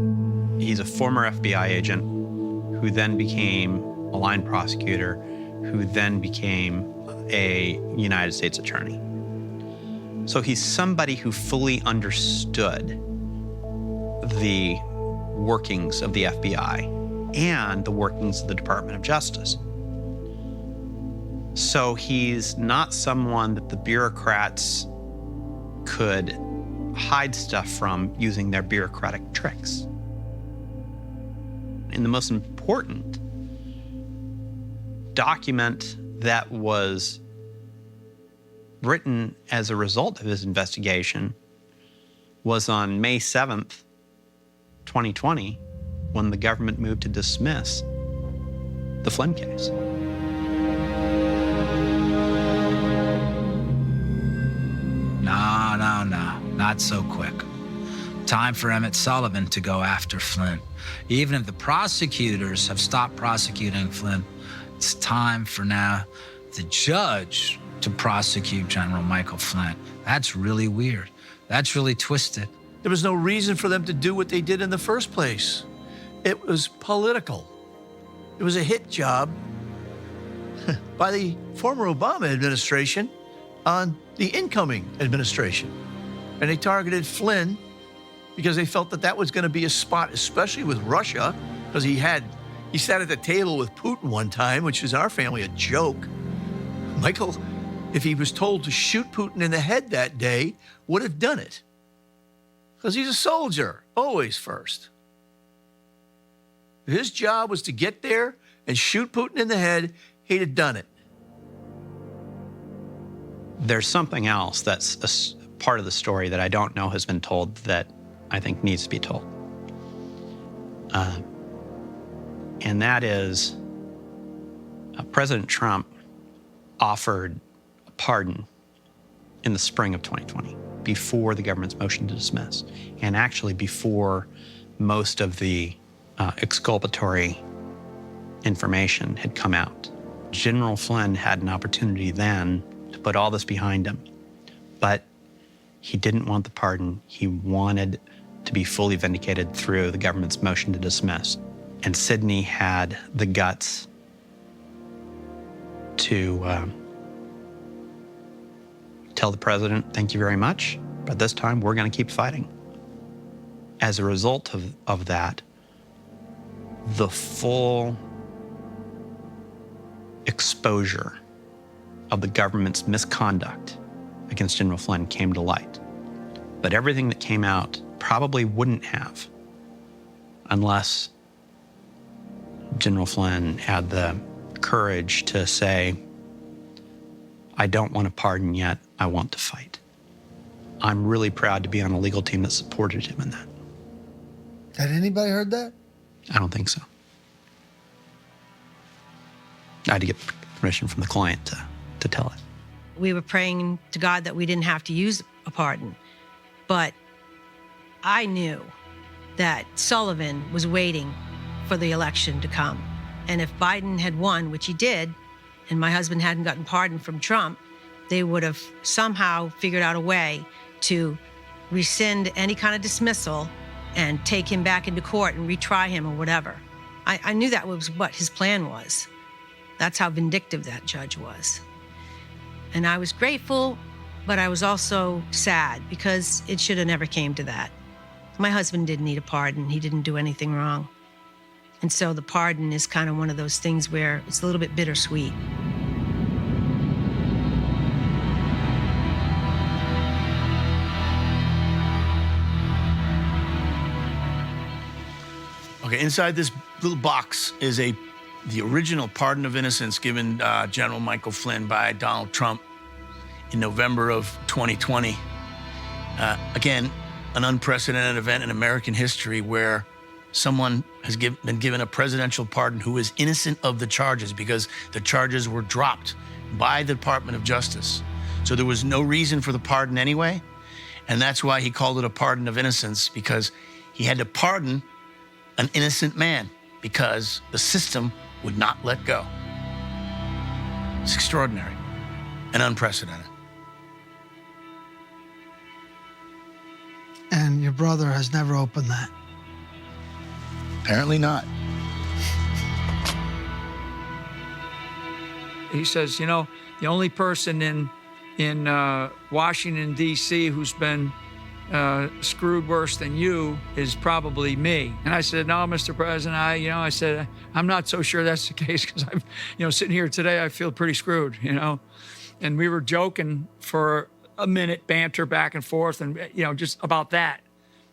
He's a former FBI agent who then became a line prosecutor, who then became a United States attorney. So he's somebody who fully understood the workings of the FBI and the workings of the Department of Justice. So he's not someone that the bureaucrats could hide stuff from using their bureaucratic tricks. And the most important document that was written as a result of his investigation was on May 7th, 2020, when the government moved to dismiss the Flynn case. No, not so quick. Time for Emmett Sullivan to go after Flynn. Even if the prosecutors have stopped prosecuting Flynn, it's time for now the judge to prosecute General Michael Flynn. That's really weird. That's really twisted. There was no reason for them to do what they did in the first place. It was political. It was a hit job by the former Obama administration on the incoming administration. And they targeted Flynn because they felt that that was going to be a spot, especially with Russia, because he sat at the table with Putin one time, which is our family a joke. Michael, if he was told to shoot Putin in the head that day, would have done it. Because he's a soldier, always first. If his job was to get there and shoot Putin in the head, he'd have done it. There's something else that's a part of the story that I don't know has been told that I think needs to be told. And that is President Trump offered a pardon in the spring of 2020 before the government's motion to dismiss, and actually before most of the exculpatory information had come out. General Flynn had an opportunity then to put all this behind him, but he didn't want the pardon. He wanted to be fully vindicated through the government's motion to dismiss. And Sidney had the guts to tell the president, thank you very much, but this time we're going to keep fighting. As a result of that, the full exposure of the government's misconduct against General Flynn came to light. But everything that came out probably wouldn't have unless General Flynn had the courage to say, I don't want to pardon yet, I want to fight. I'm really proud to be on a legal team that supported him in that. Had anybody heard that? I don't think so. I had to get permission from the client to tell it. We were praying to God that we didn't have to use a pardon, but I knew that Sullivan was waiting for the election to come. And if Biden had won, which he did, and my husband hadn't gotten pardoned from Trump, they would have somehow figured out a way to rescind any kind of dismissal and take him back into court and retry him or whatever. I knew that was what his plan was. That's how vindictive that judge was. And I was grateful, but I was also sad because it should have never came to that. My husband didn't need a pardon. He didn't do anything wrong. And so the pardon is kind of one of those things where it's a little bit bittersweet. Okay, inside this little box is a the original pardon of innocence given General Michael Flynn by Donald Trump in November of 2020. Again, an unprecedented event in American history where someone has been given a presidential pardon who is innocent of the charges because the charges were dropped by the Department of Justice. So there was no reason for the pardon anyway. And that's why he called it a pardon of innocence, because he had to pardon an innocent man because the system would not let go. It's extraordinary and unprecedented. And your brother has never opened that. Apparently not. He says, you know, the only person in Washington, D.C. who's been screwed worse than you is probably me. And I said, no, Mr. President, I said, I'm not so sure that's the case because I'm, sitting here today, I feel pretty screwed, And we were joking for a minute, banter back and forth, and just about that.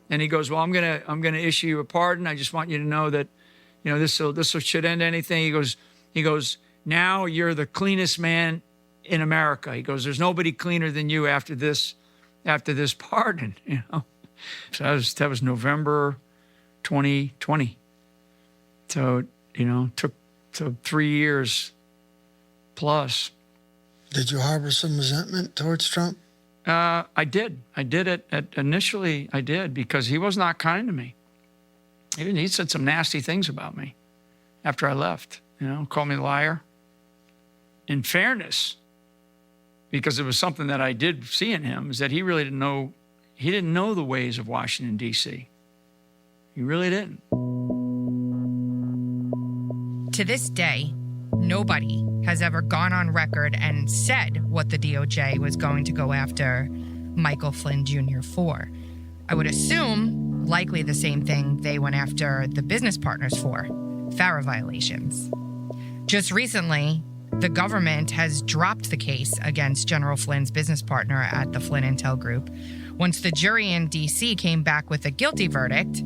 And he goes, well, I'm gonna issue you a pardon. I just want you to know that, this should end anything. He goes, now you're the cleanest man in America. He goes, there's nobody cleaner than you after this pardon, So that was November 2020. So, took 3 years plus. Did you harbor some resentment towards Trump? I did. Initially, I did, because he was not kind to me. He said some nasty things about me after I left, called me a liar. In fairness, because it was something that I did see in him, is that he really didn't know the ways of Washington, D.C. He really didn't. To this day, nobody has ever gone on record and said what the DOJ was going to go after Michael Flynn Jr. for. I would assume likely the same thing they went after the business partners for, FARA violations. Just recently, the government has dropped the case against General Flynn's business partner at the Flynn Intel Group. Once the jury in D.C. came back with a guilty verdict,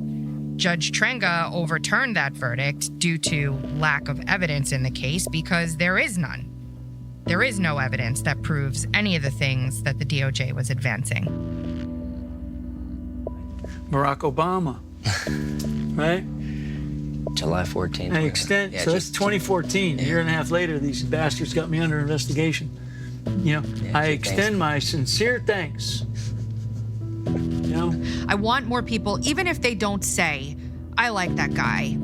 Judge Trenga overturned that verdict due to lack of evidence in the case because there is none. There is no evidence that proves any of the things that the DOJ was advancing. Barack Obama, right? July 14th. I extend, so that's 2014. A year and a half later, these bastards got me under investigation. I extend my sincere thanks. I want more people, even if they don't say, I like that guy,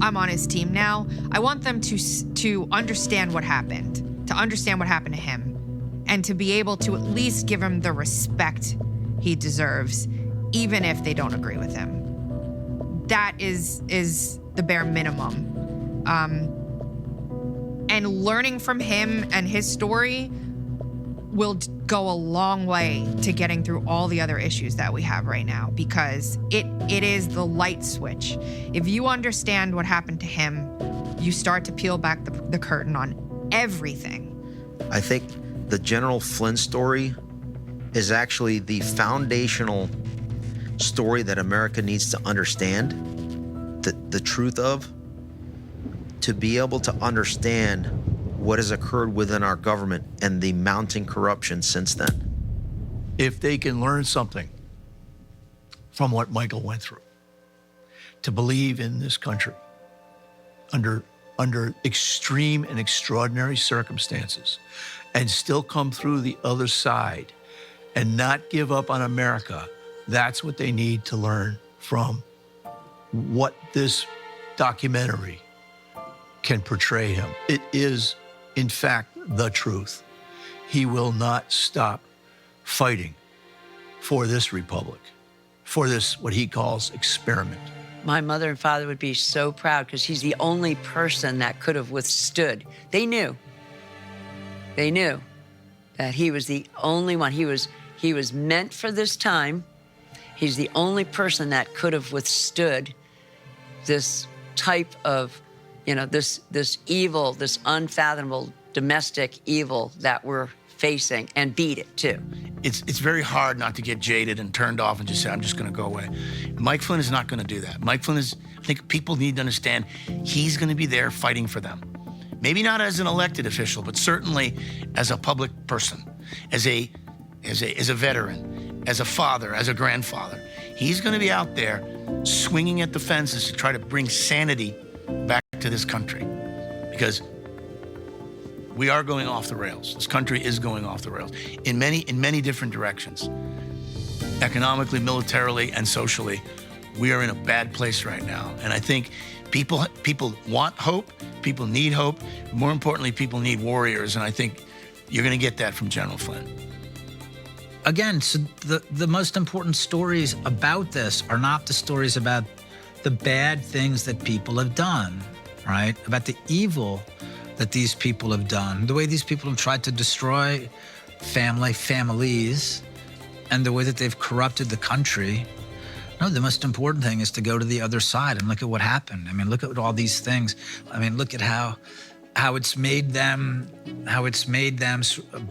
I'm on his team now, I want them to understand what happened, to understand what happened to him, and to be able to at least give him the respect he deserves, even if they don't agree with him. That is the bare minimum. And learning from him and his story will go a long way to getting through all the other issues that we have right now, because it is the light switch. If you understand what happened to him, you start to peel back the curtain on everything. I think the General Flynn story is actually the foundational story that America needs to understand the truth of, to be able to understand what has occurred within our government and the mounting corruption since then. If they can learn something from what Michael went through, to believe in this country under extreme and extraordinary circumstances and still come through the other side and not give up on America, that's what they need to learn from what this documentary can portray him. It is, in fact, the truth. He will not stop fighting for this republic, for this, what he calls, experiment. My mother and father would be so proud because he's the only person that could have withstood. They knew that he was the only one. He was meant for this time. He's the only person that could have withstood this type of, this evil, this unfathomable domestic evil that we're facing, and beat it too. It's very hard not to get jaded and turned off and just say, I'm just gonna go away. Mike Flynn is not gonna do that. Mike Flynn I think people need to understand, he's gonna be there fighting for them. maybe not as an elected official, but certainly as a public person, as a veteran, as a father, as a grandfather. He's going to be out there swinging at the fences to try to bring sanity back to this country, because we are going off the rails. This country is going off the rails in many different directions. Economically, militarily, and socially, we are in a bad place right now. And I think people want hope, people need hope. More importantly, people need warriors, and I think you're going to get that from General Flynn. Again, so the most important stories about this are not the stories about the bad things that people have done, right? About the evil that these people have done, the way these people have tried to destroy families, and the way that they've corrupted the country. No, the most important thing is to go to the other side and look at what happened. I mean, look at all these things. I mean, look at how it's made them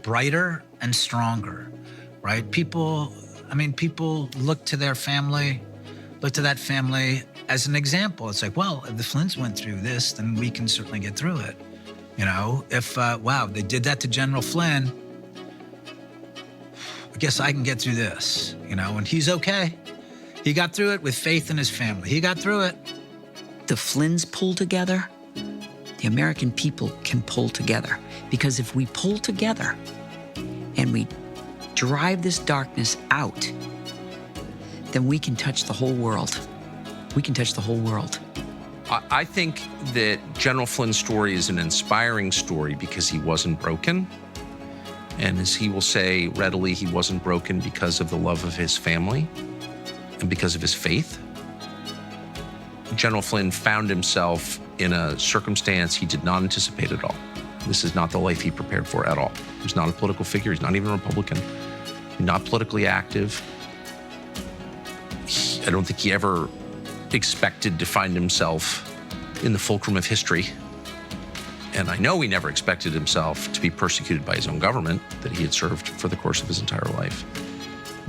brighter and stronger, right? People look to their family, look to that family as an example. It's like, well, if the Flynns went through this, then we can certainly get through it. You know, if, wow, they did that to General Flynn, I guess I can get through this, you know, and he's okay. He got through it with faith in his family. He got through it. The Flynns pull together, the American people can pull together. Because if we pull together and we drive this darkness out, then we can touch the whole world. We can touch the whole world. I think that General Flynn's story is an inspiring story because he wasn't broken. And as he will say readily, he wasn't broken because of the love of his family and because of his faith. General Flynn found himself in a circumstance he did not anticipate at all. This is not the life he prepared for at all. He's not a political figure. He's not even a Republican. Not politically active. I don't think he ever expected to find himself in the fulcrum of history. And I know he never expected himself to be persecuted by his own government that he had served for the course of his entire life.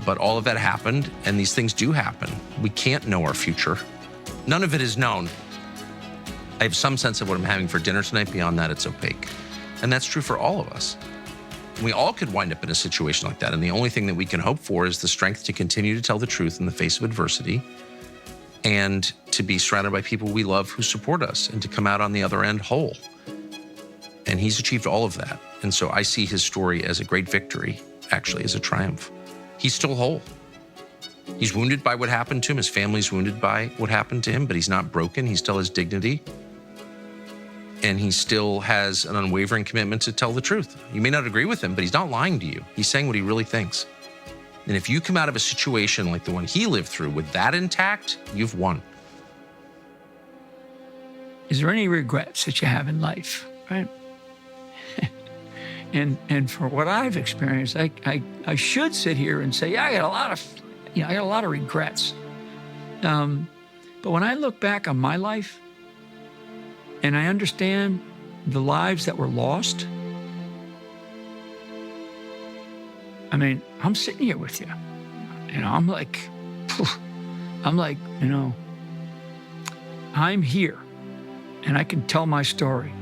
But all of that happened, and these things do happen. We can't know our future. None of it is known. I have some sense of what I'm having for dinner tonight. Beyond that, it's opaque. And that's true for all of us. We all could wind up in a situation like that. And the only thing that we can hope for is the strength to continue to tell the truth in the face of adversity and to be surrounded by people we love who support us and to come out on the other end whole. And he's achieved all of that. And so I see his story as a great victory, actually as a triumph. He's still whole. He's wounded by what happened to him. His family's wounded by what happened to him, but he's not broken. He still has dignity. And he still has an unwavering commitment to tell the truth. You may not agree with him, but he's not lying to you. He's saying what he really thinks. And if you come out of a situation like the one he lived through with that intact, you've won. Is there any regrets that you have in life, right? And for what I've experienced, I should sit here and say, yeah, I got a lot of regrets. But when I look back on my life and I understand the lives that were lost, I mean, I'm sitting here with you. You know, I'm like, you know, I'm here and I can tell my story.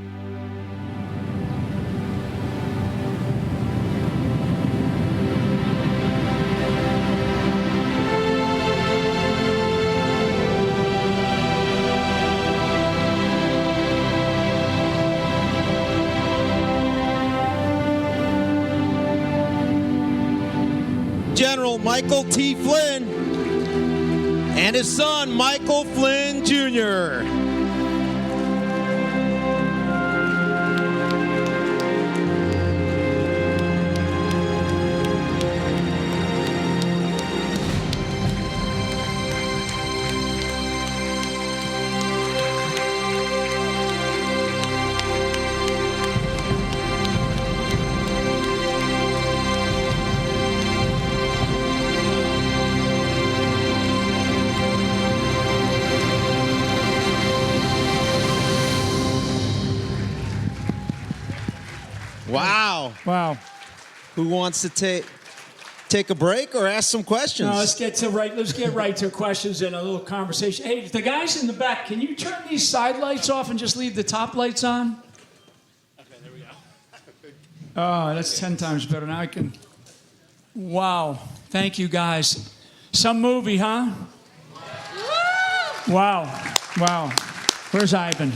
General Michael T. Flynn and his son, Michael Flynn, Jr. Wow. Wow. Who wants to take a break or ask some questions? No, let's get right to questions and a little conversation. Hey, the guys in the back, can you turn these side lights off and just leave the top lights on? Oh, that's 10 times better. Now I can. Wow. Thank you, guys. Some movie, huh? Wow. Wow. Where's Ivan?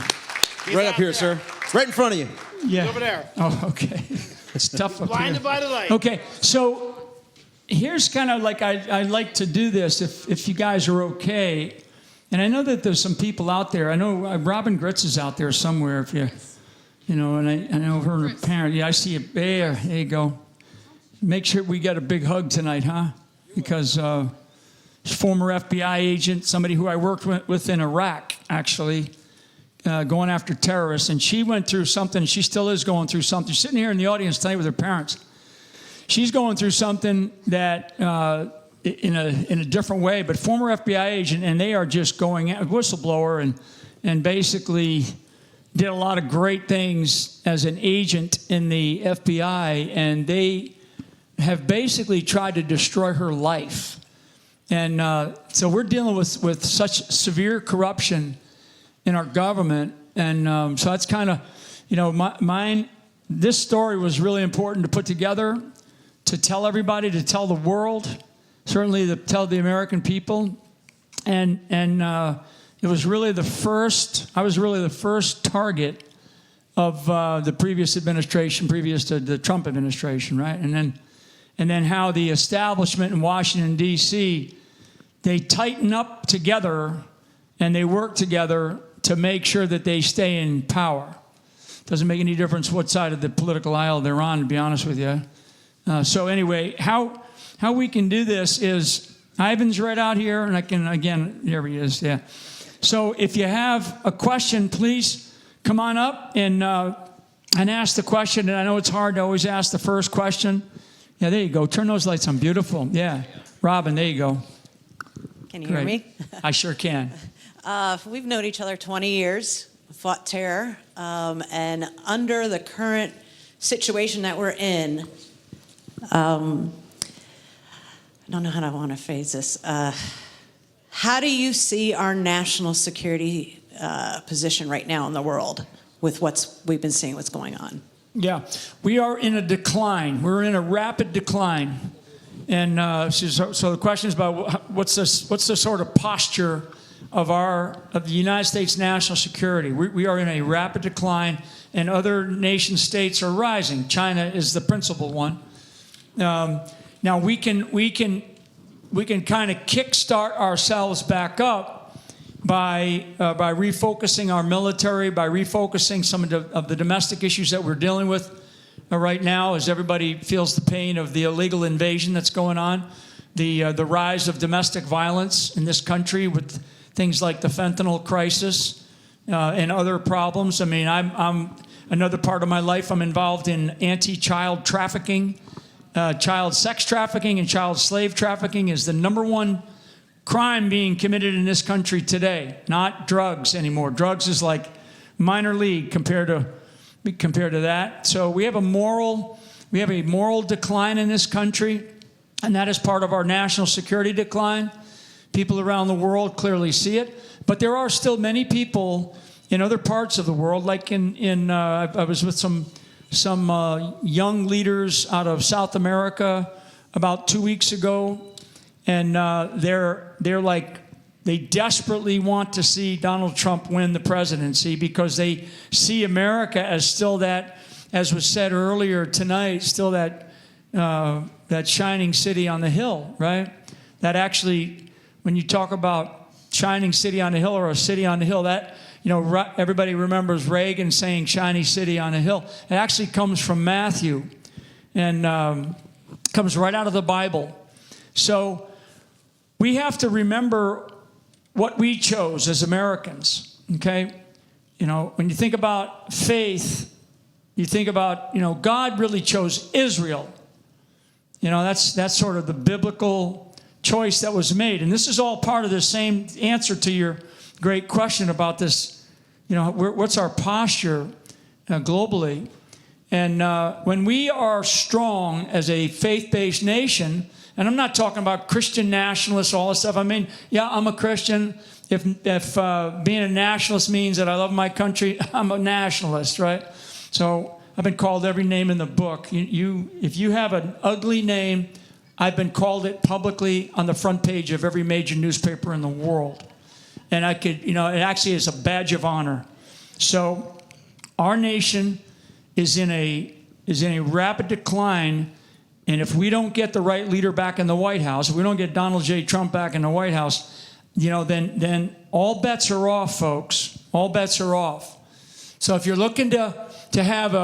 Right up here, sir. Right in front of you. Yeah. Over there. Oh, okay. It's tough up here. Blinded by the light. Okay, so here's kind of like I like to do this if you guys are okay. And I know that there's some people out there. I know Robin Gritz is out there somewhere. If you know, and I know her and her parent. Yeah, I see you there. There you go. Make sure we get a big hug tonight, huh? Because former FBI agent, somebody who I worked with in Iraq, actually, going after terrorists, and she went through something. She still is going through something. She's sitting here in the audience tonight with her parents. She's going through something that in a different way, but former FBI agent, and they are just going a whistleblower and basically did a lot of great things as an agent in the FBI, and they have basically tried to destroy her life. And so we're dealing with such severe corruption in our government, and so that's kind of, you know, mine. This story was really important to put together, to tell everybody, to tell the world, certainly to tell the American people, and it was really the first. I was really the first target of the previous administration, previous to the Trump administration, right? And then how the establishment in Washington D.C. they tighten up together and they work together to make sure that they stay in power. Doesn't make any difference what side of the political aisle they're on, to be honest with you. So anyway, how we can do this is, Ivan's right out here, and I can, again, there he is, yeah. So if you have a question, please come on up and ask the question. And I know it's hard to always ask the first question. Yeah, there you go. Turn those lights on. Beautiful. Yeah. Robin, there you go. Can you hear me? I sure can. We've known each other 20 years, fought terror, and under the current situation that we're in, I don't know how I want to phrase this. How do you see our national security position right now in the world with we've been seeing what's going on? Yeah, we are in a decline. We're in a rapid decline. And so the question is about what's the sort of posture of the United States national security. We are in a rapid decline, and other nation states are rising. China is the principal one. Now we can kind of kickstart ourselves back up by refocusing our military, by refocusing some of the domestic issues that we're dealing with right now, as everybody feels the pain of the illegal invasion that's going on, the rise of domestic violence in this country with things like the fentanyl crisis and other problems. I mean, I'm another part of my life, I'm involved in anti-child trafficking. Child sex trafficking and child slave trafficking is the #1 crime being committed in this country today, not drugs anymore. Drugs is like minor league compared to that. So we have a moral decline in this country, and that is part of our national security decline. People around the world clearly see it, but there are still many people in other parts of the world, like I was with some young leaders out of South America about 2 weeks ago, and they're like, they desperately want to see Donald Trump win the presidency because they see America as still that, as was said earlier tonight, still that shining city on the hill, right? That actually, when you talk about shining city on the hill or a city on the hill, that, you know, everybody remembers Reagan saying shiny city on a hill. It actually comes from Matthew and comes right out of the Bible. So we have to remember what we chose as Americans, okay? You know, when you think about faith, you think about, you know, God really chose Israel. You know, that's sort of the biblical choice that was made. And this is all part of the same answer to your great question about this, you know, what's our posture globally? And when we are strong as a faith-based nation, and I'm not talking about Christian nationalists, all this stuff. I mean, yeah, I'm a Christian. If being a nationalist means that I love my country, I'm a nationalist, right? So I've been called every name in the book. If you have an ugly name, I've been called it publicly on the front page of every major newspaper in the world. And I could, it actually is a badge of honor. So our nation is in a rapid decline. And if we don't get the right leader back in the White House, if we don't get Donald J. Trump back in the White House, then all bets are off, folks. All bets are off. So if you're looking to have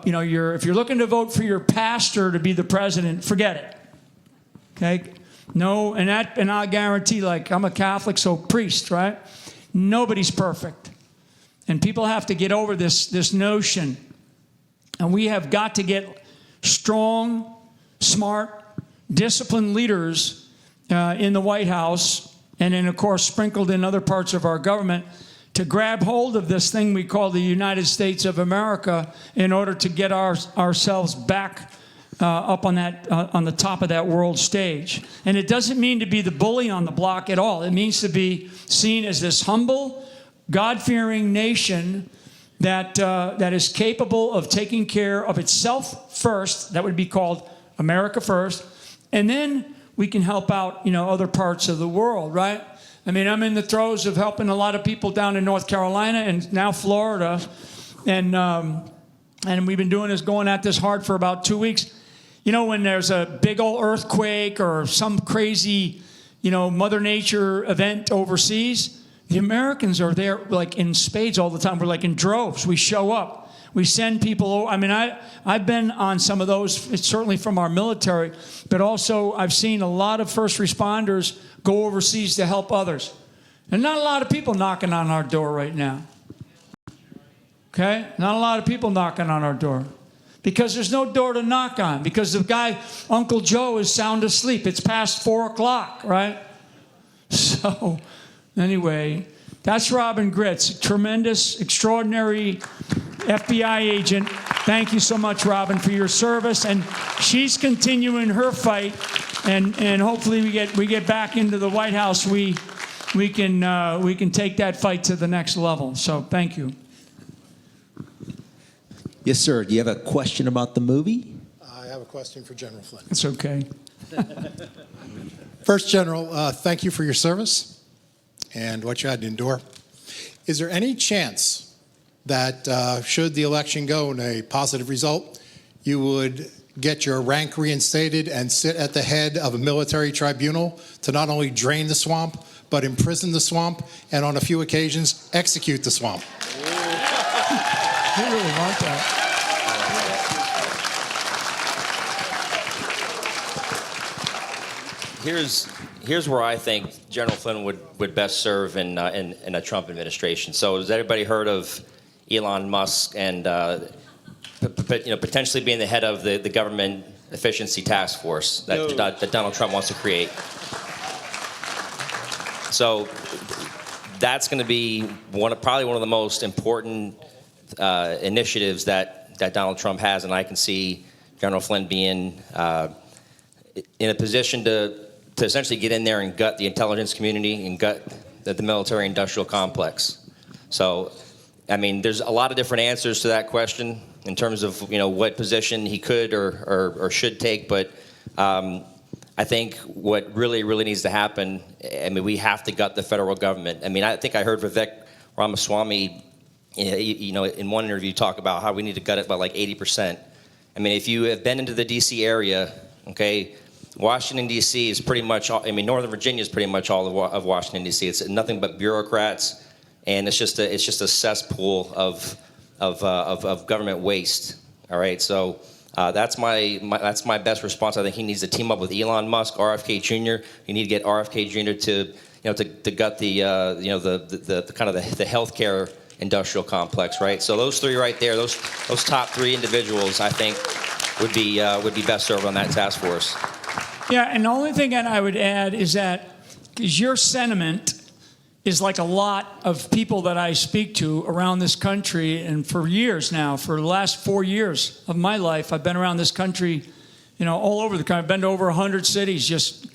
if you're looking to vote for your pastor to be the president, forget it. Okay? No, and I'll guarantee, like, I'm a Catholic, so priest, right? Nobody's perfect. And people have to get over this notion. And we have got to get strong, smart, disciplined leaders in the White House, and then, of course, sprinkled in other parts of our government, to grab hold of this thing we call the United States of America in order to get ourselves back up on the top of that world stage. And it doesn't mean to be the bully on the block at all. It means to be seen as this humble, God-fearing nation that is capable of taking care of itself first. That would be called America first. And then we can help out, other parts of the world, right? I mean, I'm in the throes of helping a lot of people down in North Carolina and now Florida. And we've been going at this hard for about 2 weeks. When there's a big old earthquake or some crazy, Mother Nature event overseas, the Americans are there like in spades all the time. We're like in droves. We show up. We send people over. I mean, I've been on some of those, it's certainly from our military, but also I've seen a lot of first responders go overseas to help others. And not a lot of people knocking on our door right now. Okay? Not a lot of people knocking on our door. Because there's no door to knock on. Because the guy, Uncle Joe, is sound asleep. It's past 4 o'clock, right? So, anyway, that's Robin Gritz, tremendous, extraordinary FBI agent. Thank you so much, Robin, for your service. And she's continuing her fight. And hopefully we get back into the White House. We can take that fight to the next level. So thank you. Yes, sir. Do you have a question about the movie? I have a question for General Flynn. It's okay. First, General, thank you for your service and what you had to endure. Is there any chance that should the election go in a positive result, you would get your rank reinstated and sit at the head of a military tribunal to not only drain the swamp, but imprison the swamp, and on a few occasions, execute the swamp? I really want that. Here's where I think General Flynn would best serve in a Trump administration. So has everybody heard of Elon Musk and potentially being the head of the government efficiency task force that Donald Trump wants to create? So that's going to be probably one of the most important initiatives that Donald Trump has, and I can see General Flynn being in a position to essentially get in there and gut the intelligence community and gut the military-industrial complex. So, I mean, there's a lot of different answers to that question in terms of what position he could or should take, but I think what really needs to happen, I mean, we have to gut the federal government. I mean, I think I heard Vivek Ramaswamy, in one interview talk about how we need to gut it by like 80%. I mean, if you have been into the D.C. area, okay, Washington, D.C. is pretty much, Northern Virginia is pretty much all of Washington, D.C. It's nothing but bureaucrats, and it's just a cesspool of government waste. All right, so that's my best response. I think he needs to team up with Elon Musk, RFK Jr. You need to get RFK Jr. to gut the kind of the healthcare industrial complex, right? So those three right there, those top three individuals, I think would be best served on that task force. Yeah, and the only thing that I would add is that your sentiment is like a lot of people that I speak to around this country, and for years now, for the last 4 years of my life, I've been around this country, all over the country. I've been to over 100 cities, just,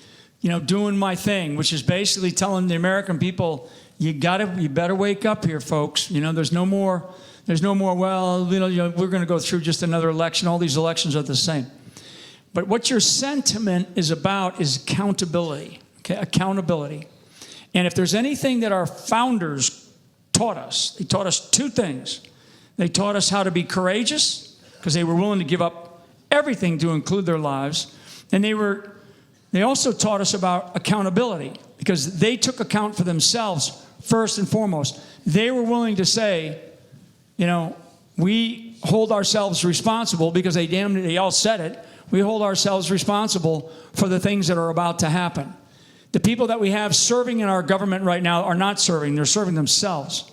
doing my thing, which is basically telling the American people, you better wake up here, folks. There's no more There's no more, well, we're going to go through just another election. All these elections are the same. But what your sentiment is about is accountability, okay? Accountability. And if there's anything that our founders taught us, they taught us two things. They taught us how to be courageous, because they were willing to give up everything to include their lives. And they also taught us about accountability, because they took account for themselves first and foremost. They were willing to say, we hold ourselves responsible, because they all said it. We hold ourselves responsible for the things that are about to happen. The people that we have serving in our government right now are not serving. They're serving themselves.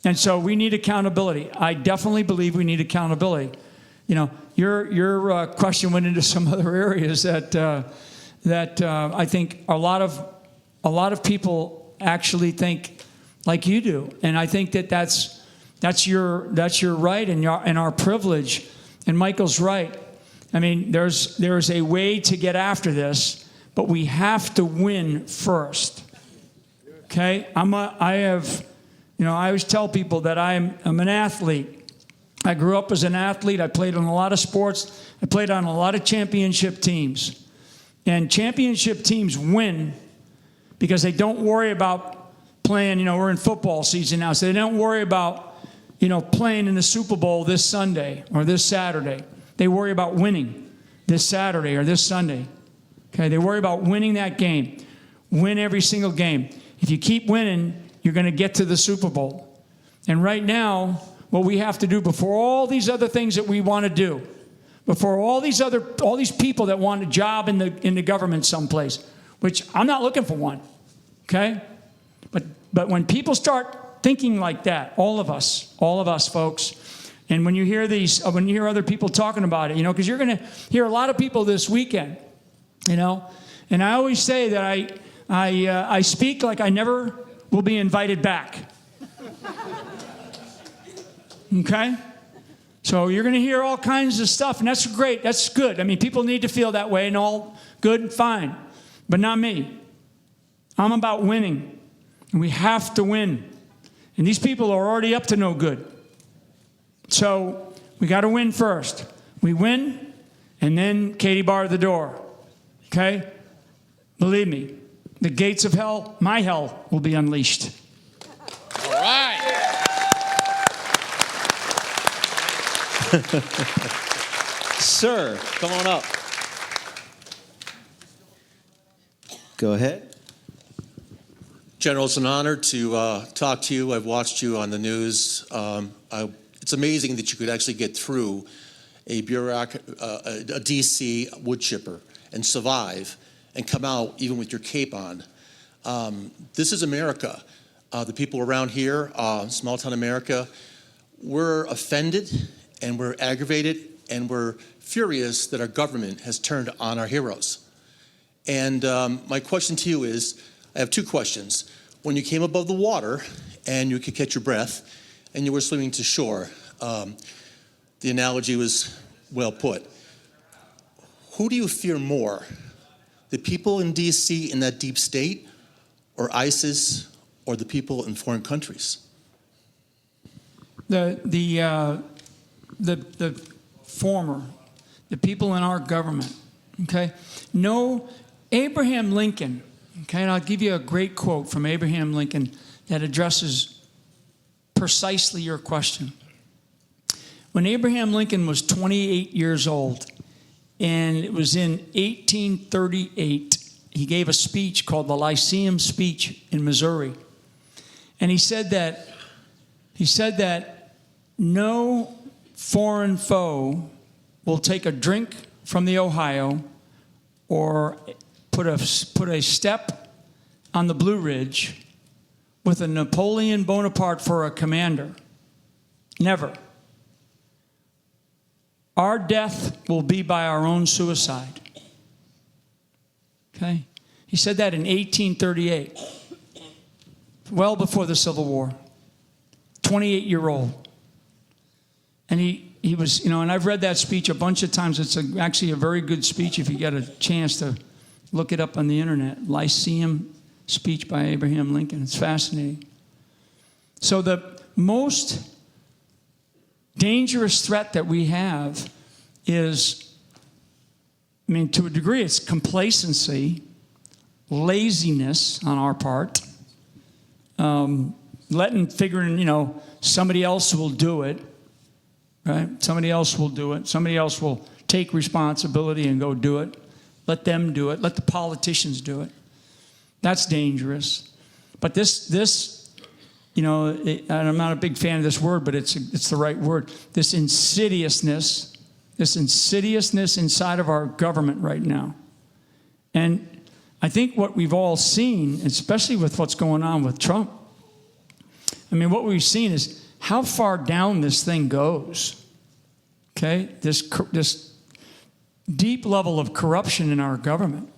And so we need accountability. I definitely believe we need accountability. Your question went into some other areas that I think a lot of people actually think like you do, and I think that's your right and our privilege. And Michael's right. I mean, there's a way to get after this, but we have to win first. Okay, I always tell people that I'm an athlete. I grew up as an athlete. I played on a lot of sports. I played on a lot of championship teams. And championship teams win because they don't worry about playing, we're in football season now, so they don't worry about, playing in the Super Bowl this Sunday or this Saturday. They worry about winning this Saturday or this Sunday. Okay, they worry about winning that game. Win every single game. If you keep winning, you're going to get to the Super Bowl. And right now, what we have to do before all these other things that we want to do, before all these people that want a job in the government someplace, which I'm not looking for one, okay? But when people start thinking like that, all of us, folks, and when you hear other people talking about it, because you're going to hear a lot of people this weekend, and I always say that I speak like I never will be invited back. Okay? So you're going to hear all kinds of stuff, and that's great. That's good. I mean, people need to feel that way, and all good and fine. But not me. I'm about winning, and we have to win. And these people are already up to no good. So we got to win first. We win, and then Katie barred the door. Okay? Believe me, the gates of hell, my hell, will be unleashed. All right. Sir, come on up. Go ahead. General, it's an honor to talk to you. I've watched you on the news. It's amazing that you could actually get through a DC wood chipper and survive and come out even with your cape on. This is America. The people around here, small town America, we're offended and we're aggravated and we're furious that our government has turned on our heroes. And my question to you is, I have two questions. When you came above the water and you could catch your breath and you were swimming to shore, the analogy was well put. Who do you fear more? The people in DC in that deep state, or ISIS, or the people in foreign countries? The former, the people in our government, okay? No, Abraham Lincoln, okay, and I'll give you a great quote from Abraham Lincoln that addresses precisely your question. When Abraham Lincoln was 28 years old, and it was in 1838, he gave a speech called the Lyceum Speech in Missouri. And he said that no foreign foe will take a drink from the Ohio or put a step on the Blue Ridge with a Napoleon Bonaparte for a commander. Never. Our death will be by our own suicide. Okay? He said that in 1838, well before the Civil War. 28-year-old. And he was, and I've read that speech a bunch of times. It's actually a very good speech if you get a chance to look it up on the internet. Lyceum Speech by Abraham Lincoln. It's fascinating. So the most dangerous threat that we have is, I mean, to a degree, it's complacency, laziness on our part, figuring, somebody else will do it, right? Somebody else will do it. Somebody else will take responsibility and go do it. Let them do it. Let the politicians do it. That's dangerous. But this, and I'm not a big fan of this word, but it's the right word. This insidiousness inside of our government right now. And I think what we've all seen, especially with what's going on with Trump, I mean, what we've seen is how far down this thing goes. Okay? This deep level of corruption in our government,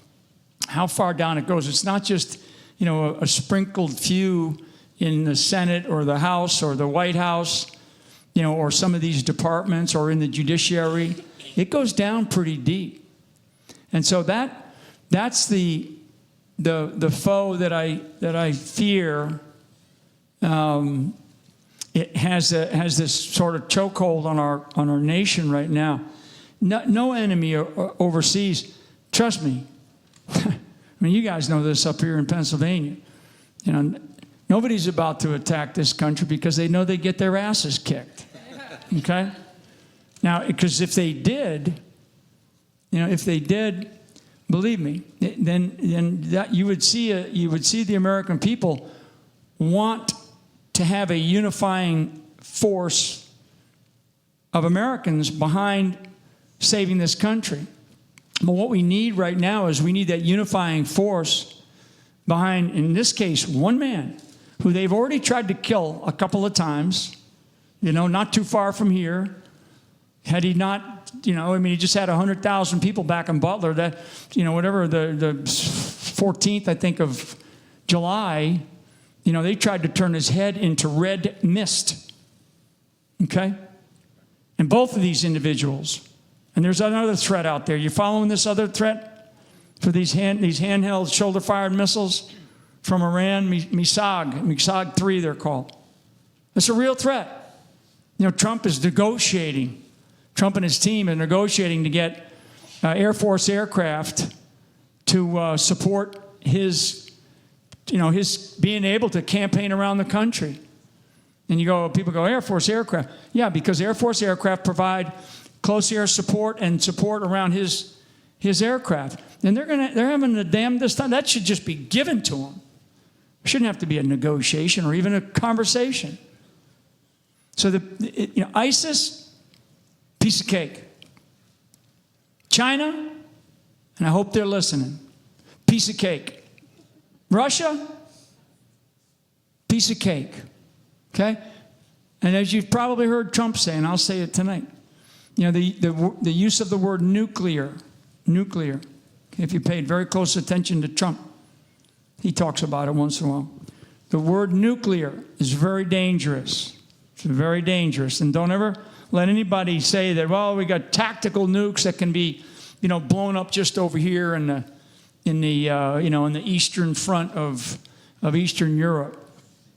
how far down it goes. It's not just, a sprinkled few in the Senate or the House or the White House, or some of these departments or in the judiciary. It goes down pretty deep. And so that's the foe that I fear. It has this sort of chokehold on our nation right now. No enemy overseas. Trust me. I mean, you guys know this up here in Pennsylvania. Nobody's about to attack this country because they know they get their asses kicked. Okay? Now, because if they did, believe me, then that you would see the American people want to have a unifying force of Americans behind saving this country. But what we need right now is we need that unifying force behind, in this case, one man who they've already tried to kill a couple of times, not too far from here. Had he not, he just had 100,000 people back in Butler. That, whatever, the 14th, I think, of July, they tried to turn his head into red mist. Okay? And both of these individuals. And there's another threat out there. You following this other threat for these handheld shoulder-fired missiles from Iran? MiSAG 3, they're called. It's a real threat. Trump is negotiating. Trump and his team are negotiating to get Air Force aircraft to support his being able to campaign around the country. And people go, Air Force aircraft. Yeah, because Air Force aircraft provide close air support and support around his aircraft. And they're having the damnedest time. That should just be given to them. It shouldn't have to be a negotiation or even a conversation. So ISIS, piece of cake. China, and I hope they're listening, piece of cake. Russia, piece of cake. Okay? And as you've probably heard Trump say, and I'll say it tonight, the use of the word nuclear. Okay, if you paid very close attention to Trump, he talks about it once in a while. The word nuclear is very dangerous. It's very dangerous. And don't ever let anybody say that, well, we got tactical nukes that can be, blown up just over here in the eastern front of Eastern Europe.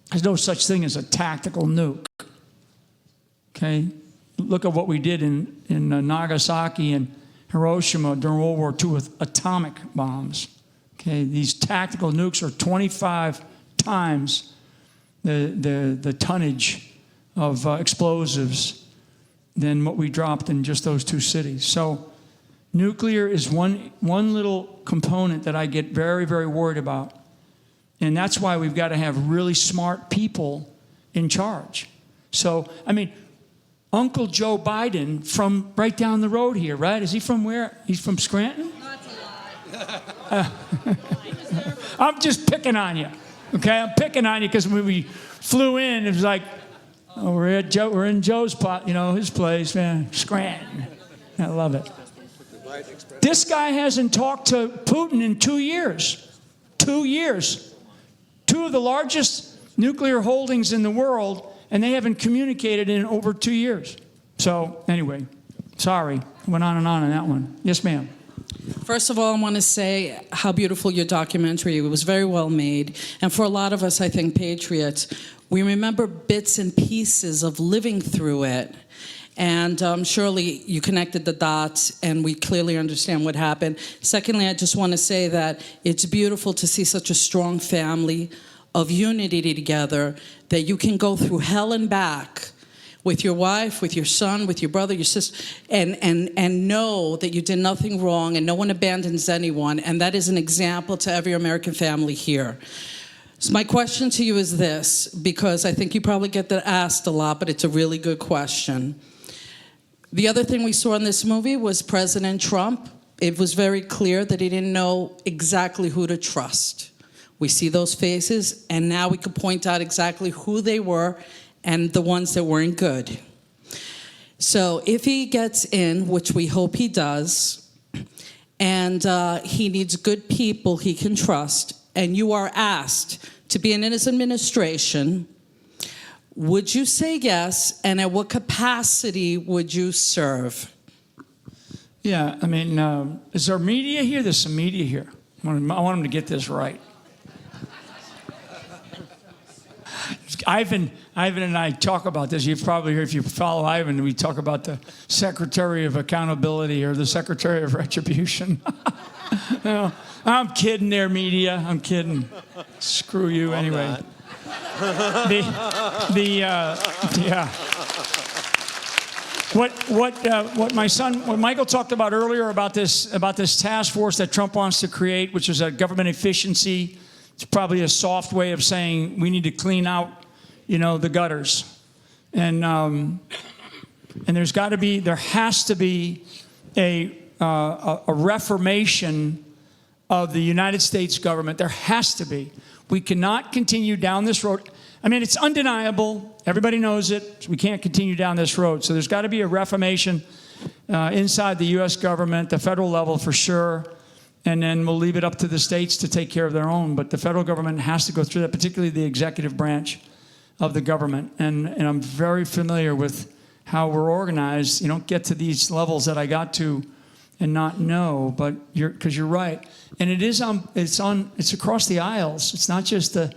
There's no such thing as a tactical nuke. Okay? Look at what we did in Nagasaki and Hiroshima during World War II with atomic bombs. Okay? These tactical nukes are 25 times the tonnage of explosives than what we dropped in just those two cities. So nuclear is one little component that I get very, very worried about. And that's why we've got to have really smart people in charge. So, Uncle Joe Biden from right down the road here, right? Is he from where? He's from Scranton? That's a lie. I'm just picking on you, okay? I'm picking on you because when we flew in, it was like, oh, we're in Joe's pot, his place, man, Scranton. I love it. This guy hasn't talked to Putin in 2 years. 2 years. Two of the largest nuclear holdings in the world, and they haven't communicated in over 2 years. So, anyway, sorry. Went on that one. Yes, ma'am. First of all, I want to say how beautiful your documentary. It was very well made. And for a lot of us, I think, patriots, We remember bits and pieces of living through it. And surely you connected the dots, and we clearly understand what happened. Secondly, I just want to say that it's beautiful to see such a strong family of unity together, that you can go through hell and back with your wife, with your son, with your brother, your sister, and know that you did nothing wrong, and no one abandons anyone. And that is an example to every American family here. So my question to you is this, because I think you probably get that asked a lot, but it's a really good question. The other thing we saw in this movie was President Trump. It was very clear that he didn't know exactly who to trust. We see those faces, and now we can point out exactly who they were and the ones that weren't good. So if he gets in, which we hope he does, and he needs good people he can trust, and you are asked to be in his administration, would you say yes, and at what capacity would you serve? Yeah, I mean, is there media here? There's some media here. I want them to get this right. Ivan and I talk about this. You've probably heard, if you follow Ivan, we talk about the Secretary of Accountability or the Secretary of Retribution. You know, I'm kidding there, media. I'm kidding. Screw you anyway. Yeah. What Michael talked about earlier about this task force that Trump wants to create, which is a government efficiency. It's probably a soft way of saying we need to clean out, the gutters, and there has to be a reformation of the United States government. There has to be. We cannot continue down this road. I mean, it's undeniable. Everybody knows it. We can't continue down this road. So there's got to be a reformation inside the U.S. government, the federal level for sure. And then we'll leave it up to the states to take care of their own. But the federal government has to go through that, particularly the executive branch of the government. And I'm very familiar with how we're organized. You don't get to these levels that I got to and not know, but because you're right. And it's across the aisles. It's not just the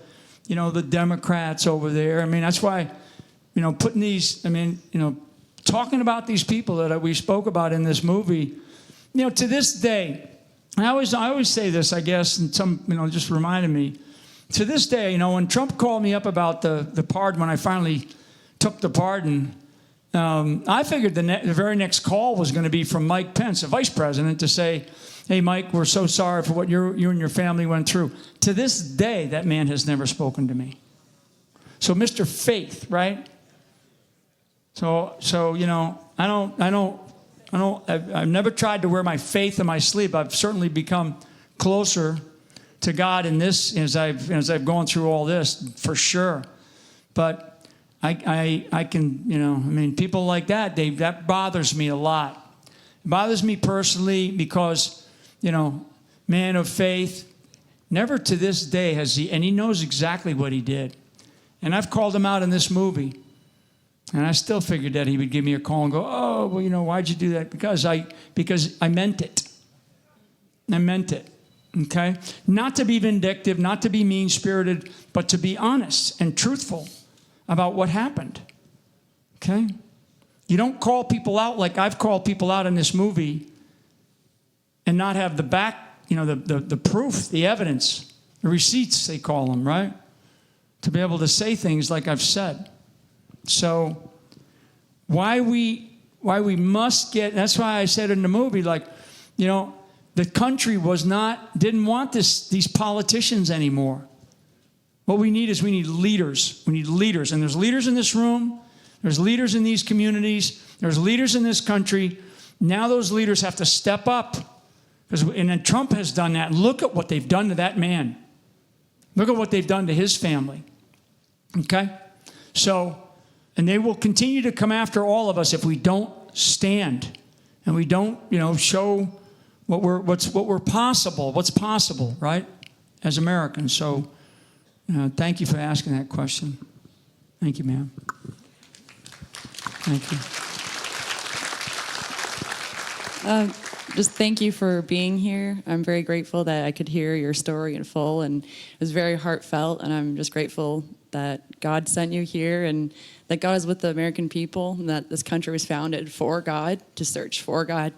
Democrats over there. I mean, that's why, putting these, talking about these people that we spoke about in this movie, to this day, I always say this, I guess, and some, just reminded me, to this day, when Trump called me up about the pardon, when I finally took the pardon, I figured the very next call was going to be from Mike Pence, the vice president, to say, hey, Mike, we're so sorry for what you and your family went through. To this day, that man has never spoken to me. So Mr. Faith, right? So I've never tried to wear my faith in my sleeve. I've certainly become closer to God in this as I've gone through all this, for sure. But I can, people like that, that bothers me a lot. It bothers me personally because, man of faith, never to this day has he, and he knows exactly what he did. And I've called him out in this movie. And I still figured that he would give me a call and go, oh, well, why'd you do that? Because I meant it. I meant it, okay? Not to be vindictive, not to be mean-spirited, but to be honest and truthful about what happened, okay? You don't call people out like I've called people out in this movie and not have the the proof, the evidence, the receipts, they call them, right? To be able to say things like I've said. So why we must get, that's why I said in the movie, the country didn't want these politicians anymore. What we need leaders. We need leaders. And there's leaders in this room. There's leaders in these communities. There's leaders in this country. Now those leaders have to step up. And then Trump has done that. Look at what they've done to that man. Look at what they've done to his family. Okay? So, and they will continue to come after all of us if we don't stand and we don't, show what's possible, right? As Americans. So, thank you for asking that question. Thank you, ma'am. Thank you. just thank you for being here. I'm very grateful that I could hear your story in full, and it was very heartfelt, and I'm just grateful that God sent you here and that God is with the American people, and that this country was founded for God, to search for God.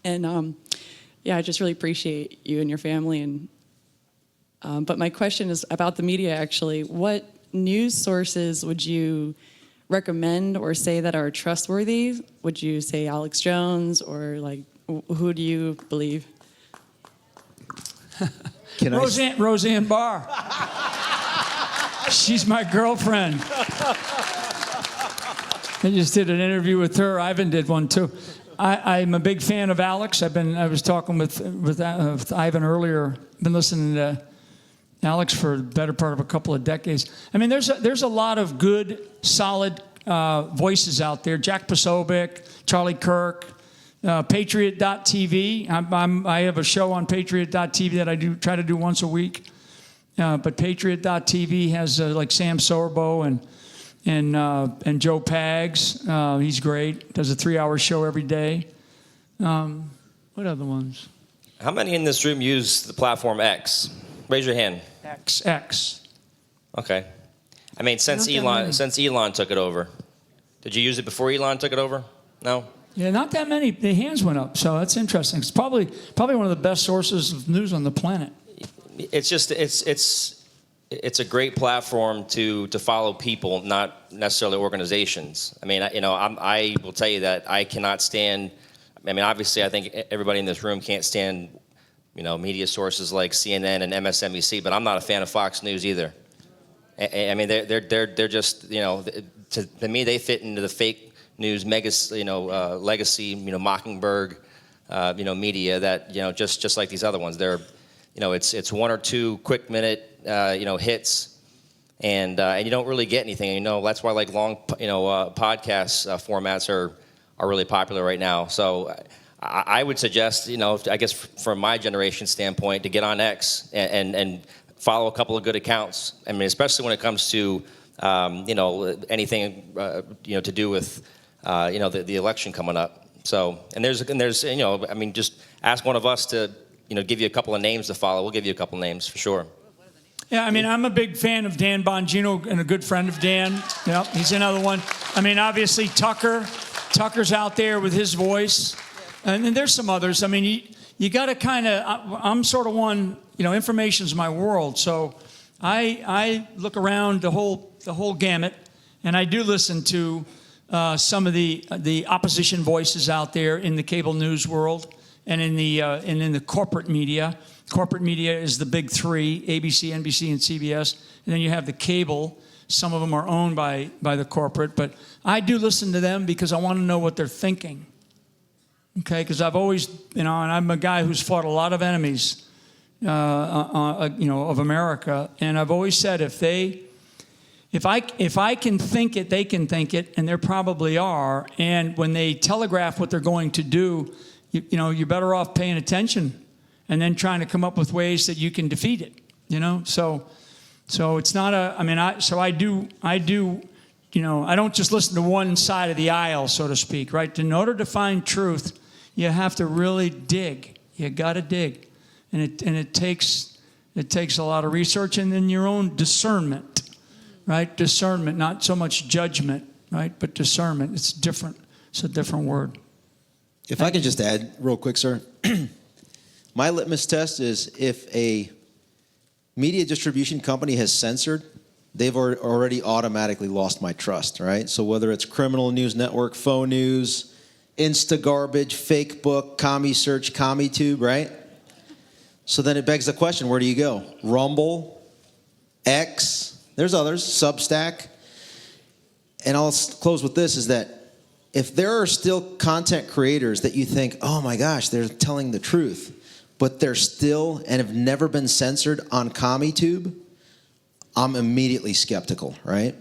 And yeah, I just really appreciate you and your family. And but my question is about the media, actually. What news sources would you recommend or say that are trustworthy? Would you say Alex Jones, or like, who do you believe? Roseanne Barr. She's my girlfriend. I just did an interview with her. Ivan did one too. I'm a big fan of Alex. I was talking with Ivan earlier. I've been listening to Alex for the better part of a couple of decades. I mean, there's a lot of good, solid voices out there. Jack Posobiec, Charlie Kirk, Patriot.tv. I have a show on Patriot.tv that I try to do once a week. But Patriot.tv has like Sam Sorbo and Joe Pags. He's great. Does a 3-hour show every day. What other ones? How many in this room use the platform X? Raise your hand. X. Okay. I mean, since Elon took it over. Did you use it before Elon took it over? No? Yeah, not that many. The hands went up, so that's interesting. It's probably one of the best sources of news on the planet. It's just it's a great platform to follow people, not necessarily organizations. I mean, I will tell you that I cannot stand. I mean, obviously, I think everybody in this room can't stand, media sources like CNN and MSNBC, but I'm not a fan of Fox News either. I mean, they're just, to me, they fit into the fake news legacy, Mockingbird, media that, just like these other ones. They're, it's 1 or 2 quick minute, hits, and you don't really get anything. That's why like long, podcast formats are really popular right now. So I would suggest, I guess from my generation standpoint, to get on X and follow a couple of good accounts. I mean, especially when it comes to, anything, to do with, the election coming up. So, and there's, just ask one of us to, give you a couple of names to follow. We'll give you a couple names for sure. Yeah, I mean, I'm a big fan of Dan Bongino and a good friend of Dan. Yep, he's another one. I mean, obviously Tucker's out there with his voice. And then there's some others. I mean, you got to kind of, I'm sort of one, information's my world. So I look around the whole gamut, and I do listen to some of the opposition voices out there in the cable news world and in the corporate media. Corporate media is the big 3, ABC, NBC, and CBS. And then you have the cable. Some of them are owned by the corporate. But I do listen to them because I want to know what they're thinking. Okay, because I've always, and I'm a guy who's fought a lot of enemies, of America. And I've always said if I can think it, they can think it, and there probably are. And when they telegraph what they're going to do, you're better off paying attention and then trying to come up with ways that you can defeat it. So it's not I don't just listen to one side of the aisle, so to speak, right? In order to find truth, you have to really dig. You got to dig, and it takes a lot of research and then your own discernment, right? Discernment, not so much judgment, right? But discernment. It's different. It's a different word. If I can just add real quick, sir. My litmus test is if a media distribution company has censored, they've already automatically lost my trust, right? So whether it's Criminal News Network, Faux News, Insta Garbage, Fake Book, Commie Search, CommieTube, right? So then it begs the question, where do you go? Rumble, X, there's others, Substack. And I'll close with this, is that if there are still content creators that you think, oh my gosh, they're telling the truth, but they're still and have never been censored on CommieTube, I'm immediately skeptical, right?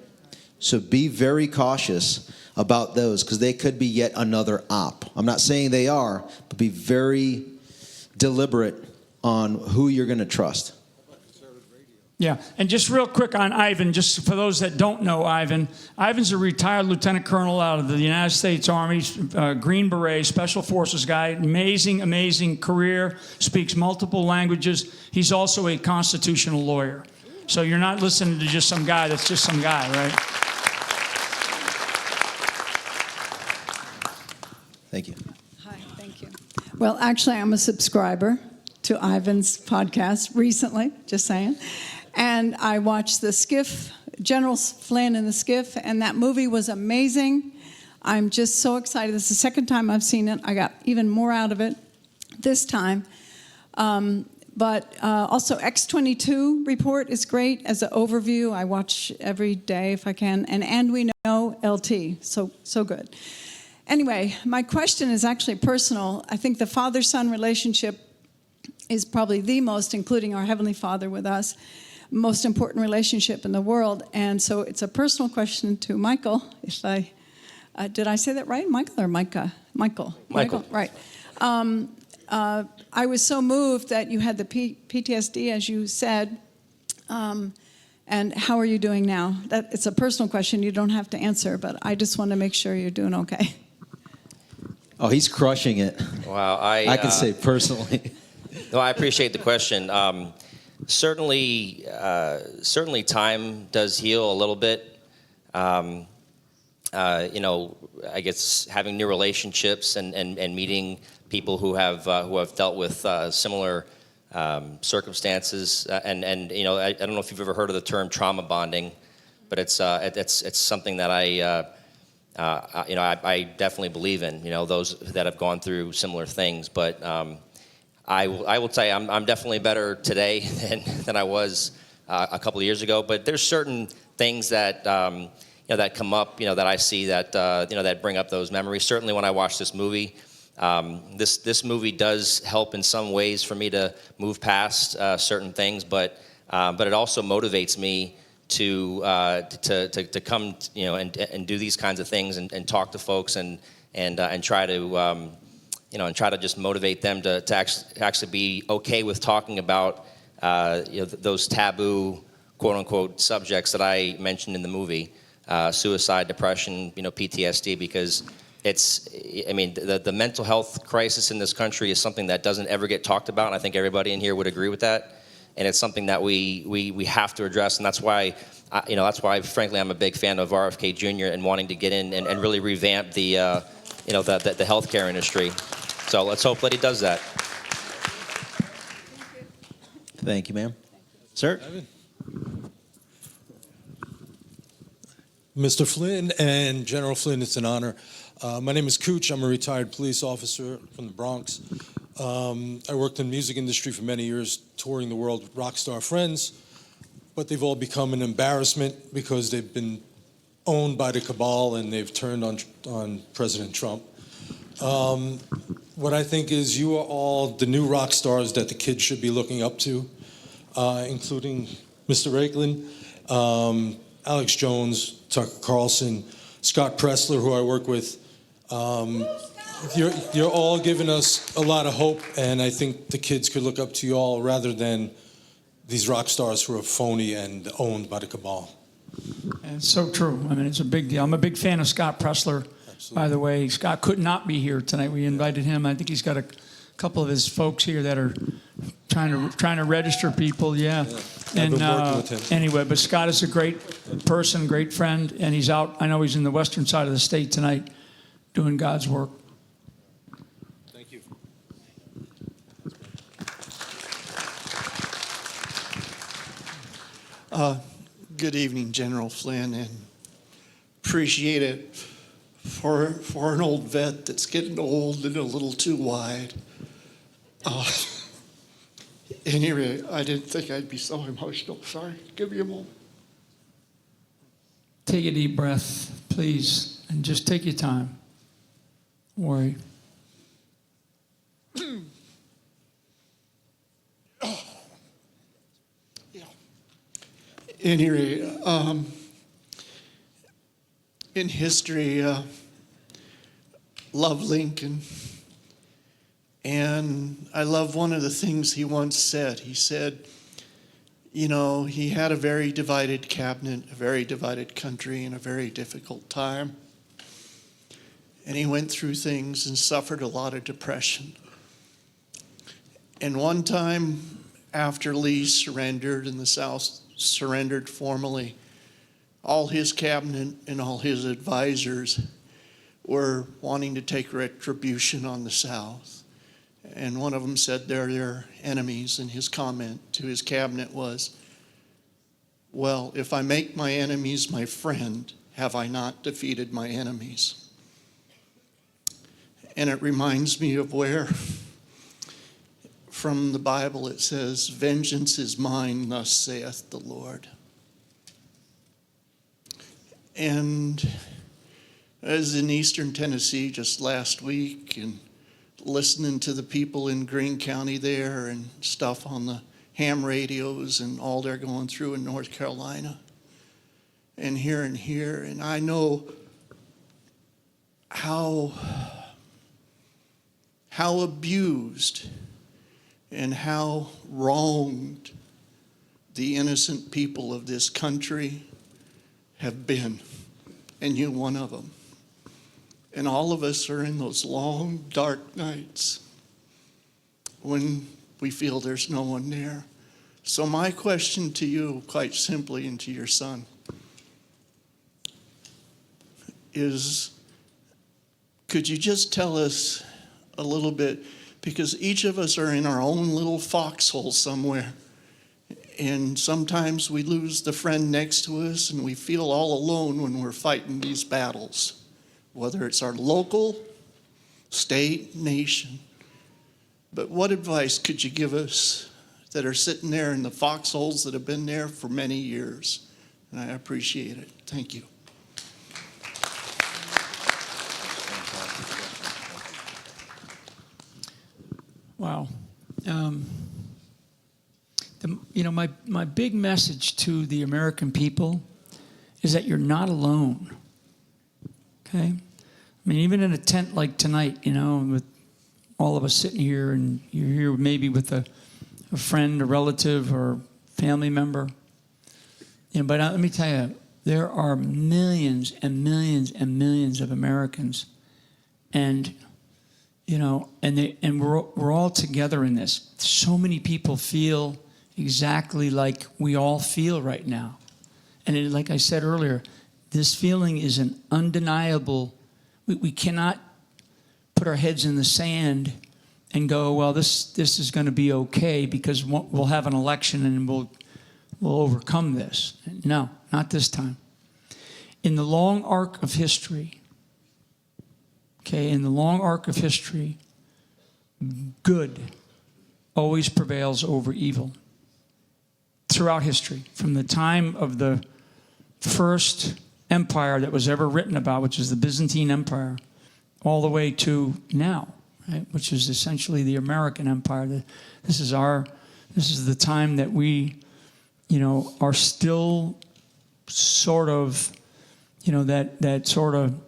So be very cautious about those, because they could be yet another op. I'm not saying they are, but be very deliberate on who you're going to trust. Yeah, and just real quick on Ivan, just for those that don't know Ivan, Ivan's a retired lieutenant colonel out of the United States Army, Green Beret, Special Forces guy, amazing career, speaks multiple languages. He's also a constitutional lawyer. So you're not listening to just some guy that's just some guy, right? Thank you. Hi, thank you. Well, actually, I'm a subscriber to Ivan's podcast recently, just saying. And I watched the Skiff, General Flynn in the Skiff, and that movie was amazing. I'm just so excited. This is the second time I've seen it. I got even more out of it this time. But also X-22 report is great as an overview. I watch every day if I can. And we know LT, so good. Anyway, my question is actually personal. I think the father-son relationship is probably the most, including our Heavenly Father with us, most important relationship in the world. And so it's a personal question to Michael. If I did I say that right? Michael or Micah? Michael. Right. I was so moved that you had the PTSD, as you said. And how are you doing now? It's a personal question. You don't have to answer, but I just want to make sure you're doing okay. Oh, he's crushing it. Wow, I can say personally. No, I appreciate the question. Certainly, time does heal a little bit. I guess having new relationships and meeting people who have dealt with similar circumstances, and I don't know if you've ever heard of the term trauma bonding, but it's something that I definitely believe in. Those that have gone through similar things, but I will tell you, I'm definitely better today than I was a couple of years ago. But there's certain things that that come up, that I see that that bring up those memories. Certainly, when I watch this movie, this movie does help in some ways for me to move past certain things. But it also motivates me to come, and do these kinds of things and talk to folks and try to. And try to just motivate them to actually be okay with talking about those taboo, quote unquote, subjects that I mentioned in the movie, suicide, depression, PTSD, because the mental health crisis in this country is something that doesn't ever get talked about, and I think everybody in here would agree with that, and it's something that we have to address, and that's why, frankly, I'm a big fan of RFK Jr. and wanting to get in and really revamp the healthcare industry. So let's hope that he does that. Thank you, ma'am. Sir? Mr. Flynn and General Flynn, it's an honor. My name is Cooch. I'm a retired police officer from the Bronx. I worked in the music industry for many years, touring the world with rock star friends, but they've all become an embarrassment because they've been owned by the cabal and they've turned on President Trump. What I think is you are all the new rock stars that the kids should be looking up to, including Mr. Rakelin, Alex Jones, Tucker Carlson, Scott Pressler, who I work with. You're all giving us a lot of hope, and I think the kids could look up to you all rather than these rock stars who are phony and owned by the cabal. And it's so true. It's a big deal. I'm a big fan of Scott Pressler. By the way, Scott could not be here tonight. We invited him. I think he's got a couple of his folks here that are trying to register people. Yeah. I've been working with him. Anyway, but Scott is a great person, great friend, and he's out. I know he's in the western side of the state tonight doing God's work. Thank you. Good evening, General Flynn, and appreciate it. For an old vet that's getting old and a little too wide. Anyway, I didn't think I'd be so emotional. Sorry, give me a moment. Take a deep breath, please, and just take your time. Don't worry. Anyway, in history, love Lincoln, and I love one of the things he once said. He said, You know, he had a very divided cabinet, a very divided country, and a very difficult time. And he went through things and suffered a lot of depression. And one time, after Lee surrendered and the South surrendered formally, all his cabinet and all his advisors were wanting to take retribution on the South. And one of them said they're their enemies, and his comment to his cabinet was, well, if I make my enemies my friend, have I not defeated my enemies? And it reminds me of where from the Bible it says, vengeance is mine, thus saith the Lord. And I was in eastern Tennessee just last week and listening to the people in Greene County there and stuff on the ham radios and all they're going through in North Carolina and here and here. And I know how abused and how wronged the innocent people of this country have been, and you're one of them. And all of us are in those long, dark nights when we feel there's no one there. So my question to you, quite simply, and to your son, is could you just tell us a little bit, because each of us are in our own little foxhole somewhere, and sometimes we lose the friend next to us and we feel all alone when we're fighting these battles, whether it's our local, state, nation. But what advice could you give us that are sitting there in the foxholes that have been there for many years? And I appreciate it. Thank you. Wow. My big message to the American people is that you're not alone. Okay? I mean, even in a tent like tonight, with all of us sitting here, and you're here maybe with a friend, a relative, or family member. But let me tell you, there are millions and millions and millions of Americans, and we're all together in this. So many people feel exactly like we all feel right now. And like I said earlier, this feeling is an undeniable. We cannot put our heads in the sand and go, well, this is going to be okay because we'll have an election and we'll overcome this. No, not this time. In the long arc of history, good always prevails over evil. Throughout history, from the time of the first empire that was ever written about, which is the Byzantine Empire, all the way to now, right, which is essentially the American Empire. This is the time that we, are still sort of, that sort of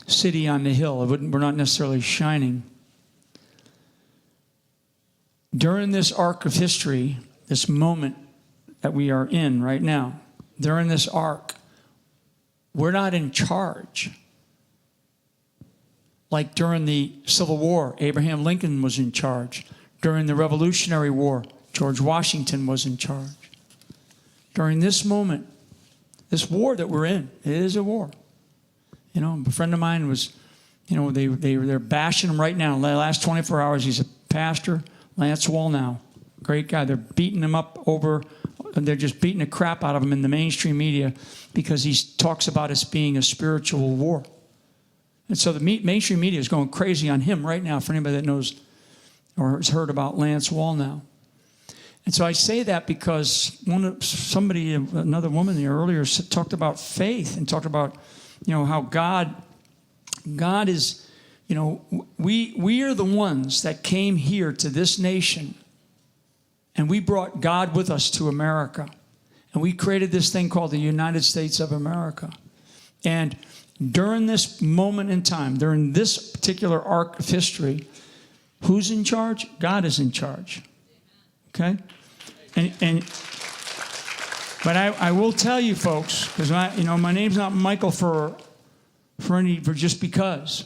city on the hill. We're not necessarily shining. During this arc of history, this moment that we are in right now, during this arc, we're not in charge. Like during the Civil War, Abraham Lincoln was in charge. During the Revolutionary War, George Washington was in charge. During this moment, this war that we're in, it is a war. A friend of mine was, they're bashing him right now. In the last 24 hours, he's a pastor, Lance Wallnau. Great guy. They're beating him up they're just beating the crap out of him in the mainstream media because he talks about us being a spiritual war. And so the mainstream media is going crazy on him right now, for anybody that knows or has heard about Lance Wallnau. And so I say that because another woman there earlier talked about faith and talked about, how God is, we are the ones that came here to this nation, and we brought God with us to America. And we created this thing called the United States of America. And during this moment in time, during this particular arc of history, who's in charge? God is in charge. Okay? And But I will tell you, folks, because my name's not Michael for just because.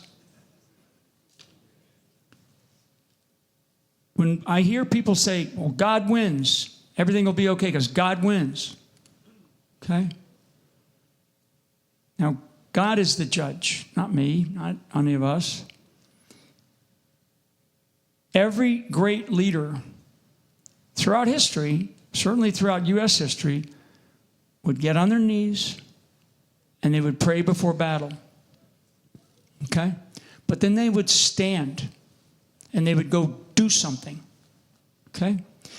When I hear people say, "Well, God wins, everything will be okay because God wins," okay? Now, God is the judge, not me, not any of us. Every great leader throughout history, certainly throughout U.S. history, would get on their knees and they would pray before battle. Okay? But then they would stand and they would go do something. Okay?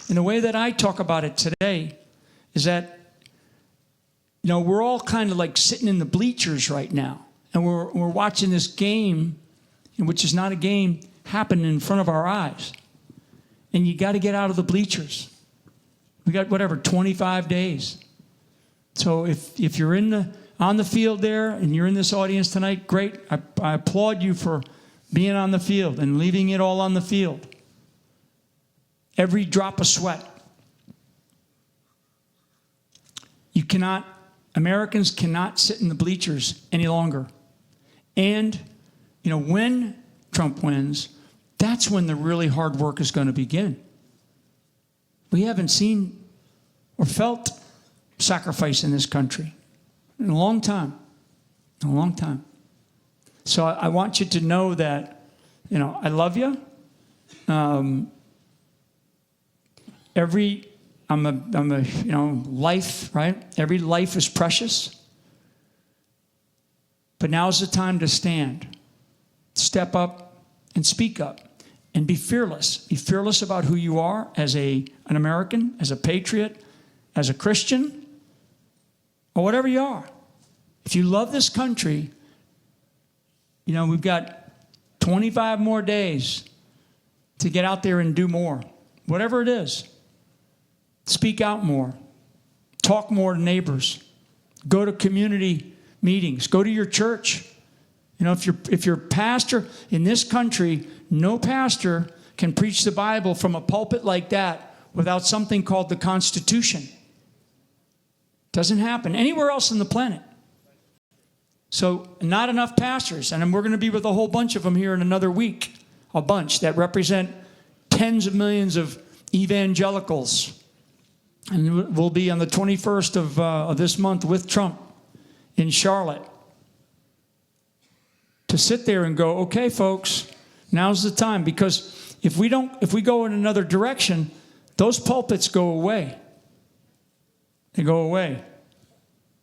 And the way that I talk about it today is that, we're all kind of like sitting in the bleachers right now. And we're watching this game, which is not a game, happen in front of our eyes. And you got to get out of the bleachers. We got 25 days. So if you're on the field there and you're in this audience tonight, great. I applaud you for being on the field and leaving it all on the field. Every drop of sweat. Americans cannot sit in the bleachers any longer. And, when Trump wins, that's when the really hard work is going to begin. We haven't seen or felt sacrifice in this country in a long time. A long time. So I want you to know that, I love you. Life, right? Every life is precious. But now's the time to stand. Step up and speak up. And be fearless. Be fearless about who you are as an American, as a patriot, as a Christian, or whatever you are. If you love this country, we've got 25 more days to get out there and do more. Whatever it is. Speak out more. Talk more to neighbors. Go to community meetings. Go to your church. If you're a pastor in this country, no pastor can preach the Bible from a pulpit like that without something called the Constitution. Doesn't happen anywhere else on the planet. So not enough pastors. And we're going to be with a whole bunch of them here in another week. A bunch that represent tens of millions of evangelicals. And we'll be on the 21st of this month with Trump in Charlotte. To sit there and go, okay, folks, now's the time. Because if we go in another direction, those pulpits go away. They go away.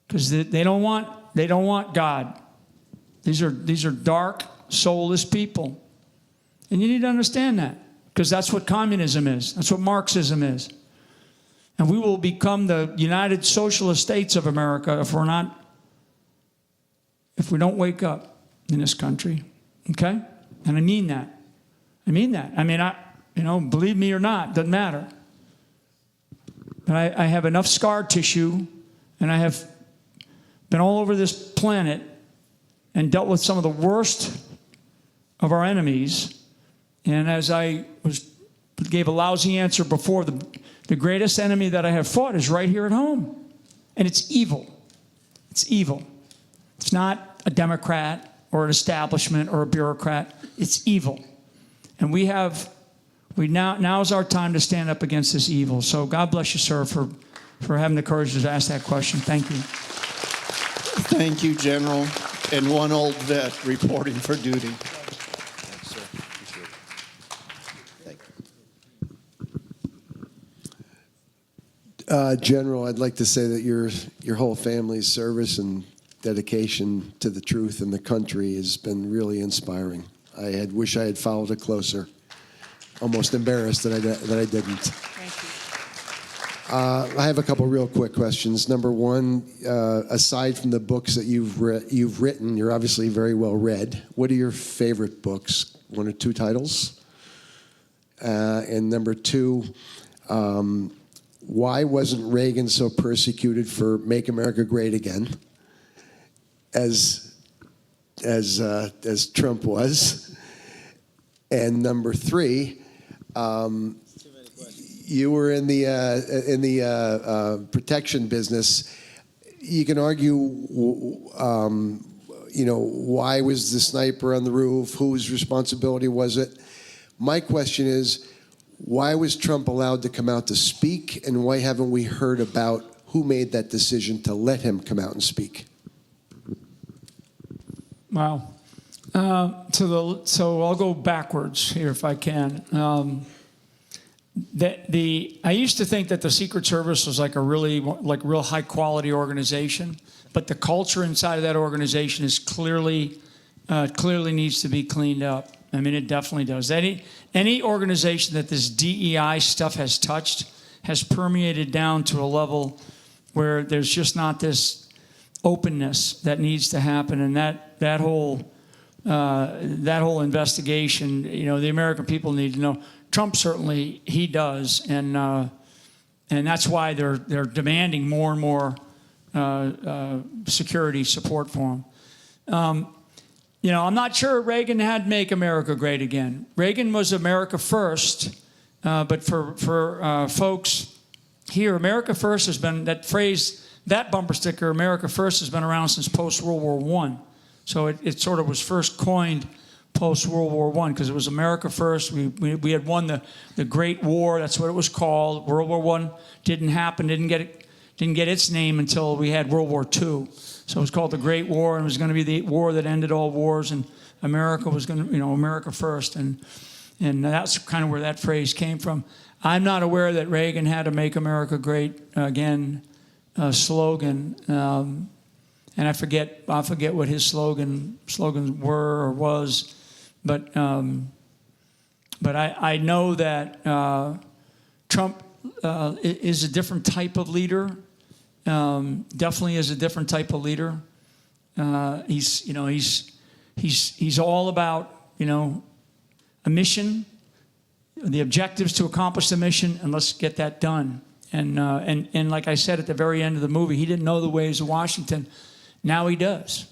Because they don't want God. These are dark, soulless people. And you need to understand that. Because that's what communism is. That's what Marxism is. And we will become the United Socialist States of America if we don't wake up in this country. Okay? And I mean that. Believe me or not, doesn't matter. But I have enough scar tissue, and I have been all over this planet and dealt with some of the worst of our enemies. And as I gave a lousy answer before, the greatest enemy that I have fought is right here at home. And it's evil. It's evil. It's not a Democrat or an establishment or a bureaucrat. It's evil. And now is our time to stand up against this evil. So God bless you, sir, for having the courage to ask that question. Thank you. Thank you, General. And one old vet reporting for duty. General, I'd like to say that your whole family's service and dedication to the truth and the country has been really inspiring. I wish I had followed it closer. Almost embarrassed that I didn't. Thank you. I have a couple real quick questions. Number one, aside from the books that you've written, you're obviously very well read. What are your favorite books? One or two titles? And number two, why wasn't Reagan so persecuted for Make America Great Again as Trump was? And number three, you were in the protection business. You can argue, why was the sniper on the roof? Whose responsibility was it? My question is, why was Trump allowed to come out to speak, and why haven't we heard about who made that decision to let him come out and speak? Wow. So I'll go backwards here if I can. I used to think that the Secret Service was like a real high quality organization, but the culture inside of that organization is clearly needs to be cleaned up. I mean, it definitely does. Any organization that this DEI stuff has touched has permeated down to a level where there's just not this openness that needs to happen, and that whole investigation, the American people need to know. Trump certainly, he does, and that's why they're demanding more and more security support for him. I'm not sure Reagan had "Make America Great Again." Reagan was America first, but for folks here, America first has been, that phrase, that bumper sticker, America first, has been around since post-World War I. So it sort of was first coined post-World War I because it was America first. We had won the Great War. That's what it was called. World War I didn't happen, didn't get its name until we had World War II. So it was called the Great War, and it was going to be the war that ended all wars, and America was going to, America first. And that's kind of where that phrase came from. I'm not aware that Reagan had a "Make America Great Again" slogan. And I forget what his slogans were or was, but I know that Trump is a different type of leader. Definitely is a different type of leader. He's all about a mission, the objectives to accomplish the mission, and let's get that done. And like I said at the very end of the movie, he didn't know the ways of Washington. Now he does.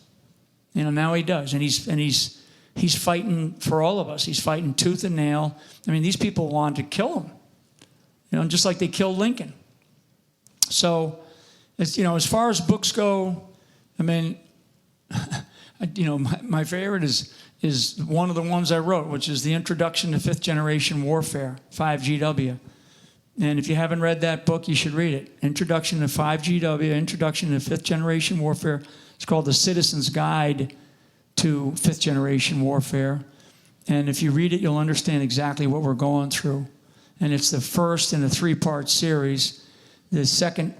Now he does. And he's fighting for all of us. He's fighting tooth and nail. I mean, these people wanted to kill him, just like they killed Lincoln. So, as far as books go, I mean, my favorite is one of the ones I wrote, which is The Introduction to Fifth Generation Warfare, 5GW. And if you haven't read that book, you should read it. Introduction to 5GW, Introduction to Fifth Generation Warfare. It's called The Citizen's Guide to Fifth Generation Warfare. And if you read it, you'll understand exactly what we're going through. And it's the first in a 3-part series. The second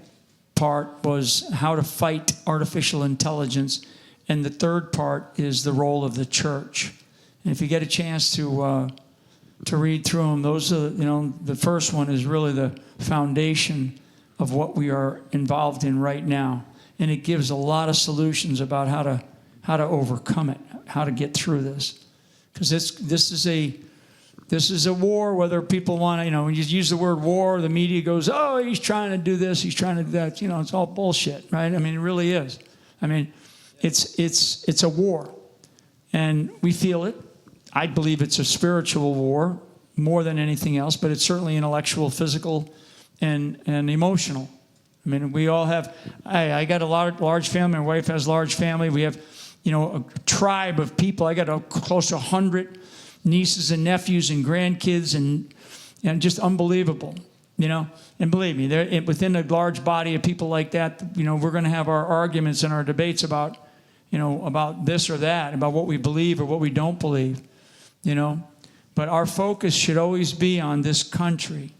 part was how to fight artificial intelligence. And the third part is the role of the church. And if you get a chance to read through them, those are, the first one is really the foundation of what we are involved in right now. And it gives a lot of solutions about how to overcome it, how to get through this. Because this is a war, whether people want to, when you use the word war, the media goes, oh, he's trying to do this, he's trying to do that. It's all bullshit, right? I mean, it really is. I mean, it's a war. And we feel it. I believe it's a spiritual war more than anything else, but it's certainly intellectual, physical, and emotional. I mean, we all have, I got a large family, my wife has a large family. We have, a tribe of people. I got close to 100 nieces and nephews and grandkids and just unbelievable, And believe me, within a large body of people like that, we're going to have our arguments and our debates about, about this or that, about what we believe or what we don't believe. But our focus should always be on this country,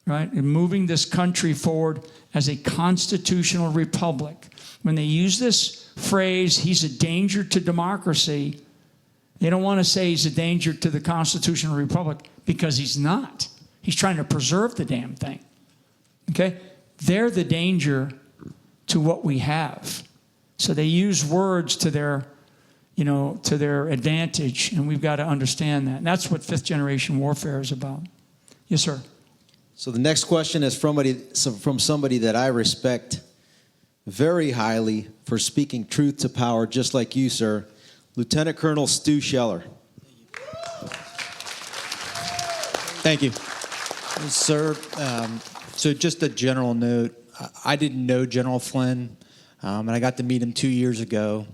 right? And moving this country forward as a constitutional republic. When they use this phrase, he's a danger to democracy, they don't want to say he's a danger to the constitutional republic, because he's not. He's trying to preserve the damn thing, okay? They're the danger to what we have. So they use words to their advantage, and we've got to understand that. And that's what fifth generation warfare is about. Yes, sir. So the next question is from somebody that I respect very highly for speaking truth to power, just like you, sir. Lieutenant Colonel Stu Scheller. Thank you. Sir, so just a general note. I didn't know General Flynn, and I got to meet him 2 years ago.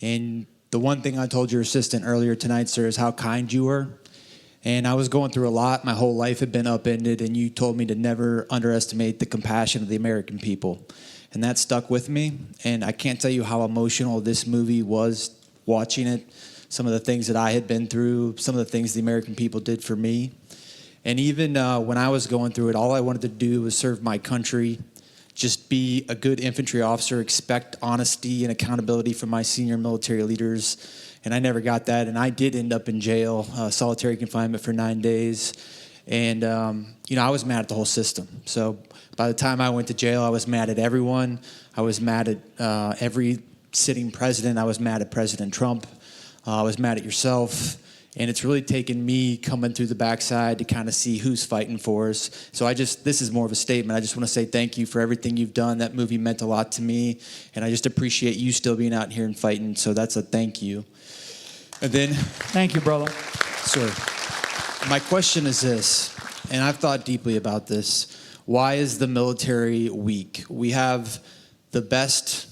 And the one thing I told your assistant earlier tonight, sir, is how kind you were. And I was going through a lot. My whole life had been upended, and you told me to never underestimate the compassion of the American people. And that stuck with me. And I can't tell you how emotional this movie was watching it. Some of the things that I had been through, some of the things the American people did for me. And even when I was going through it, all I wanted to do was serve my country, just be a good infantry officer, expect honesty and accountability from my senior military leaders. And I never got that. And I did end up in jail, solitary confinement for 9 days. And, I was mad at the whole system. So by the time I went to jail, I was mad at everyone. I was mad at every sitting president. I was mad at President Trump. I was mad at yourself. And it's really taken me coming through the backside to kind of see who's fighting for us. So this is more of a statement. I just want to say thank you for everything you've done. That movie meant a lot to me. And I just appreciate you still being out here and fighting. So that's a thank you. And then... Thank you, brother. Sir, my question is this, and I've thought deeply about this. Why is the military weak? We have the best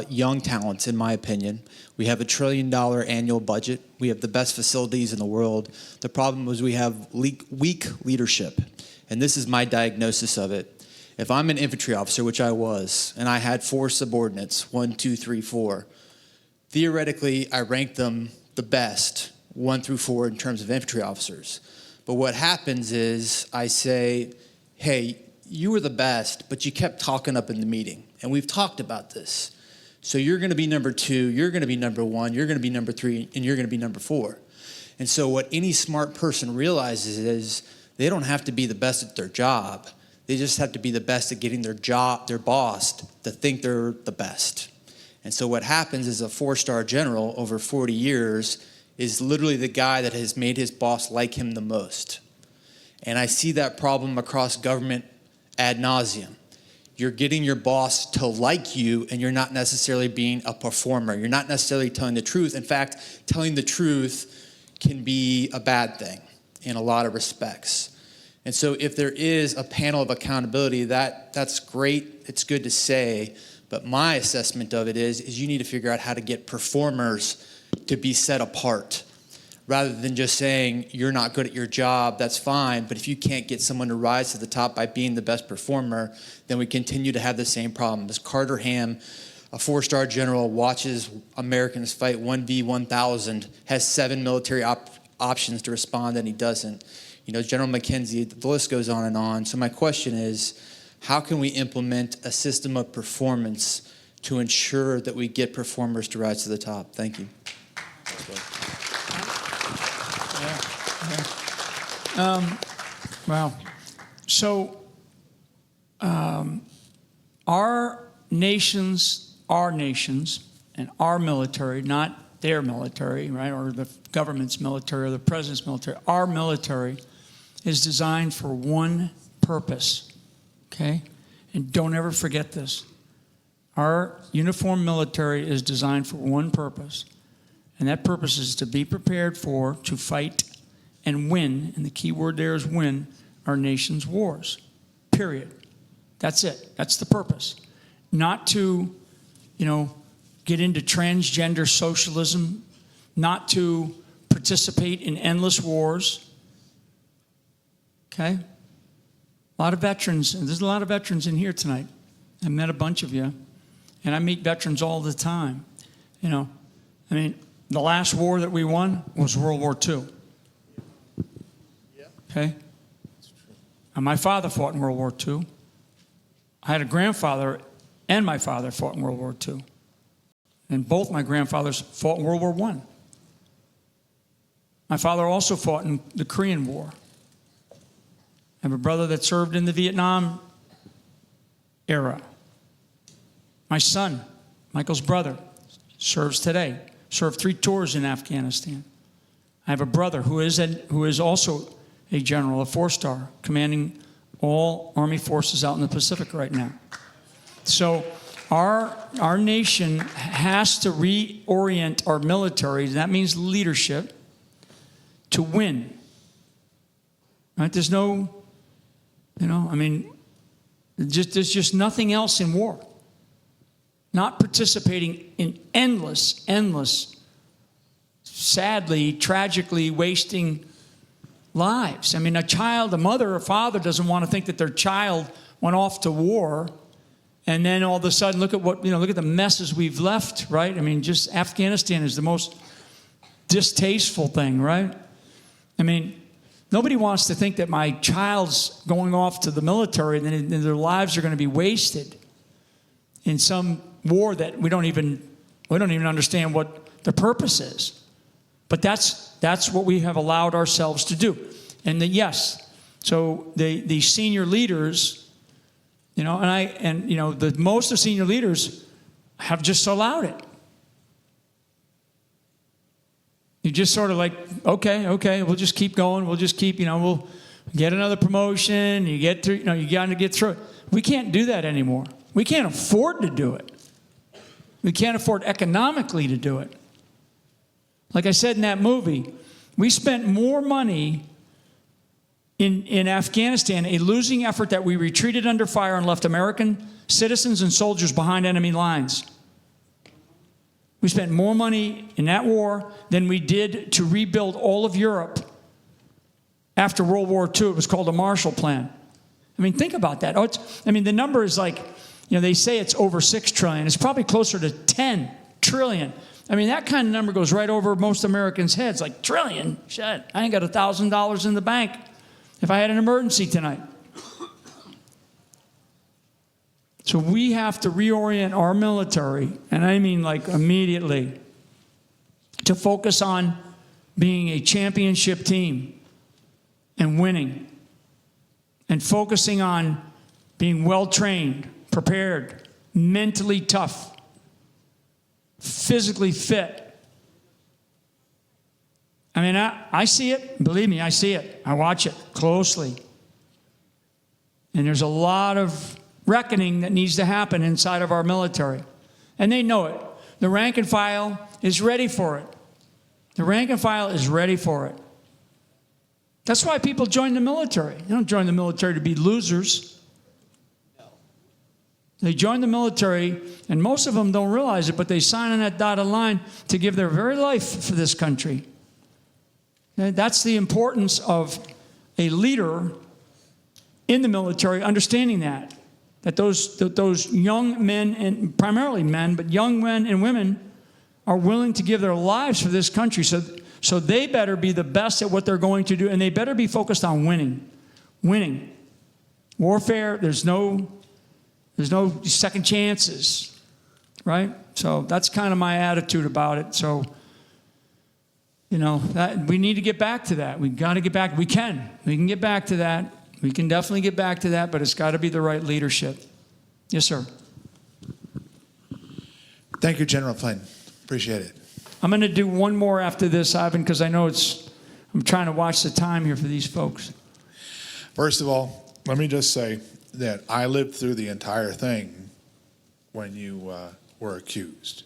young talents, in my opinion. We have $1 trillion annual budget. We have the best facilities in the world. The problem is we have weak leadership. And this is my diagnosis of it. If I'm an infantry officer, which I was, and I had 4 subordinates, 1, 2, 3, 4, theoretically, I ranked them the best, 1 through 4, in terms of infantry officers. But what happens is I say, hey, you were the best, but you kept talking up in the meeting. And we've talked about this. So you're going to be number 2, you're going to be number 1, you're going to be number 3, and you're going to be number 4. And so what any smart person realizes is they don't have to be the best at their job. They just have to be the best at getting their boss to think they're the best. And so what happens is a 4-star general over 40 years is literally the guy that has made his boss like him the most. And I see that problem across government ad nauseum. You're getting your boss to like you, and you're not necessarily being a performer. You're not necessarily telling the truth. In fact, telling the truth can be a bad thing in a lot of respects. And so if there is a panel of accountability, that's great. It's good to say. But my assessment of it is you need to figure out how to get performers to be set apart. Rather than just saying, you're not good at your job, that's fine. But if you can't get someone to rise to the top by being the best performer, then we continue to have the same problem. As Carter Ham, a 4-star general, watches Americans fight 1v1000, has 7 military options to respond, and he doesn't. General McKenzie, the list goes on and on. So my question is, how can we implement a system of performance to ensure that we get performers to rise to the top? Thank you. Wow. So our nations, and our military, not their military, right, or the government's military or the president's military, our military is designed for one purpose, okay? And don't ever forget this. Our uniformed military is designed for one purpose, and that purpose is to be prepared to fight and win, and the key word there is win, our nation's wars, period. That's it. That's the purpose. Not to, get into transgender socialism, not to participate in endless wars, okay? A lot of veterans, and there's a lot of veterans in here tonight. I met a bunch of you, and I meet veterans all the time. The last war that we won was World War II. Okay? And my father fought in World War II. I had a grandfather and my father fought in World War II. And both my grandfathers fought in World War I. My father also fought in the Korean War. I have a brother that served in the Vietnam era. My son, Michael's brother, serves today. Served 3 tours in Afghanistan. I have a brother who is also a general, a 4-star, commanding all Army forces out in the Pacific right now. So our nation has to reorient our military. That means leadership to win. Right? There's no You know, I mean, there's just nothing else in war. Not participating in endless, sadly, tragically wasting lives. I mean, a mother or father doesn't want to think that their child went off to war, and then all of a sudden, look at the messes we've left, right? I mean, just Afghanistan is the most distasteful thing, right? I mean, nobody wants to think that my child's going off to the military and then their lives are going to be wasted in some war that we don't even understand what the purpose is. But that's what we have allowed ourselves to do. And so the senior leaders, you know, most of senior leaders have just allowed it. You just sort of like, okay, we'll just keep going. We'll just keep, we'll get another promotion. You get through, you got to get through it. We can't do that anymore. We can't afford to do it. We can't afford economically to do it. Like I said in that movie, we spent more money in Afghanistan, a losing effort that we retreated under fire and left American citizens and soldiers behind enemy lines. We spent more money in that war than we did to rebuild all of Europe after World War II. It was called the Marshall Plan. I mean, think about that. The number is like, they say it's over $6 trillion. It's probably closer to 10 trillion. I mean, that kind of number goes right over most Americans' heads. Like, trillion? Shit, I ain't got $1,000 in the bank if I had an emergency tonight. So we have to reorient our military, and I mean like immediately, to focus on being a championship team and winning, and focusing on being well-trained, prepared, mentally tough, physically fit. I mean, I see it. Believe me, I see it. I watch it closely. And there's a lot of reckoning that needs to happen inside of our military. And they know it. The rank and file is ready for it. The rank and file is ready for it. That's why people join the military. They don't join the military to be losers. They join the military, and most of them don't realize it, but they sign on that dotted line to give their very life for this country. And that's the importance of a leader in the military understanding that those young men, and primarily men, but young men and women are willing to give their lives for this country. So they better be the best at what they're going to do, and they better be focused on winning. Winning. Warfare, there's no second chances, right? So that's kind of my attitude about it. So, we need to get back to that. We've got to get back. We can get back to that. We can definitely get back to that, but it's got to be the right leadership. Yes, sir. Thank you, General Flynn. Appreciate it. I'm going to do one more after this, Ivan, because I know I'm trying to watch the time here for these folks. First of all, let me just say that I lived through the entire thing when you were accused.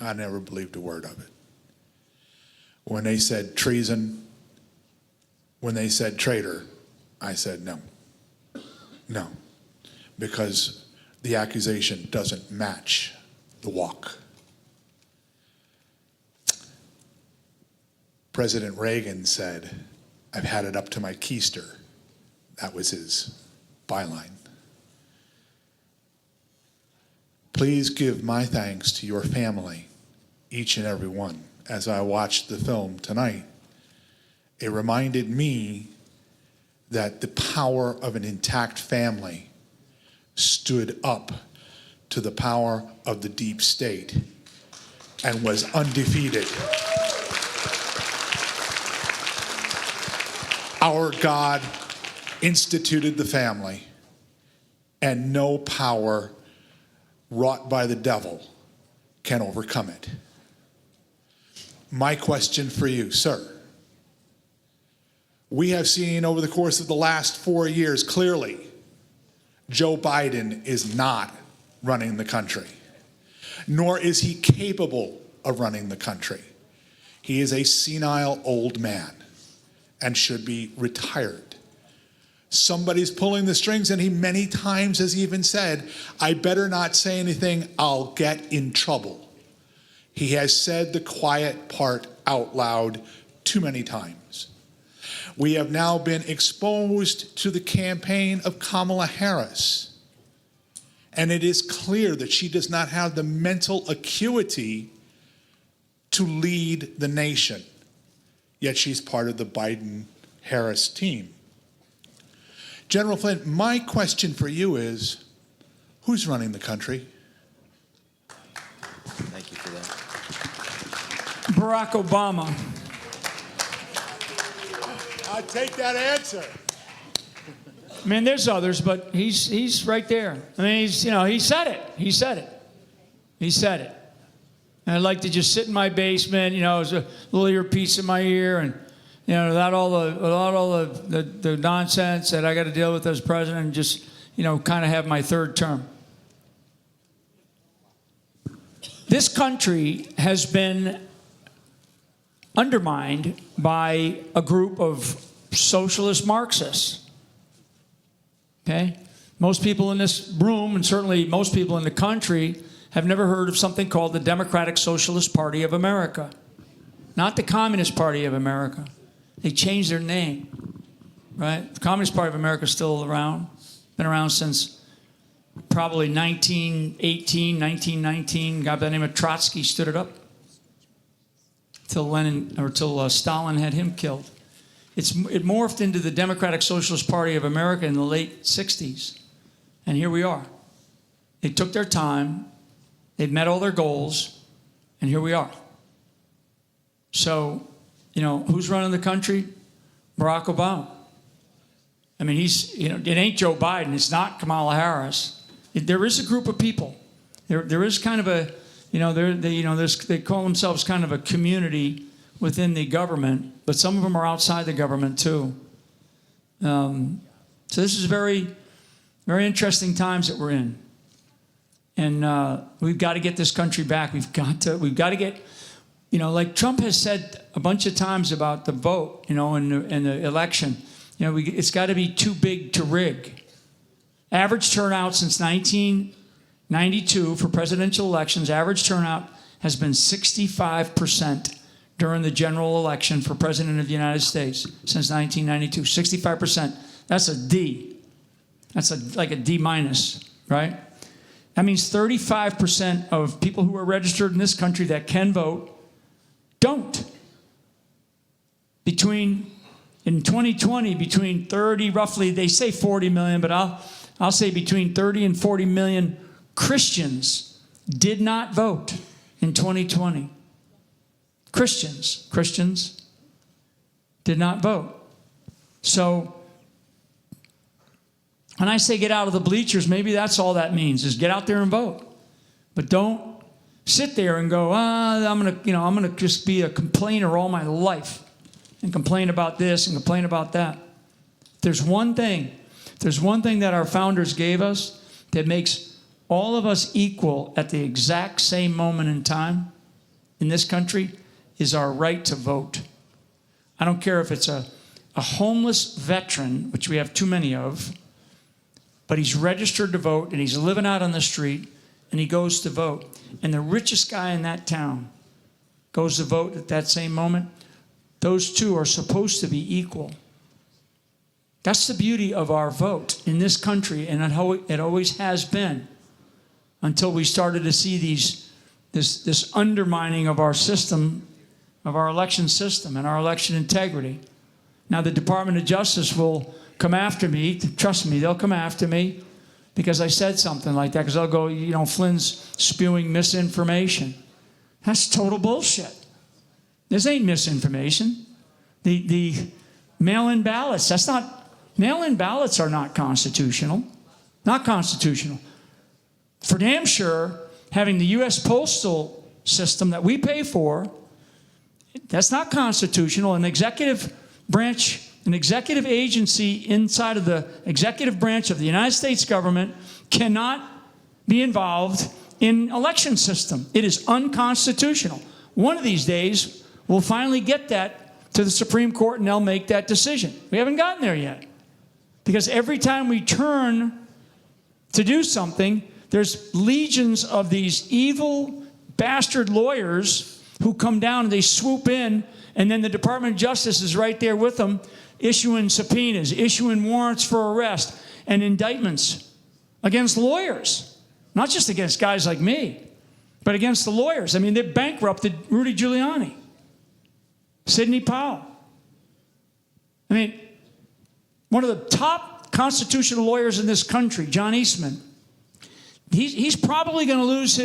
I never believed a word of it. When they said treason, when they said traitor, I said no. No. Because the accusation doesn't match the walk. President Reagan said, "I've had it up to my keister." That was his byline. Please give my thanks to your family, each and every one. As I watched the film tonight, it reminded me that the power of an intact family stood up to the power of the deep state and was undefeated. Our God instituted the family, and no power wrought by the devil can overcome it. My question for you, sir. We have seen over the course of the last 4 years, clearly, Joe Biden is not running the country, nor is he capable of running the country. He is a senile old man and should be retired. Somebody's pulling the strings, and he many times has even said, I better not say anything, I'll get in trouble. He has said the quiet part out loud too many times. We have now been exposed to the campaign of Kamala Harris, and it is clear that she does not have the mental acuity to lead the nation, yet she's part of the Biden-Harris team. General Flynn, my question for you is, who's running the country? Thank you for that. Barack Obama. I take that answer. I mean, there's others, but he's right there. I mean, he said it. He said it. He said it. And I'd like to just sit in my basement, with a little earpiece in my ear, and without all the nonsense that I got to deal with as president, and just kind of have my third term. This country has been undermined by a group of socialist Marxists. Okay? Most people in this room, and certainly most people in the country, have never heard of something called the Democratic Socialist Party of America. Not the Communist Party of America. They changed their name, right? The Communist Party of America is still around. Been around since probably 1918, 1919. A guy by the name of Trotsky stood it up till Stalin had him killed. It morphed into the Democratic Socialist Party of America in the late 60s. And here we are. They took their time. They've met all their goals. And here we are. So, who's running the country? Barack Obama. I mean, it ain't Joe Biden. It's not Kamala Harris. There is a group of people. There is kind of a, they call themselves kind of a community within the government, but some of them are outside the government too. So this is very, very interesting times that we're in. And we've got to get this country back. We've got to get, like Trump has said a bunch of times about the vote, in the election. It's got to be too big to rig. Average turnout since 1992 for presidential elections, average turnout has been 65% during the general election for president of the United States since 1992. 65%. That's a D. That's like a D minus, right? That means 35% of people who are registered in this country that can vote don't. In 2020, between 30, roughly, they say 40 million, but I'll say between 30 and 40 million Christians did not vote in 2020. Christians did not vote. So when I say get out of the bleachers, maybe that's all that means, is get out there and vote. But don't sit there and go, I'm gonna just be a complainer all my life and complain about this and complain about that. There's one thing that our founders gave us that makes all of us equal at the exact same moment in time in this country is our right to vote. I don't care if it's a homeless veteran, which we have too many of, but he's registered to vote and he's living out on the street and he goes to vote. And the richest guy in that town goes to vote at that same moment. Those two are supposed to be equal. That's the beauty of our vote in this country, and it always has been, until we started to see this undermining of our system, of our election system and our election integrity. Now the Department of Justice will come after me. Trust me, they'll come after me because I said something like that, because they'll go, Flynn's spewing misinformation. That's total bullshit. This ain't misinformation. The mail-in ballots, mail-in ballots are not constitutional. Not constitutional. For damn sure, having the U.S. postal system that we pay for, that's not constitutional. An executive branch, an executive agency inside of the executive branch of the United States government cannot be involved in election system. It is unconstitutional. One of these days, we'll finally get that to the Supreme Court and they'll make that decision. We haven't gotten there yet. Because every time we turn to do something, there's legions of these evil bastard lawyers who come down and they swoop in, and then the Department of Justice is right there with them, issuing subpoenas, issuing warrants for arrest and indictments against lawyers. Not just against guys like me, but against the lawyers. I mean, they bankrupted Rudy Giuliani, Sidney Powell. I mean, one of the top constitutional lawyers in this country, John Eastman, he's probably going to lose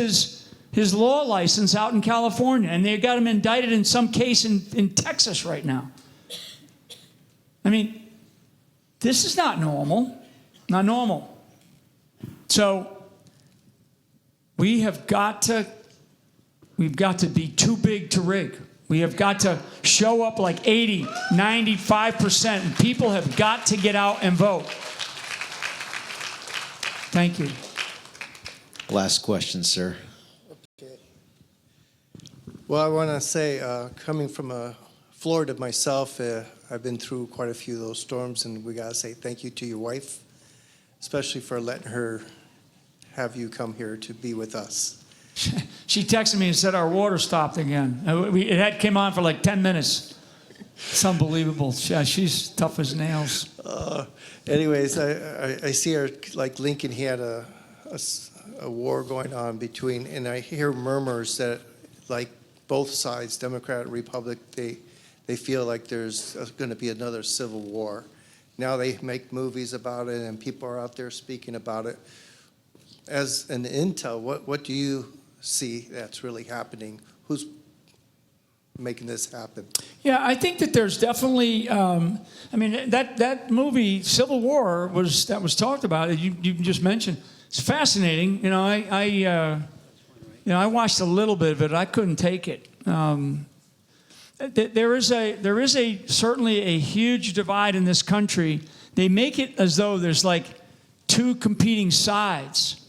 his law license out in California, and they've got him indicted in some case in Texas right now. I mean, this is not normal. Not normal. So we've got to be too big to rig. We have got to show up like 80, 95%, and people have got to get out and vote. Thank you. Last question, sir. Well, I want to say, coming from Florida myself, I've been through quite a few of those storms, and we got to say thank you to your wife, especially for letting her have you come here to be with us. She texted me and said our water stopped again. It came on for like 10 minutes. It's unbelievable. She's tough as nails. Anyways, I see her, like Lincoln, he had a war going on between, and I hear murmurs that, like, both sides, Democrat and Republic, they feel like there's going to be another civil war. Now they make movies about it, and people are out there speaking about it. As an intel, what do you see that's really happening? Who's making this happen? Yeah, I think that there's definitely. I mean, that movie Civil War was talked about. You just mentioned. It's fascinating. You know, I watched a little bit of it. I couldn't take it. There is certainly a huge divide in this country. They make it as though there's like two competing sides,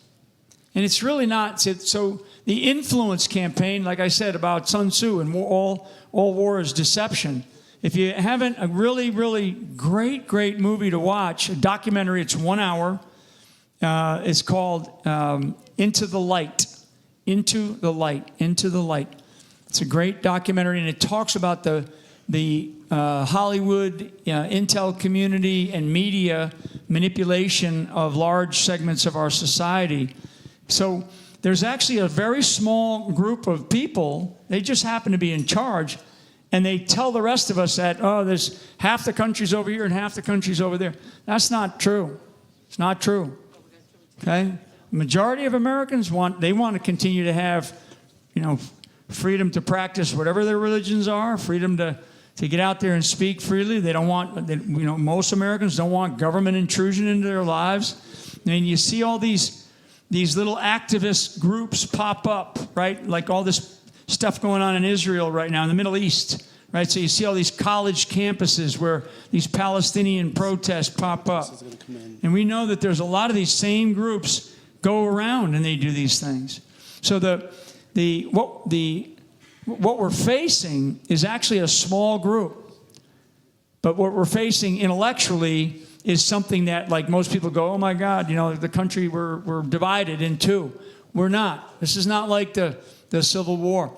and it's really not. So the influence campaign, like I said about Sun Tzu and all war is deception. If you haven't, a really, really great movie to watch, a documentary. It's 1 hour. It's called Into the Light. Into the Light. Into the Light. It's a great documentary, and it talks about the Hollywood intel community and media manipulation of large segments of our society. So there's actually a very small group of people, they just happen to be in charge, and they tell the rest of us that, oh, there's half the country's over here and half the country's over there. That's not true. It's not true. Okay? The majority of Americans want to continue to have, freedom to practice whatever their religions are, freedom to get out there and speak freely. They don't want, most Americans don't want government intrusion into their lives. I mean, you see all these little activist groups pop up, right? Like all this stuff going on in Israel right now, in the Middle East, right? So you see all these college campuses where these Palestinian protests pop up. And we know that there's a lot of these same groups go around and they do these things. So what we're facing is actually a small group. But what we're facing intellectually is something that, like, most people go, oh my God, the country, we're divided in two. We're not. This is not like the Civil War.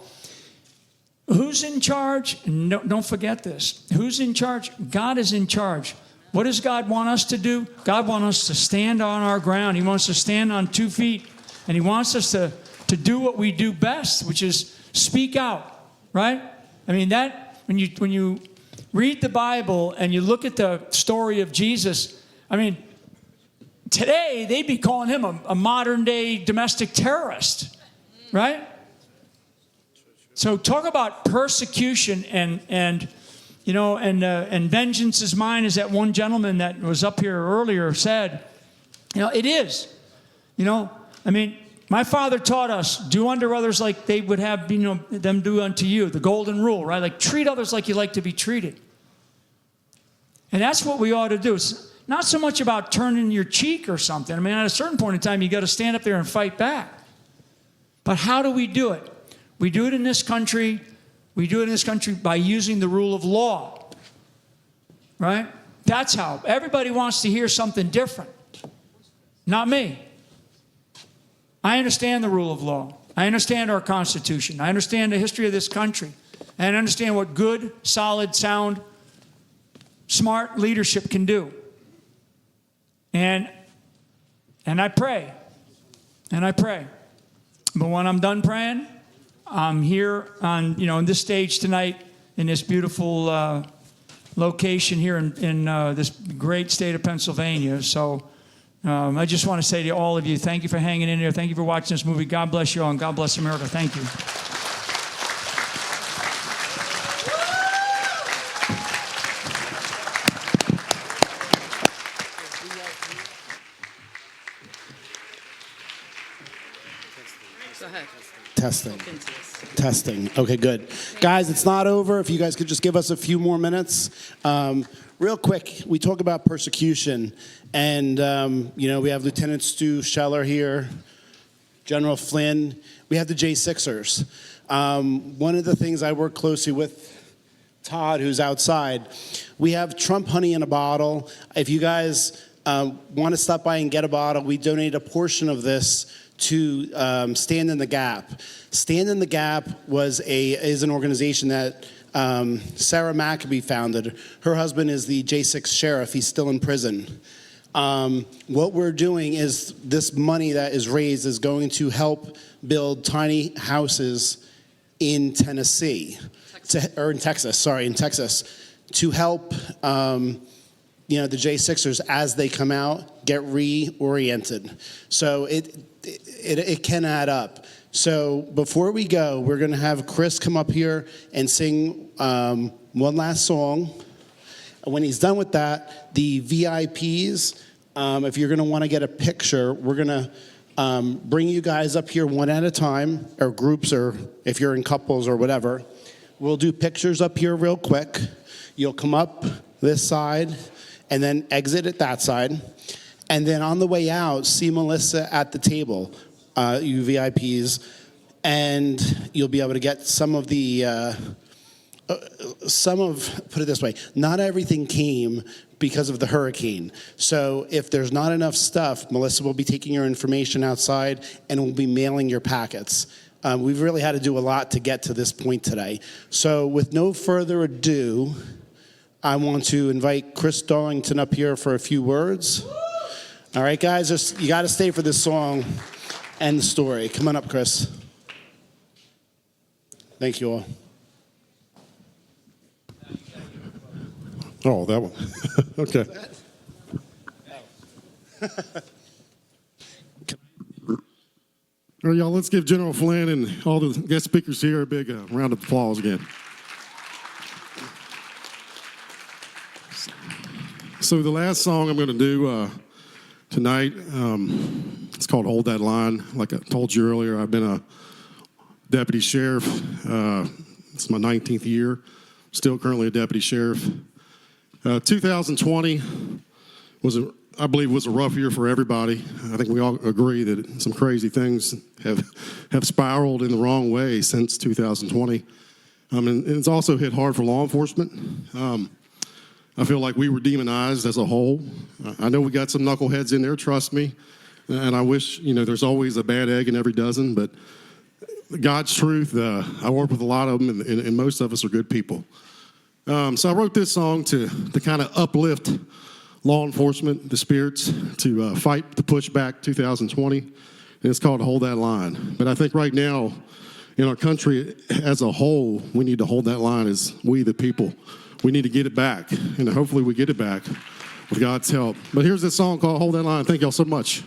Who's in charge? No, don't forget this. Who's in charge? God is in charge. What does God want us to do? God wants us to stand on our ground. He wants us to stand on 2 feet. And he wants us to do what we do best, which is speak out, right? I mean, that when you read the Bible and you look at the story of Jesus, I mean, today they'd be calling him a modern-day domestic terrorist, right? So talk about persecution and vengeance is mine, as that one gentleman that was up here earlier said. It is. I mean, my father taught us, do unto others like they would have them do unto you. The golden rule, right? Like, treat others like you like to be treated. And that's what we ought to do. It's not so much about turning your cheek or something. I mean, at a certain point in time, you got to stand up there and fight back. But how do we do it? We do it in this country. We do it in this country by using the rule of law, right? That's how. Everybody wants to hear something different. Not me. I understand the rule of law. I understand our Constitution. I understand the history of this country. And I understand what good, solid, sound, smart leadership can do. And I pray. And I pray. But when I'm done praying, I'm here on this stage tonight in this beautiful location here in this great state of Pennsylvania. So I just want to say to all of you, thank you for hanging in there. Thank you for watching this movie. God bless you all, and God bless America. Thank you. Go ahead. Testing. Okay, good. Guys, it's not over. If you guys could just give us a few more minutes. Real quick, we talk about persecution. And, we have Lieutenant Stu Scheller here, General Flynn. We have the J6ers. One of the things I work closely with Todd, who's outside, we have Trump honey in a bottle. If you guys want to stop by and get a bottle, we donate a portion of this to Stand in the Gap. Stand in the Gap is an organization that Sarah Maccabee founded. Her husband is the J6 sheriff. He's still in prison. What we're doing is this money that is raised is going to help build tiny houses in Tennessee, in Texas, to help the J6ers as they come out get reoriented. So it can add up. So before we go, we're going to have Chris come up here and sing one last song. When he's done with that, the VIPs, if you're going to want to get a picture, we're going to bring you guys up here one at a time, or groups, or if you're in couples or whatever. We'll do pictures up here real quick. You'll come up this side and then exit at that side. And then on the way out, see Melissa at the table, you VIPs, and you'll be able to get some of, put it this way, not everything came because of the hurricane. So if there's not enough stuff, Melissa will be taking your information outside and will be mailing your packets. We've really had to do a lot to get to this point today. So with no further ado, I want to invite Chris Darlington up here for a few words. All right, guys, you got to stay for this song and the story. Come on up, Chris. Thank you all. Oh, that one. Okay. All right, y'all, let's give General Flynn and all the guest speakers here a big round of applause again. So the last song I'm going to do tonight, it's called Hold That Line. Like I told you earlier, I've been a deputy sheriff. It's my 19th year. Still currently a deputy sheriff. 2020 I believe was a rough year for everybody. I think we all agree that some crazy things have spiraled in the wrong way since 2020. And it's also hit hard for law enforcement. I feel like we were demonized as a whole. I know we got some knuckleheads in there, trust me. And I wish, there's always a bad egg in every dozen, but God's truth, I work with a lot of them, and most of us are good people. So I wrote this song to kind of uplift law enforcement, the spirits, to fight the pushback 2020, and it's called Hold That Line. But I think right now, in our country as a whole, we need to hold that line as we the people. We need to get it back, and hopefully we get it back with God's help. But here's this song called Hold That Line. Thank y'all so much.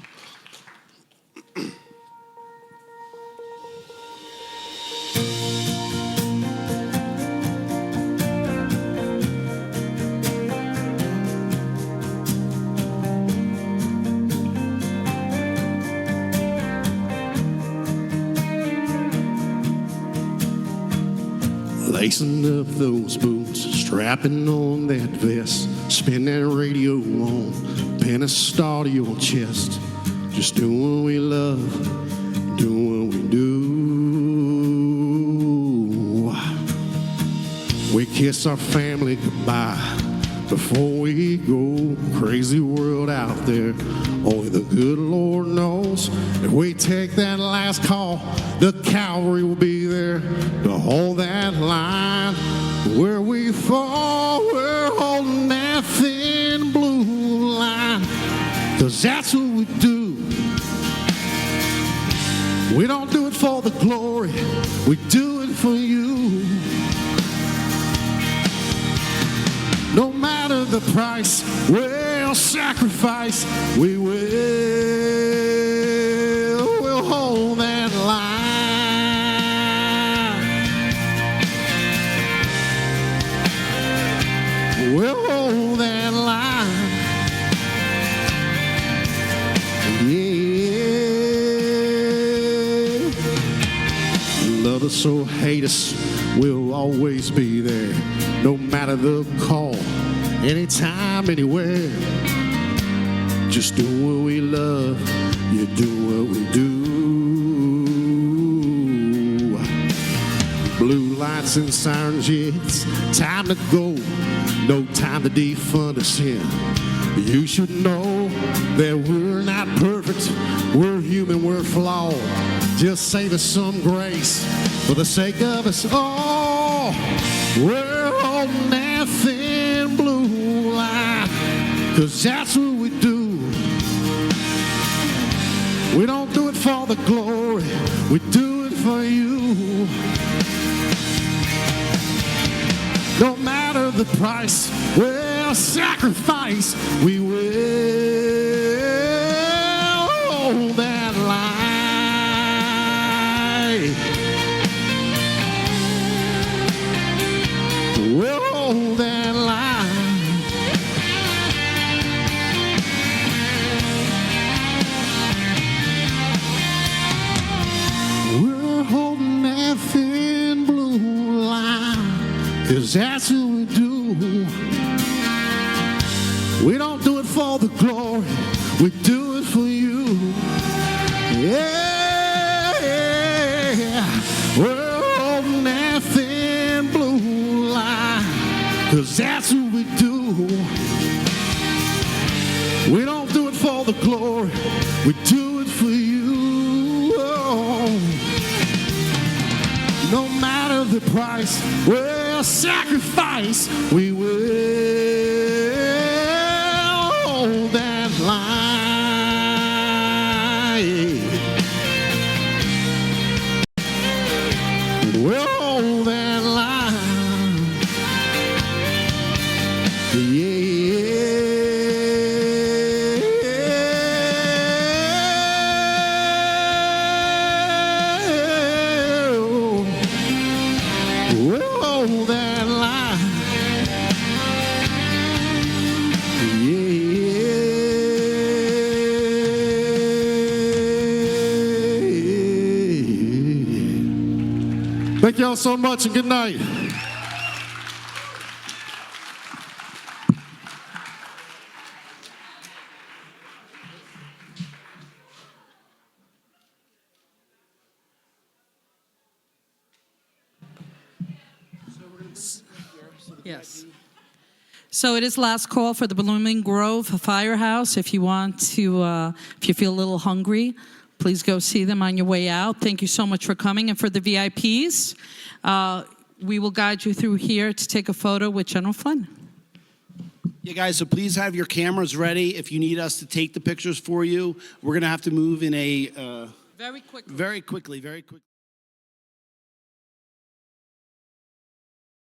Lacing up those boots, strapping on that vest, spin that radio on, pin a star to your chest. Just doing what we love, doing what we do. We kiss our family goodbye, before we go. Crazy world out there, only the good Lord knows. If we take that last call, the cavalry will be there to hold that line. Where we fall, we're holding that thin blue line, 'cause that's what we do. We don't do it for the glory, we do it for you. No matter the price, we'll sacrifice, we will. We'll hold that line. We'll hold that line. Yeah. Love us or hate us, we'll always be there. No matter the call, anytime, anywhere. Just do what we love, you do what we do. Blue lights and sirens, yeah, it's time to go. No time to defund us here. You should know that we're not perfect, we're human, we're flawed. Just save us some grace for the sake of us all. We're holding that thin blue line, 'cause that's what we do. We don't do it for the glory, we do it for you. No matter the price, we'll sacrifice, we will hold that line. We'll hold that line. We're holding that thin blue line, 'cause that's what we do. We don't do it for the glory, we do it for you. Yeah, we're holding that thin blue line, 'cause that's what we do. We don't do it for the glory, we do it for you. Oh. No matter the price, we'll sacrifice, we will hold that line. We'll hold that line. Yeah. We'll hold that line. Yeah. Thank y'all so much and good night. Yes. So it is last call for the Blooming Grove Firehouse. If you want to, if you feel a little hungry, please go see them on your way out. Thank you so much for coming. And for the VIPs, we will guide you through here to take a photo with General Flynn. Yeah, guys, so please have your cameras ready. If you need us to take the pictures for you, we're going to have to move in a... Very quickly.